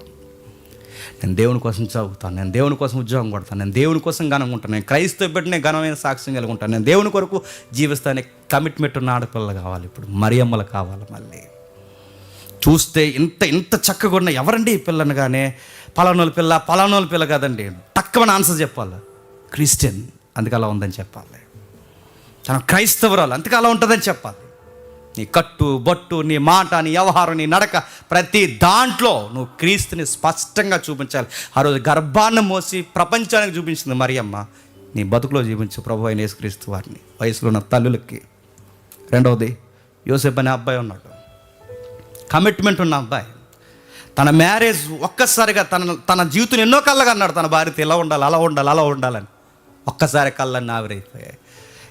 నేను దేవుని కోసం చదువుతాను, నేను దేవుని కోసం ఉద్యోగం కొడతాను, నేను దేవుని కోసం ఘనంగా ఉంటాను, నేను క్రైస్తవ బిడ్డనే ఘనమైన సాక్ష్యం కలిగి ఉంటాను, నేను దేవుని కొరకు జీవిస్తానే కమిట్మెంట్ ఉన్న ఆడపిల్లలు కావాలి. ఇప్పుడు మరియమ్మలు కావాలి. మళ్ళీ చూస్తే ఇంత చక్కగా ఉన్న ఎవరండి ఈ పిల్లనగానే పలానోళ్ళ పిల్ల కాదండి, తక్కువ ఆన్సర్ చెప్పాలి. క్రిస్టియన్, అందుకే అలా ఉందని చెప్పాలి. తన క్రైస్తవరాలు, అందుకే అలా ఉంటుందని చెప్పాలి. నీ కట్టు బొట్టు, నీ మాట, నీ వ్యవహారం, నీ నడక, ప్రతి దాంట్లో నువ్వు క్రీస్తుని స్పష్టంగా చూపించాలి. ఆ రోజు గర్భాన్ని మోసి ప్రపంచానికి చూపించింది మరియమ్మ. నీ బతుకులో చూపించు ప్రభు అయిన యేసుక్రీస్తు వారిని, వయసులో ఉన్న తల్లులకి. రెండవది, యోసేపు అనే అబ్బాయి ఉన్నాడు, కమిట్మెంట్ ఉన్న అబ్బాయి. తన మ్యారేజ్ ఒక్కసారిగా తన జీవితం ఎన్నో కళ్ళగా అన్నాడు, తన భార్యతో ఇలా ఉండాలి, అలా ఉండాలని. ఒక్కసారి కళ్ళని ఆవిరైపోయాయి.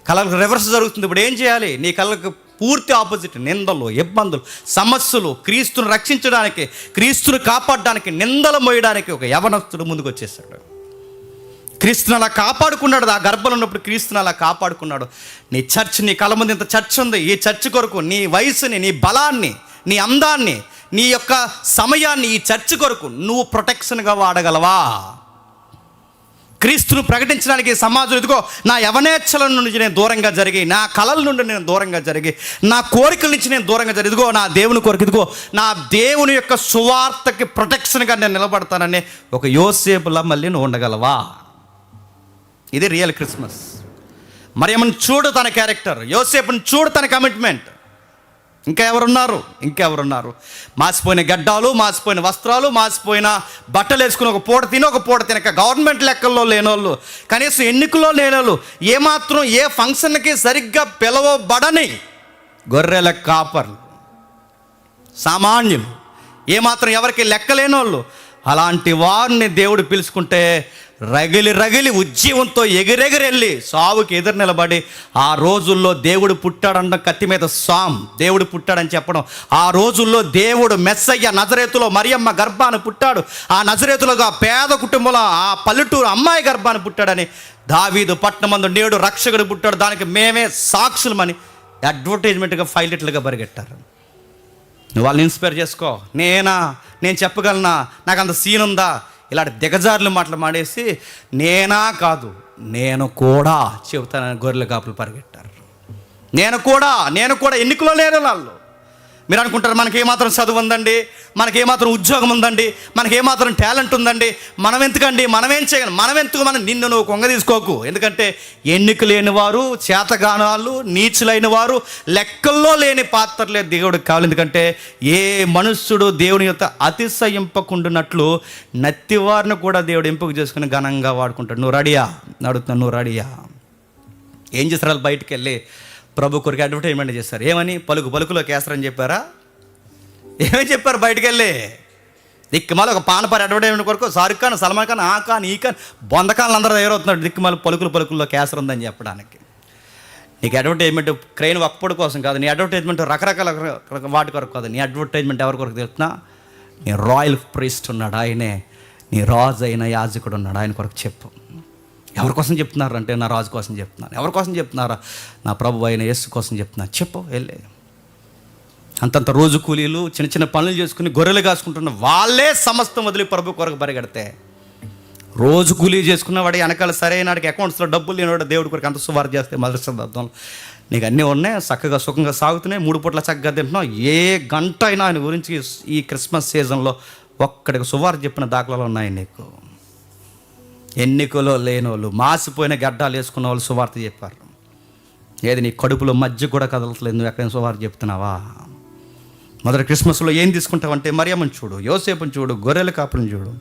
కళ్ళకు రివర్స్ జరుగుతుంది. ఇప్పుడు ఏం చేయాలి? నీ కళ్ళకు పూర్తి ఆపోజిట్ నిందలు, ఇబ్బందులు, సమస్యలు. క్రీస్తును రక్షించడానికి, క్రీస్తును కాపాడడానికి, నిందలు మోయడానికి ఒక యవనస్తుడు ముందుకు వచ్చేసాడు. క్రీస్తుని అలా కాపాడుకున్నాడు. ఆ గర్భంలో ఉన్నప్పుడు క్రీస్తుని అలా కాపాడుకున్నాడు. నీ చర్చ్, నీ కళ్ళ ముందు ఇంత చర్చ్ ఉంది, ఈ చర్చ్ కొరకు నీ వయసుని, నీ బలాన్ని, నీ అందాన్ని, నీ యొక్క సమయాన్ని ఈ చర్చ్ కొరకు నువ్వు ప్రొటెక్షన్గా వాడగలవా? క్రీస్తును ప్రకటించడానికి సమాజం, ఇదిగో నా యవనేచ్ఛల నుండి నేను దూరంగా జరిగి, నా కళల నుండి నేను దూరంగా జరిగి, నా కోరికల నుంచి నేను దూరంగా జరిగి, ఇదిగో నా దేవుని కొరకు, ఇదిగో నా దేవుని యొక్క సువార్తకి ప్రొటెక్షన్గా నేను నిలబడతానని ఒక యోసేపులా మళ్ళీ నువ్వు ఉండగలవా? ఇది రియల్ క్రిస్మస్. మరియమ్మను చూడు తన క్యారెక్టర్, యోసేపుని చూడు తన కమిట్మెంట్. ఇంకా ఎవరున్నారు? మాసిపోయిన గడ్డాలు, మాసిపోయిన వస్త్రాలు, మాసిపోయిన బట్టలు వేసుకుని ఒక పూట తినక గవర్నమెంట్ లెక్కల్లో లేనోళ్ళు, కనీసం ఎన్నికల్లో లేనోళ్ళు, ఏమాత్రం ఏ ఫంక్షన్కి సరిగ్గా పిలవబడని గొర్రెల కాపర్లు, సామాన్యులు, ఏమాత్రం ఎవరికి లెక్కలేనోళ్ళు, అలాంటి వారిని దేవుడు పిలుచుకుంటే రగిలి ఉజ్జీవంతో ఎగిరెగిరెళ్ళి సావుకి ఎదురు నిలబడి, ఆ రోజుల్లో దేవుడు పుట్టాడన్న కత్తి మీద దేవుడు పుట్టాడని చెప్పడం, ఆ రోజుల్లో దేవుడు మెస్సయ్య నజరేతులో మరియమ్మ గర్భాన్ని పుట్టాడు, ఆ నజరేతులోగా పేద కుటుంబంలో ఆ పల్లెటూరు అమ్మాయి గర్భాన్ని పుట్టాడని, దావీదు పట్టణమందు నేడు రక్షకుడు పుట్టాడు, దానికి మేమే సాక్షులమని అడ్వర్టైజ్మెంట్గా ఫైలెట్లుగా పరిగెట్టారు. నువ్వు వాళ్ళని ఇన్స్పైర్ చేసుకో. నేను చెప్పగలనా, నాకు అంత సీన్ ఉందా? ఇలాంటి దిగజారులు మాటలు మాడేసి నేను కూడా చెబుతానని గొర్రెల కాపులు పరిగెట్టారు. నేను కూడా ఎన్నికలో లేరు వాళ్ళు. మీరు అనుకుంటారు మనకేమాత్రం చదువు ఉందండి, మనకేమాత్రం ఉద్యోగం ఉందండి, మనకేమాత్రం టాలెంట్ ఉందండి, మనం ఏం చేయగలం, మనం నిన్ను నువ్వు కొంగ తీసుకోకు. ఎందుకంటే ఎన్నిక లేని వారు, చేతగానాలు, నీచులైన వారు, లెక్కల్లో లేని పాత్రలే దేవుడికి కావాలి. ఎందుకంటే ఏ మనుష్యుడు దేవుని యొక్క అతిశయింపకుండునట్లు నత్తివారిని కూడా దేవుడు ఎంపిక చేసుకుని ఘనంగా వాడుకుంటాడు. నువ్వు రెడీయా అడుగుతున్నావు? ఏం చేస్తారు వాళ్ళు? బయటికి వెళ్ళి ప్రభు కొరకు అడ్వర్టైజ్మెంట్ చేస్తారు. ఏమని? పలుకులో కేసరని చెప్పారా? ఏమని చెప్పారు? బయటికి వెళ్ళి దిక్కుమాల ఒక పానపారి అడ్వర్టైజ్మెంట్ కొరకు షారుఖ్ ఖాన్, సల్మాన్ ఖాన్, ఆ ఖాన్, ఈ ఖాన్, బొందఖాన్లు అందరూ ఎదురవుతున్నాడు దిక్కుమాల పలుకుల్లో కేసర్ ఉందని చెప్పడానికి. నీకు అడ్వర్టైజ్మెంట్ క్రెయిన్ ఒక్కడి కోసం కాదు, నీ అడ్వర్టైజ్మెంట్ రకరకాల వాటి కొరకు కాదు. నీ అడ్వర్టైజ్మెంట్ ఎవరి కొరకు తెలుస్తున్నా? నీ రాయల్ ప్రీస్ట్ ఉన్నాడు, ఆయనే నీ రాజు అయిన యాజకుడు ఉన్నాడు, ఆయన కొరకు చెప్పు. ఎవరి కోసం చెప్తున్నారు అంటే నా రాజు కోసం చెప్తున్నాను. ఎవరి కోసం చెప్తున్నారా? నా ప్రభు అయిన యేసు కోసం చెప్తున్నా. చెప్పు వెళ్ళే. అంతంత రోజు కూలీలు చిన్న పనులు చేసుకుని గొర్రెలు కాసుకుంటున్న వాళ్ళే సమస్తం వదిలి ప్రభు కొరకు పరిగెడితే, రోజు కూలీ చేసుకున్న వాడు వెనకాల సరైన వాడికి అకౌంట్స్లో డబ్బులు లేనివాడు దేవుడి కొరకు అంత సువార్త చేస్తే మొదటి శతాబ్దంలో నీకు అన్నీ ఉన్నాయి, చక్కగా సుఖంగా సాగుతున్నాయి, 3 పూట్ల చక్కగా తింటున్నావు. ఏ గంట అయినా ఆయన గురించి ఈ క్రిస్మస్ సీజన్లో ఒక్కడికి సువార్త చెప్పిన దాఖలాలు ఉన్నాయి నీకు. ఎన్నికలో లేనోళ్ళు, మాసిపోయిన గడ్డాలు వేసుకున్న వాళ్ళు సువార్త చెప్పారు. ఏది నీ కడుపులో మధ్య కూడా కదలట్లేదు, నువ్వు ఎక్కడైనా సువార్త చెప్తున్నావా? మొదటి క్రిస్మస్లో ఏం తీసుకుంటావంటే మరియమ్మని చూడు, యోసేపుని చూడు, గొర్రెల కాపుని చూడు.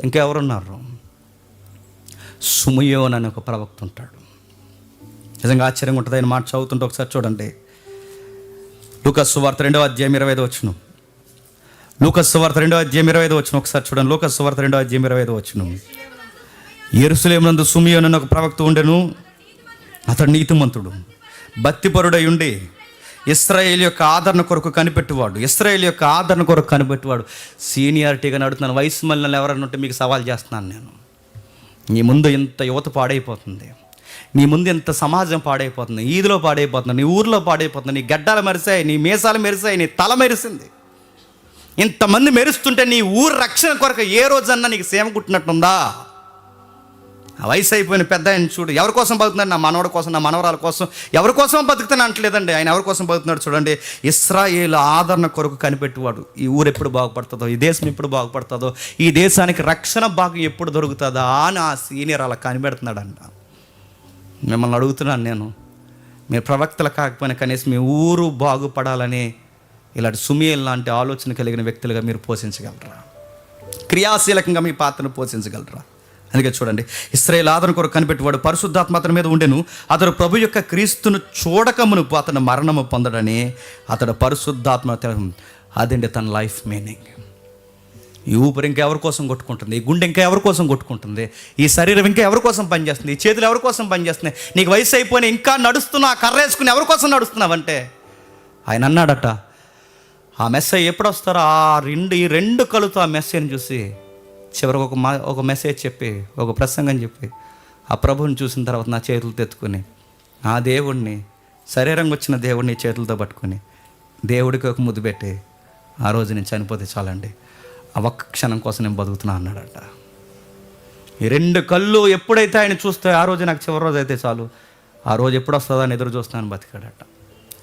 ఇంకా ఎవరున్నారు? సుమయోన్ అనే ఒక ప్రవక్త ఉంటాడు. నిజంగా ఆశ్చర్యంగా ఉంటుంది ఆయన మాట చదువుతుంటే. ఒకసారి చూడండి, లూకాసు సువార్త 2వ అధ్యాయం 25వ వచనం. లూకాసు సువార్త 2వ అధ్యాయం 25వ వచనం ఒకసారి చూడండి. లూకాసు సువార్త 2వ అధ్యాయం 25వ వచనం. యెరూషలేమునందు సుమయోను అనే ఒక ప్రవక్త ఉండెను. అతడు నీతిమంతుడు, భక్తిపరుడై ఉండి ఇశ్రాయేలు యొక్క ఆదరణ కొరకు కనిపెట్టువాడు. సీనియారిటీగా నడుతున్నాను. వయసు మళ్ళీ ఎవరన్నా ఉంటే మీకు సవాల్ చేస్తున్నాను నేను. నీ ముందు ఇంత యువత పాడైపోతుంది, నీ ముందు ఇంత సమాజం పాడైపోతుంది, ఈదిలో పాడైపోతుంది, నీ ఊర్లో పాడైపోతుంది, నీ గడ్డాలు మెరిసాయి, నీ మీసాలు మెరిసాయి, నీ తల మెరిసింది. ఇంతమంది మెరుస్తుంటే నీ ఊరు రక్షణ కొరకు ఏ రోజన్నా నీకు సేమ కుట్టినట్టుందా? ఆ వయసు అయిపోయిన పెద్ద ఆయన చూడు, ఎవరి కోసం బతుకుతున్నాడు? నా మనవడి కోసం, నా మనవరాల కోసం. ఎవరి కోసం బతుకుతాను అంటలేదండి, ఆయన ఎవరి కోసం బతుకుతున్నాడు చూడండి. ఇశ్రాయేలు ఆదరణ కొరకు కనిపెట్టువాడు. ఈ ఊరు ఎప్పుడు బాగుపడుతుందో, ఈ దేశం ఎప్పుడు బాగుపడుతుందో, ఈ దేశానికి రక్షణ భాగం ఎప్పుడు దొరుకుతుందా అని ఆ సీనియర్ అలా కనిపెడుతున్నాడంట. మిమ్మల్ని అడుగుతున్నాను నేను, మీరు ప్రవక్తలు కాకపోయినా కనీసం మీ ఊరు బాగుపడాలని ఇలాంటి సుమేల్ లాంటి ఆలోచన కలిగిన వ్యక్తులుగా మీరు పోషించగలరా? క్రియాశీలకంగా మీ పాత్రను పోషించగలరా? అందుకే చూడండి, ఇశ్రాయేలు ఆదరణ కొరకు కనిపెట్టువాడు పరిశుద్ధాత్మ అతని మీద ఉండెను. అతడు ప్రభు యొక్క క్రీస్తును చూడకమునుపు అతను మరణము పొందడని అతడు పరిశుద్ధాత్మ. అదండి తన లైఫ్ మీనింగ్. ఈ ఊపిరి ఇంకా ఎవరి కోసం కొట్టుకుంటుంది? ఈ గుండె ఇంకా ఎవరి కోసం కొట్టుకుంటుంది? ఈ శరీరం ఇంకా ఎవరి కోసం పనిచేస్తుంది? ఈ చేతులు ఎవరి కోసం పనిచేస్తున్నాయి? నీకు వయసు అయిపోయినా ఇంకా నడుస్తున్నా, కర్ర వేసుకుని ఎవరి కోసం నడుస్తున్నావంటే ఆయన అన్నాడట, ఆ మెసేజ్ ఎప్పుడు వస్తారో ఈ రెండు కలుతో ఆ మెసేజ్ని చూసి చివరికి ఒక మెసేజ్ చెప్పి, ఒక ప్రసంగం చెప్పి, ఆ ప్రభువుని చూసిన తర్వాత నా చేతులతో ఎత్తుకుని ఆ దేవుడిని, శరీరంగా వచ్చిన దేవుడిని చేతులతో పట్టుకుని దేవుడికి ఒక ముద్దు పెట్టి, ఆ రోజు నేను చనిపోతే చాలండి, ఆ ఒక్క క్షణం కోసం నేను బతుకుతున్నా అన్నాడట. ఈ రెండు కళ్ళు ఎప్పుడైతే ఆయన చూస్తే ఆ రోజు నాకు చివరి రోజు అయితే చాలు, ఆ రోజు ఎప్పుడు వస్తుందో అని ఎదురు చూస్తానని బతికాడట.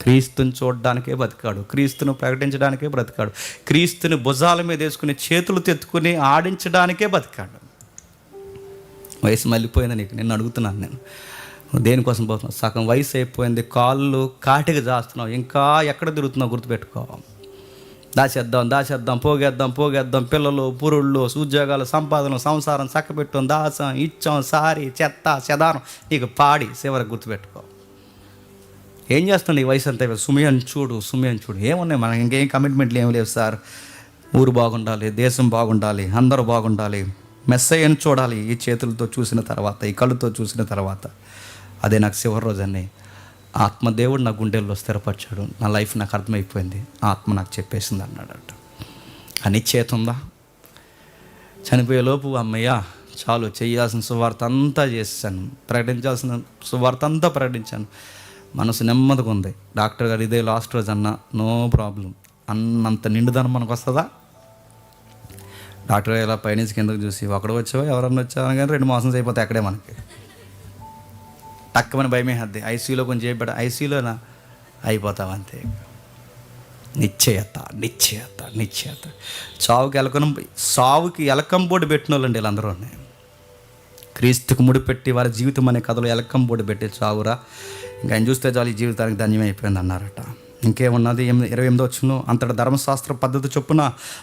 క్రీస్తుని చూడడానికే బతికాడు, క్రీస్తును ప్రకటించడానికే బ్రతికాడు, క్రీస్తుని భుజాల మీద వేసుకుని చేతులు తెత్తుకుని ఆడించడానికే బతికాడు. వయసు మళ్ళీపోయింది నీకు, నిన్ను అడుగుతున్నాను నేను, దేనికోసం పోతున్నావు? సగం వయసు అయిపోయింది, కాళ్ళు కాటికి చేస్తున్నావు, ఇంకా ఎక్కడ తిరుగుతున్నావు గుర్తుపెట్టుకో. దాచేద్దాం, పోగేద్దాం, పిల్లలు, పురుళ్ళు, ఉద్యోగాలు, సంపాదన, సంసారం చక్కబెట్టాం, దాసం, ఇచ్చాం, సారి, చెత్త, చెదారం, నీకు పాడి చివరికి గుర్తుపెట్టుకో. ఏం చేస్తుంది ఈ వయసు అంతా? సుమయాన్ని చూడు. ఏమున్నాయి మనకి? ఇంకేం కమిట్మెంట్లు ఏం లేవు సార్. ఊరు బాగుండాలి, దేశం బాగుండాలి, అందరూ బాగుండాలి, మెస్సయ్యను చూడాలి. ఈ చేతులతో చూసిన తర్వాత, ఈ కళ్ళుతో చూసిన తర్వాత, అదే నాకు చివరి రోజని ఆత్మదేవుడు నా గుండెల్లో స్థిరపరిచాడు. నా లైఫ్ నాకు అర్థమైపోయింది, ఆత్మ నాకు చెప్పేసింది అన్నాడట. అనిశ్చేత ఉందా? చనిపోయేలోపు అమ్మయ్య చాలు, చేయాల్సిన సువార్త అంతా చేశాను, ప్రకటించాల్సిన సువార్త అంతా ప్రకటించాను, మనసు నెమ్మదిగా ఉంది. డాక్టర్ గారు ఇదే లాస్ట్ రోజు అన్న, నో ప్రాబ్లం అన్నంత నిండుదనం మనకు వస్తుందా? డాక్టర్ గారు ఇలా పైనుంచి కిందకు చూసి, ఒకడు వచ్చావా ఎవరన్నా వచ్చావా కానీ 2 మాసాలు అయిపోతే అక్కడే మనకి తక్కువని భయమే హద్ది. ఐసీయూలో కొంచెం చేయబడ, ఐసీయూలోనా అయిపోతావు అంతే. నిశ్చయత. సావుకి ఎలకం బోర్డు పెట్టిన వాళ్ళండి వీళ్ళందరూ. క్రీస్తుకు ముడిపెట్టి వారి జీవితం అనే కథలో ఎలకం బోర్డు పెట్టి చావురా, ఇంకా ఆయన చూస్తే చాలు ఈ జీవితానికి ధన్యమైపోయింది అన్నారట. ఇంకేమున్నది? 28వ వచనం, అంతటా ధర్మశాస్త్ర పద్ధతి చొప్పున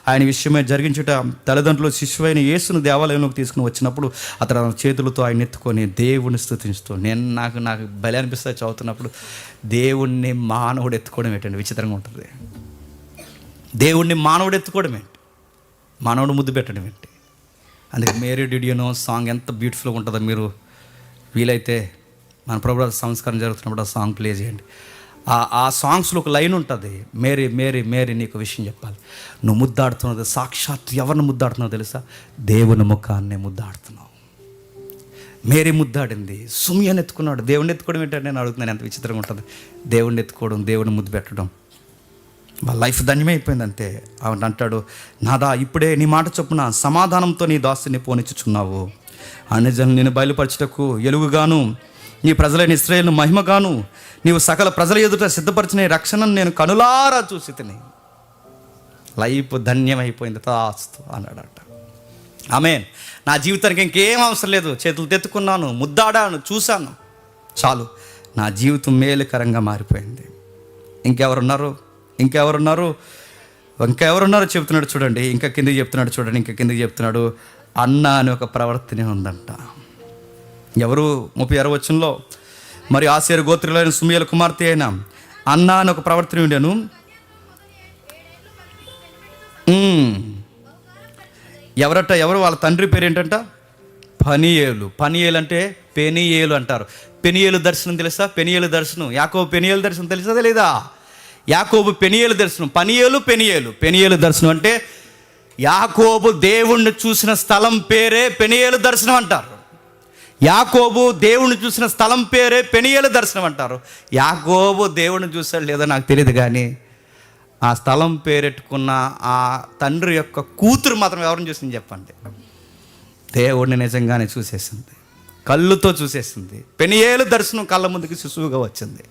ఆయన విషయమే జరిగించుట తల్లిదండ్రులు శిశువైన యేసును దేవాలయంలోకి తీసుకుని వచ్చినప్పుడు అతడు చేతులతో ఆయన ఎత్తుకొని దేవుణ్ణి స్తుతిస్తూ, నాకు బలి అనిపిస్తుంది చదువుతున్నప్పుడు, దేవుణ్ణి మానవుడు ఎత్తుకోవడం ఏంటండి? విచిత్రంగా ఉంటుంది. దేవుణ్ణి మానవుడు ఎత్తుకోవడం ఏంటి? మానవుడు ముద్దు పెట్టడం ఏంటి? అందుకే Mary did you know song ఎంత బ్యూటిఫుల్గా ఉంటుందో. మీరు వీలైతే మన ప్రభు సంస్కారం జరుగుతున్నప్పుడు ఆ సాంగ్ ప్లే చేయండి. ఆ సాంగ్స్లో ఒక లైన్ ఉంటుంది, మేరీ మేరీ మేరీ నీకు విషయం చెప్పాలి, నువ్వు ముద్దాడుతున్నది సాక్షాత్ ఎవరిని ముద్దాడుతున్నావు తెలుసా? దేవుని ముఖాన్ని ముద్దాడుతున్నావు. మేరీ ముద్దాడింది, సుమయాన్ని ఎత్తుకున్నాడు. దేవుణ్ణి ఎత్తుకోవడం ఏంటంటే నేను అడుగుతున్నాను, ఎంత విచిత్రంగా ఉంటుంది. దేవుణ్ణి ఎత్తుకోవడం, దేవుని ముద్దు పెట్టడం, వాళ్ళ లైఫ్ ధన్యమైపోయింది అంతే. ఆవిడ అంటాడు, నాదా ఇప్పుడే నీ మాట చొప్పున సమాధానంతో నీ దాసుని పోనిచ్చుచున్నావు, అన్యజనులు నేను బయలుపరచుటకు ఎలుగుగాను, నీ ప్రజలైన ఇశ్రాయేలును మహిమగాను, నీవు సకల ప్రజల ఎదుట సిద్ధపరిచిన రక్షణను నేను కనులారా చూసి తిని. లైఫ్ ధన్యమైపోయింది తాస్తు అన్నాడట. ఆమేన్. నా జీవితానికి ఇంకేం అవసరం లేదు, చేతులు తెత్తుకున్నాను, ముద్దాడాను, చూశాను, చాలు, నా జీవితం మేలుకరంగా మారిపోయింది. ఇంకెవరున్నారు చెప్తున్నాడు చూడండి. ఇంకా కిందకి చెప్తున్నాడు, అన్న అని ఒక ప్రవర్తన ఉందంట. ఎవరు? 36వ వచనంలో, మరి ఆసేరు గోత్రులైన సుమేలు కుమార్తె అయిన అన్న అని ఒక ప్రవర్తన ఉండేను. ఎవరు? వాళ్ళ తండ్రి పేరు ఏంటంట? పనియేలు అంటే పెనియేలు అంటారు. పెనియేలు దర్శనం తెలుసా? పెనియేలు దర్శనం, యాకోబు పెనియేలు దర్శనం తెలుసా తెలీదా? యాకోబు పెనియేలు దర్శనం, పెనియేలు దర్శనం అంటే యాకోబు దేవుణ్ణి చూసిన స్థలం పేరే పెనియేలు దర్శనం అంటారు. యాకోబు దేవుని చూసిన స్థలం పేరే పెనియేలు దర్శనం అంటారు. యాకోబు దేవుని చూసాడు లేదో నాకు తెలియదు, కానీ ఆ స్థలం పేరెట్టుకున్న ఆ తండ్రి యొక్క కూతురు మాత్రం ఎవరిని చూసింది చెప్పండి? దేవుడిని నిజంగానే చూసేసింది, కళ్ళుతో చూసేసింది. పెనియేలు దర్శనం కళ్ళ ముందుకి శిశువుగా వచ్చింది.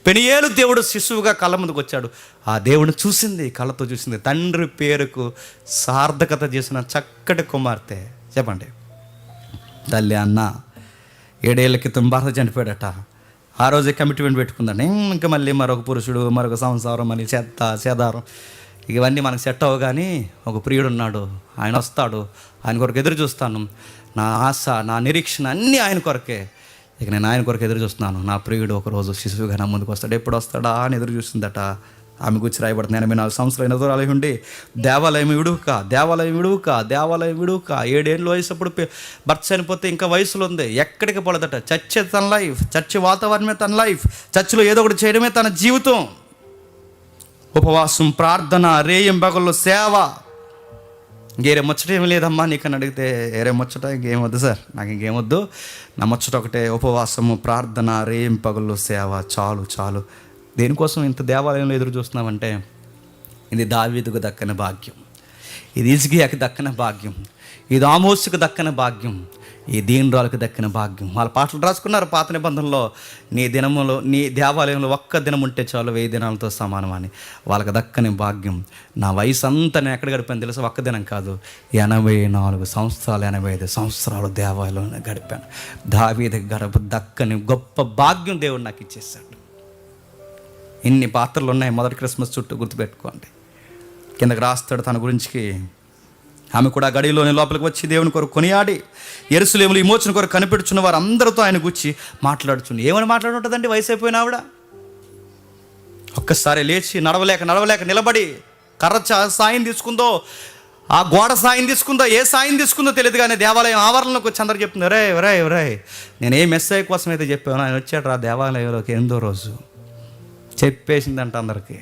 పెనియేలు దేవుడు శిశువుగా కళ్ళ ముందుకు వచ్చాడు. ఆ దేవుడిని చూసింది, కళ్ళతో చూసింది. తండ్రి పేరుకు సార్థకత చేసిన చక్కటి కుమార్తె చెప్పండి. తల్లి అన్న 7 ఏళ్ల క్రితం భర్త చనిపోయాడట. ఆ రోజే కమిట్మెంట్ పెట్టుకుందండి, ఇంకా మళ్ళీ మరొక పురుషుడు, మరొక సంసారం, మళ్ళీ సేదారం, ఇవన్నీ మనకు సెట్ అవ్వ. కానీ ఒక ప్రియుడు ఉన్నాడు, ఆయన వస్తాడు, ఆయన కొరకు ఎదురు చూస్తాను. నా ఆశ, నా నిరీక్షణ అన్నీ ఆయన కొరకే. ఇక నేను ఆయన కొరకు ఎదురు చూస్తున్నాను. నా ప్రియుడు ఒకరోజు శిశువుగా నా ముందుకు వస్తాడు. ఎప్పుడు వస్తాడా అని ఎదురు చూస్తుందట. ఆమె గురించి రాయబడుతుంది, 84 సంవత్సరాలు ఎదురాలి ఉండి దేవాలయం విడువుక 7 ఏళ్ళు వయసప్పుడు భర్త చనిపోతే ఇంకా వయసులో ఉంది, ఎక్కడికి పోలేదట. చర్చే తన లైఫ్, చర్చి వాతావరణమే తన లైఫ్, చర్చిలో ఏదో ఒకటి చేయడమే తన జీవితం. ఉపవాసం, ప్రార్థన, రేయింబగల్లో సేవ. ఇంకేరే ముచ్చట ఏమి లేదమ్మా నీకని అడిగితే, ఏరే ముచ్చట ఇంకేమొద్దు సార్, నాకు ఇంకేమొద్దు, నా ముచ్చట ఒకటే, ఉపవాసము, ప్రార్థన, రేయింపగల్లో సేవ, చాలు చాలు. దేనికోసం ఇంత దేవాలయంలో ఎదురు చూస్తున్నామంటే, ఇది దావీదుకు దక్కని భాగ్యం, ఇది హిజ్కియాకి దక్కని భాగ్యం, ఇది ఆమోసుకు దక్కని భాగ్యం, ఈ దీనురాలకు దక్కిన భాగ్యం. వాళ్ళ పాటలు రాసుకున్నారు పాత నిబంధనలో, నీ దినములో, నీ దేవాలయంలో ఒక్క దినం ఉంటే చాలు 1000 దినాలతో సమానం అని. వాళ్ళకి దక్కని భాగ్యం. నా వయసు అంతా నేను ఎక్కడ గడిపాను తెలుసు? ఒక్క దినం కాదు, 84 సంవత్సరాలు, 85 సంవత్సరాలు దేవాలయంలో గడిపాను. దావీదు దక్కని గొప్ప భాగ్యం దేవుడు నాకు ఇచ్చేసాడు. ఇన్ని పాత్రలు ఉన్నాయి మొదటి క్రిస్మస్ చుట్టూ, గుర్తుపెట్టుకోండి. కిందకి రాస్తాడు తన గురించి. ఆమె కూడా గడిలోని లోపలికి వచ్చి దేవుని కొరకు కొనియాడి, యెరూషలేములో విమోచన కొరకు కనిపెడుచున్న వారు అందరితో ఆయన గురించి మాట్లాడుచుంది. ఏమని మాట్లాడుంటుందండి వయసు అయిపోయిన ఆవిడ? ఒక్కసారి లేచి నడవలేక నిలబడి కర్ర సాయం తీసుకుందో, ఆ గోడ సాయం తీసుకుందో, ఏ సాయం తీసుకుందో తెలియదు, కానీ దేవాలయం ఆవరణలోకి వచ్చి అందరు చెప్తుంది, రే నేను ఏ మెస్సేజ్ కోసం అయితే చెప్పాను, ఆయన వచ్చాడు రా దేవాలయంలోకి 8వ రోజు. చెప్పేసిందంట అందరికీ.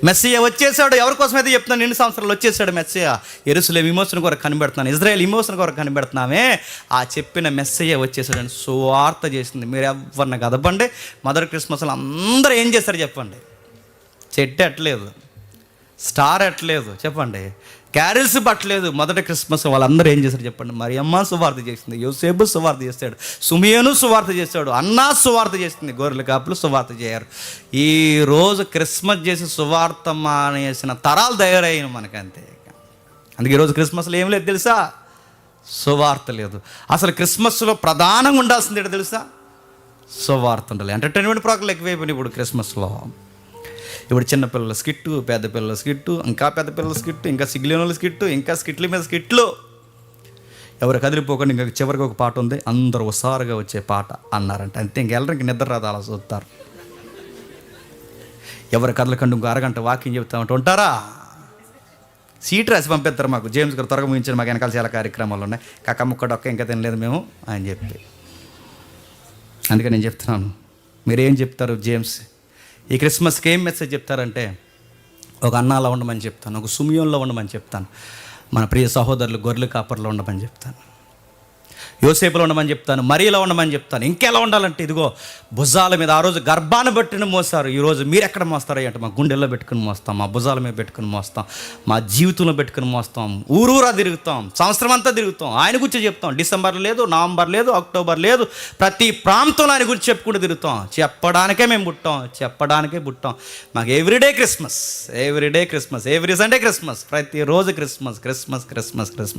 మెస్సియా వచ్చేసాడు. ఎవరి కోసం అయితే చెప్తున్నాను, 2 సంవత్సరాలు వచ్చేసాడు మెస్సియా. యెరూషలేము విమోచన కొరకు కనిపెడుతున్నాను, ఇజ్రాయేల్ విమోచన కొరకు కనిపెడుతున్నామే, ఆ చెప్పిన మెస్సియా వచ్చేసాడని సువార్త చేసింది. మీరు ఎవరిని కదపండి, మొదటి క్రిస్మస్లో అందరూ ఏం చేస్తారు చెప్పండి? చెట్టు ఎట్టలేదు, స్టార్ ఎట్టలేదు చెప్పండి, క్యారిల్స్ పట్టలేదు. మొదటి క్రిస్మస్ వాళ్ళందరూ ఏం చేశారు చెప్పండి? మరియమ్మ సువార్త చేసింది, యోసేపు సువార్త చేస్తాడు, సుమియోను సువార్త చేస్తాడు, అన్నా సువార్త చేస్తుంది, గొర్రెల కాపులు సువార్త చేయరు. ఈరోజు క్రిస్మస్ చేసి సువార్త మానేసిన తరాలు తయారయ్యాను మనకంతే. అందుకే ఈరోజు క్రిస్మస్లో ఏం లేదు తెలుసా? సువార్త లేదు. అసలు క్రిస్మస్లో ప్రధానంగా ఉండాల్సింది ఏంటో తెలుసా? సువార్త ఉండాలి. ఎంటర్టైన్మెంట్ ప్రోగ్రాంలు ఎక్కువైపోయినాయి ఇప్పుడు క్రిస్మస్లో. ఇప్పుడు చిన్నపిల్లల స్కిట్టు, పెద్ద పిల్లల స్కిట్టు, ఇంకా పెద్ద పిల్లల స్కిట్టు, ఇంకా సిగ్గులేని స్కిట్టు, ఇంకా స్కిట్ల మీద స్కిట్లు. ఎవరు కదిలిపోకుండా ఇంకా చివరికి ఒక పాట ఉంది, అందరూ ఒకసారిగా వచ్చే పాట అన్నారంట. అంతే, ఇంకెళ్ళరికి నిద్ర రాదు, అలా చూస్తారు. ఎవరు కదలకండి ఇంకో అరగంట వాకింగ్ చెప్తామంటే ఉంటారా? సీట్ రాసి పంపిస్తారు మాకు. జేమ్స్ గారు త్వరగా ముగించారు, మాకు వెనకాల చాలా కార్యక్రమాలు ఉన్నాయి, కాక ముక్కడొక్క ఇంకా తినలేదు మేము అని చెప్పి. అందుకే నేను చెప్తున్నాను, మీరేం చెప్తారు జేమ్స్ ఈ క్రిస్మస్కి ఏం మెసేజ్ చెప్తారంటే, ఒక అన్నాలో ఉండమని చెప్తాను, ఒక సుమియోన్లో ఉండమని చెప్తాను, మన ప్రియ సహోదరులు గొర్రెల కాపర్లో ఉండమని చెప్తాను, యోసేపులో ఉండమని చెప్తాను, మరియలో ఉండమని చెప్తాను. ఇంకెలా ఉండాలంటే, ఇదిగో భుజాల మీద ఆ రోజు గర్భాన్ని బట్టిన మోస్తారు, ఈరోజు మీరు ఎక్కడ మోస్తారో అంటే, మా గుండెల్లో పెట్టుకుని మోస్తాం, మా భుజాల మీద పెట్టుకుని మోస్తాం, మా జీవితంలో పెట్టుకుని మోస్తాం, ఊరూరా తిరుగుతాం, సంవత్సరం అంతా తిరుగుతాం, ఆయన గురించి చెప్తాం. డిసెంబర్ లేదు, నవంబర్ లేదు, అక్టోబర్ లేదు, ప్రతి ప్రాంతంలో ఆయన గురించి చెప్పుకుంటూ తిరుగుతాం. చెప్పడానికే మేము పుట్టాం. మాకు everyday Christmas, every Sunday Christmas, ప్రతిరోజు క్రిస్మస్.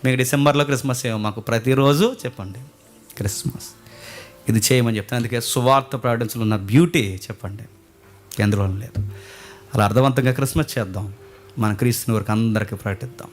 మీకు డిసెంబర్లో క్రిస్మస్ ఏమో, మాకు ప్రతిరోజు చెప్పండి క్రిస్మస్. ఇది చేయమని చెప్తాను. అందుకే సువార్త ప్రకటించడంలో ఉన్న బ్యూటీ చెప్పండి ఎందులో లేదు. అలా అర్థవంతంగా క్రిస్మస్ చేద్దాం, మన క్రీస్తుని వరకు అందరికీ ప్రకటిద్దాం.